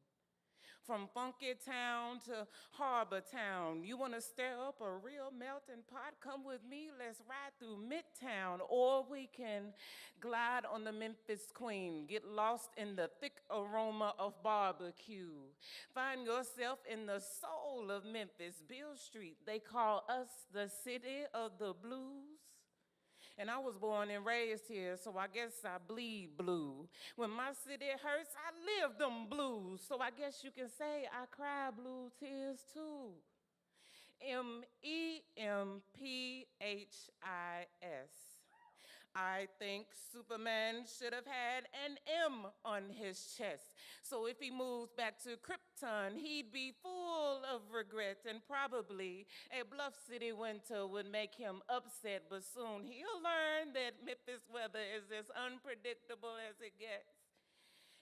From Funky Town to Harbor Town, you want to stir up a real melting pot? Come with me, let's ride through Midtown, or we can glide on the Memphis Queen, get lost in the thick aroma of barbecue. Find yourself in the soul of Memphis, Beale Street. They call us the city of the blues. And I was born and raised here, so I guess I bleed blue. When my city hurts, I live them blues. So I guess you can say I cry blue tears too. I think Superman should have had an M on his chest. So if he moves back to Krypton, he'd be full of regret, and probably a Bluff City winter would make him upset, but soon he'll learn that Memphis weather is as unpredictable as it gets.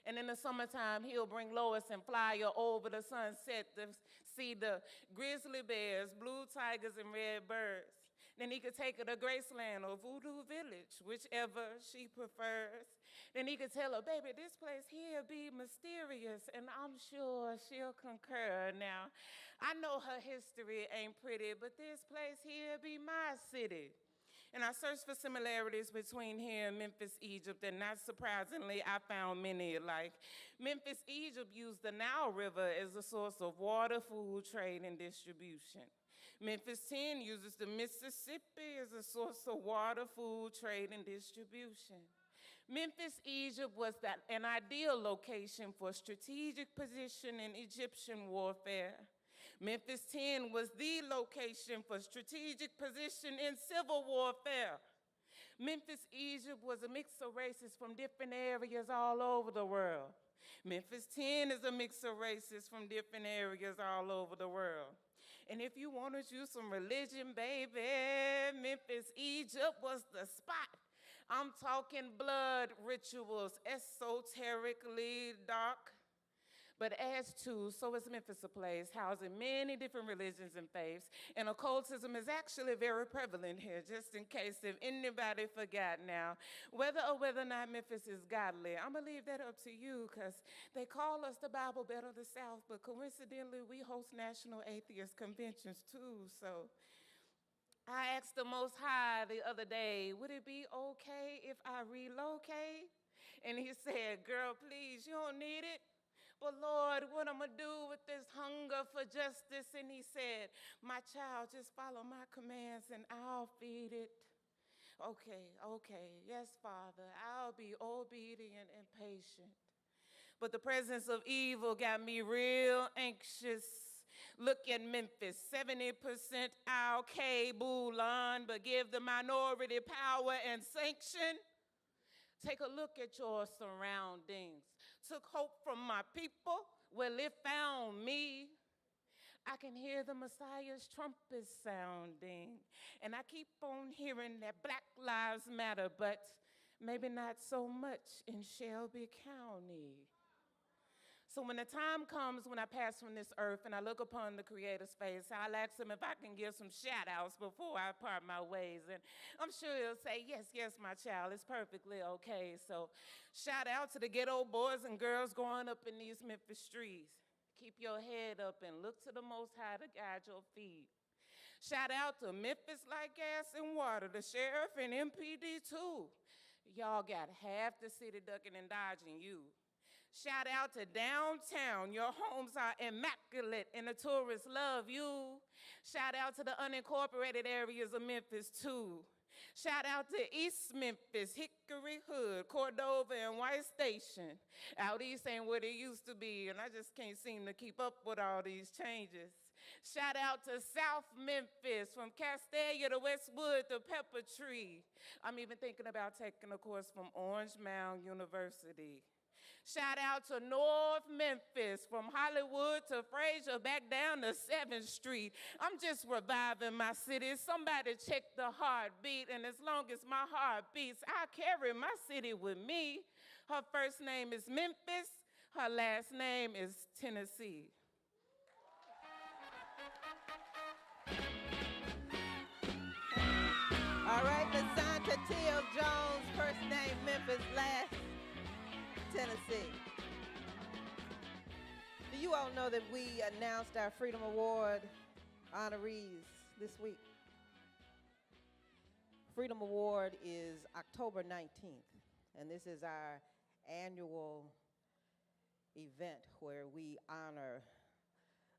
And in the summertime, he'll bring Lois and fly her over the sunset to see the grizzly bears, blue tigers, and red birds. Then he could take her to Graceland or Voodoo Village, whichever she prefers. Then he could tell her, baby, this place here be mysterious, and I'm sure she'll concur. Now, I know her history ain't pretty, but this place here be my city. And I searched for similarities between here and Memphis, Egypt, and not surprisingly, I found many alike. Memphis, Egypt used the Nile River as a source of water, food, trade, and distribution. Memphis 10 uses the Mississippi as a source of water, food, trade, and distribution. Memphis, Egypt was an ideal location for strategic position in Egyptian warfare. Memphis 10 was the location for strategic position in civil warfare. Memphis, Egypt was a mix of races from different areas all over the world. Memphis 10 is a mix of races from different areas all over the world. And if you want to choose some religion, baby, Memphis, Egypt was the spot. I'm talking blood rituals, esoterically dark. But as to, so is Memphis a place housing many different religions and faiths, and occultism is actually very prevalent here, just in case if anybody forgot now. Whether or not Memphis is godly, I'm gonna leave that up to you, because they call us the Bible Belt of the South, but coincidentally, we host national atheist conventions too, so. I asked the Most High the other day, would it be okay if I relocate? And he said, girl, please, you don't need it. But Lord, what am I do with this hunger for justice? And he said, my child, just follow my commands and I'll feed it. Okay, yes, Father, I'll be obedient and patient. But the presence of evil got me real anxious. Look at Memphis, 70% Al-K, Bulan, but give the minority power and sanction. Take a look at your surroundings. Took hope from my people, well, it found me. I can hear the Messiah's trumpet sounding, and I keep on hearing that Black Lives Matter, but maybe not so much in Shelby County. So when the time comes when I pass from this earth and I look upon the Creator's face, I'll ask him if I can give some shout-outs before I part my ways. And I'm sure he'll say, yes, my child, it's perfectly okay. So shout out to the ghetto boys and girls growing up in these Memphis streets. Keep your head up and look to the Most High to guide your feet. Shout out to Memphis Like Gas and Water, the sheriff and MPD too. Y'all got half the city ducking and dodging you. Shout out to downtown. Your homes are immaculate and the tourists love you. Shout out to the unincorporated areas of Memphis too. Shout out to East Memphis, Hickory Hood, Cordova, and White Station. Out east ain't what it used to be, and I just can't seem to keep up with all these changes. Shout out to South Memphis, from Castalia to Westwood to Pepper Tree. I'm even thinking about taking a course from Orange Mound University. Shout out to North Memphis, from Hollywood to Fraser, back down to 7th Street. I'm just reviving my city. Somebody check the heartbeat, and as long as my heart beats, I carry my city with me. Her first name is Memphis. Her last name is Tennessee. All right, Lasanta Teal Jones, first name Memphis, last Tennessee. Do you all know that we announced our Freedom Award honorees this week? Freedom Award is October 19th, and this is our annual event where we honor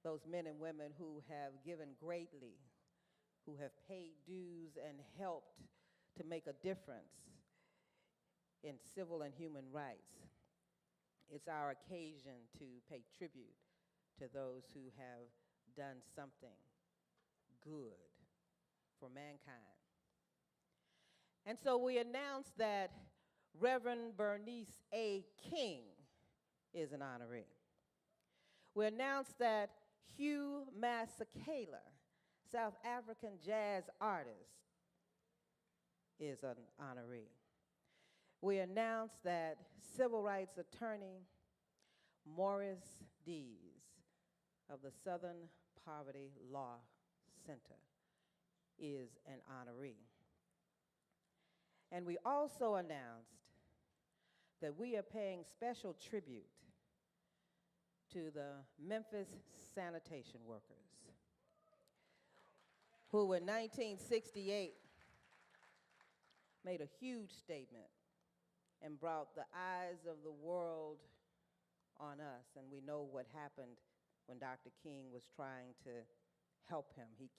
those men and women who have given greatly, who have paid dues and helped to make a difference in civil and human rights. It's our occasion to pay tribute to those who have done something good for mankind. And so we announced that Reverend Bernice A. King is an honoree. We announced that Hugh Masekela, South African jazz artist, is an honoree. We announced that civil rights attorney Morris Dees of the Southern Poverty Law Center is an honoree. And we also announced that we are paying special tribute to the Memphis sanitation workers, who in 1968 made a huge statement and brought the eyes of the world on us. And we know what happened when Dr. King was trying to help him. He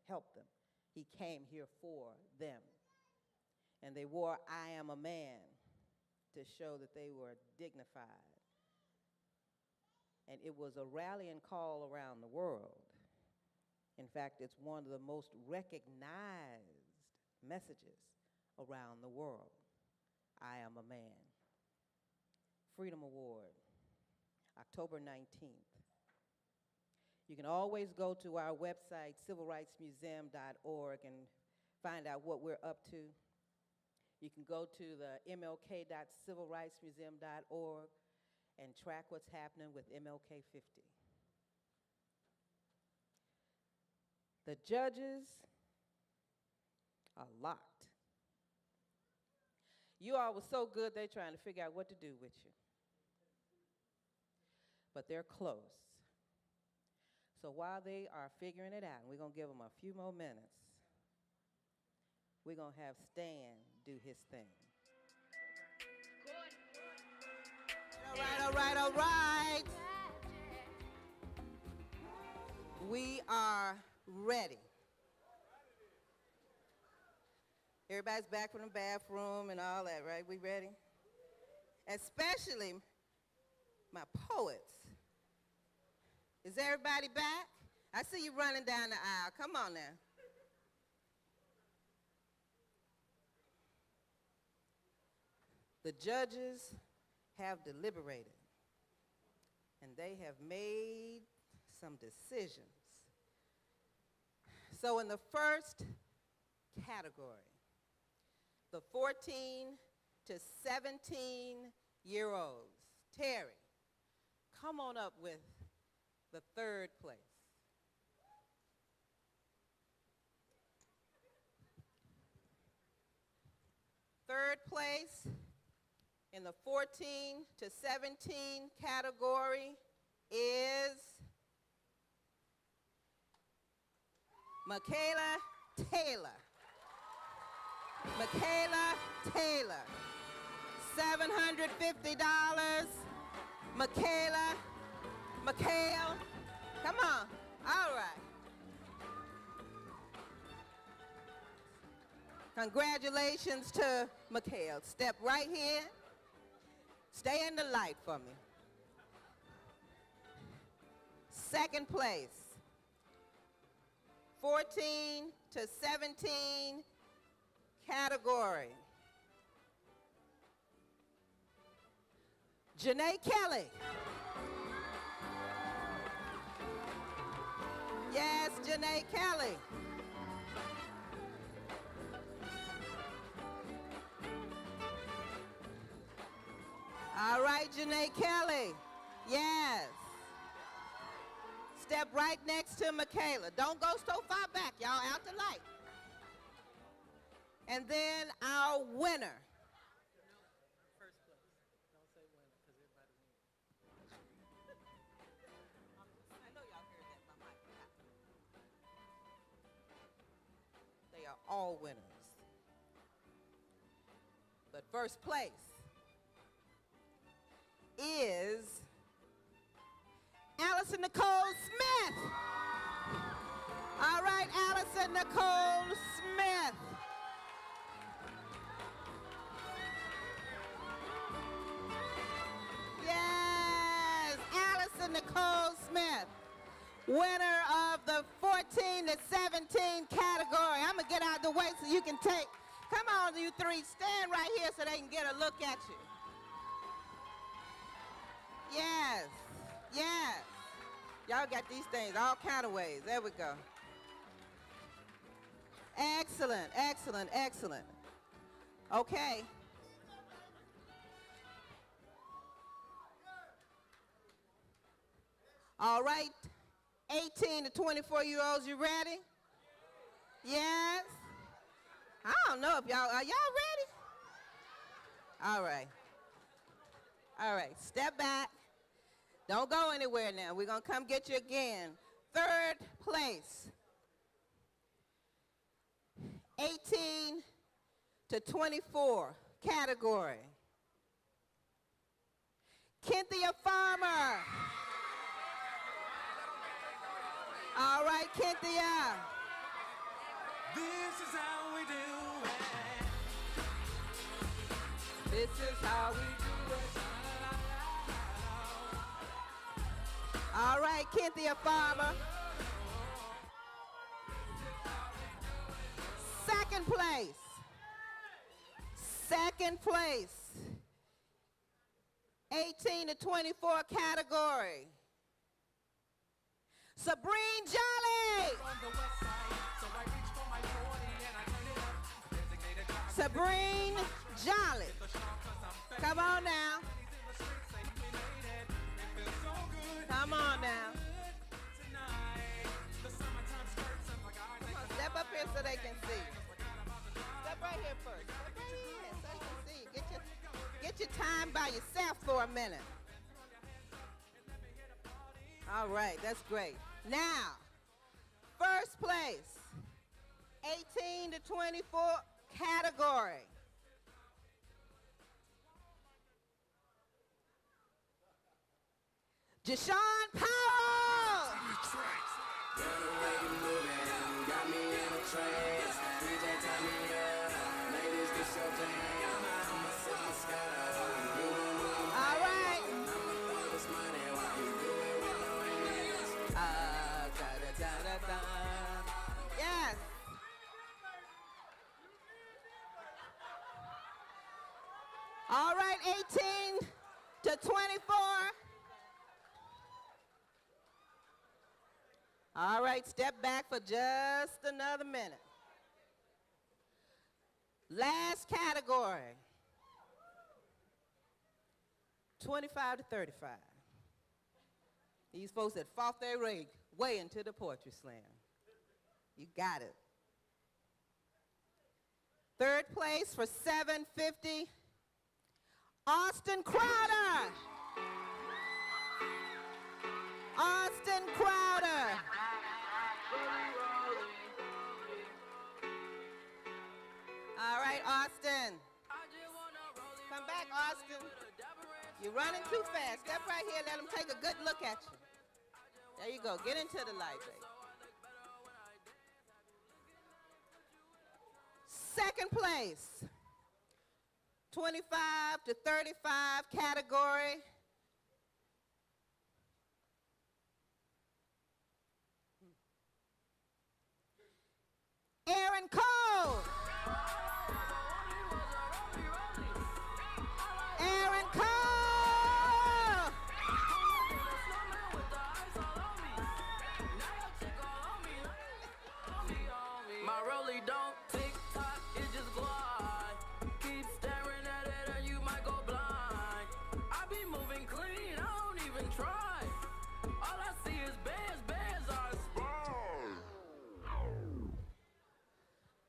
helped them. He came here for them. And they wore "I am a man" to show that they were dignified. And it was a rallying call around the world. In fact, it's one of the most recognized messages around the world. I am a man. Freedom Award, October 19th. You can always go to our website, civilrightsmuseum.org, and find out what we're up to. You can go to the mlk.civilrightsmuseum.org and track what's happening with MLK50. The judges are locked. You all were so good, they're trying to figure out what to do with you. But they're close. So while they are figuring it out, and we're going to give them a few more minutes, we're going to have Stan do his thing. All right. We are ready. Everybody's back from the bathroom and all that, right? We ready? Especially my poets. Is everybody back? I see you running down the aisle. Come on now. The judges have deliberated, and they have made some decisions. So in the first category, the 14 to 17-year-olds, Terry, come on up with the third place. Third place in the 14 to 17 category is Michaela Taylor. Michaela Taylor, $750. Michaela, come on, all right. Congratulations to Mikhail. Step right here. Stay in the light for me. Second place, 14 to 17 category. Janae Kelly. Yes, Janae Kelly. All right, Janae Kelly. Yes. Step right next to Michaela. Don't go so far back, y'all, out the light. And then our winner. First place. Don't say winner, because everybody wins. I know y'all heard that, my mic. They are all winners. But first place is Allison Nicole Smith. All right, Allison Nicole Smith. Yes, Allison Nicole Smith, winner of the 14 to 17 category. I'm gonna get out the way so you can take. Come on, you three, stand right here so they can get a look at you. Yes, yes. Y'all got these things all kind of ways. There we go. Excellent, excellent, excellent. Okay. All right, 18 to 24-year-olds, you ready? Yes? I don't know if y'all, are y'all ready? All right. All right, step back. Don't go anywhere now. We're gonna come get you again. Third place. 18 to 24 category. Cynthia Farmer. All right, Cynthia. This is how we do it. This is how we do it. All right, Cynthia Farmer. Second place. Second place. 18 to 24 category. Sabrine Jolly. Sabrine Jolly. Come on now. Come on now. Come on, step up here so they can see. Step right here first. Step right here so they can see. Get your time by yourself for a minute. All right, that's great. Now, first place, 18 to 24 category. Jashawn Powell. All right. Yes. All right, 18 to 24. All right, step back for just another minute. Last category, 25 to 35. These folks that fought their way into the poetry slam. You got it. Third place for 750, Austin Crowder. Austin Crowder. All right, Austin. Come back, Austin. You're running too fast. Step right here, let them take a good look at you. There you go, get into the light, baby. Second place, 25 to 35 category. Aaron Cole. Aaron Cole. My rollie don't tick tock, it just glide. Keep staring at it and you might go blind. I be moving clean, I don't even try. All I see is bears, bears are spies.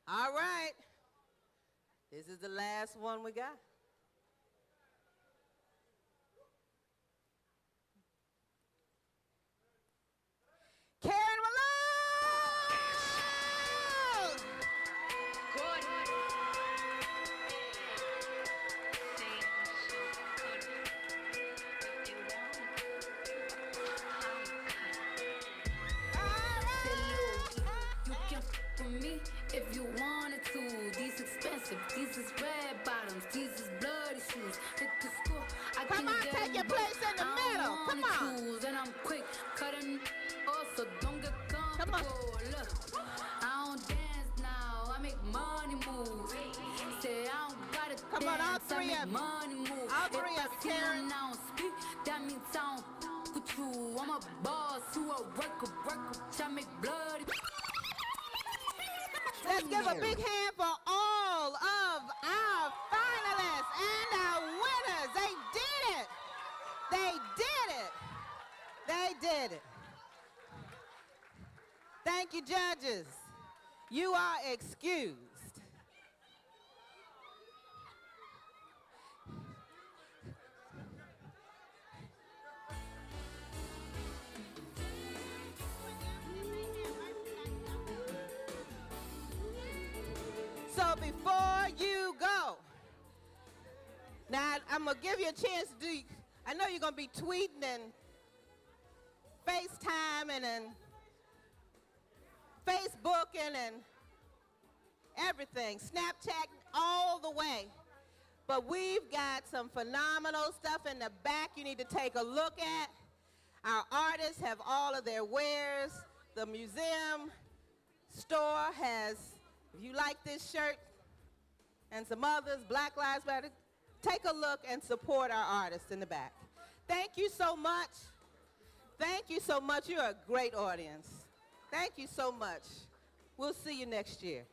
All right. This is the last one we got. Karen Malone! Good. You can with me if you wanted to. These expensive, these is red bottoms, these is bloody shoes. Hit the school, I Come can on, get take your place in the middle. Come on. Choose, and I'm quick cutting off, so don't get comfortable. Come on, all dance, I three make of you. money move. All three If of I you, see Karen. them now speak, that means I don't f with you. I'm a boss, you a worker, I make blood. Let's give a big hand for all of our finalists and our winners. They did it. They did it. They did it. Thank you, judges. You are excused. So before you go, now I'm gonna give you a chance to do, I know you're gonna be tweeting and FaceTiming and Facebooking and everything, Snapchat all the way. But we've got some phenomenal stuff in the back you need to take a look at. Our artists have all of their wares. The museum store has, if you like this shirt and some others, Black Lives Matter, take a look and support our artists in the back. Thank you so much. Thank you so much. You're a great audience. Thank you so much. We'll see you next year.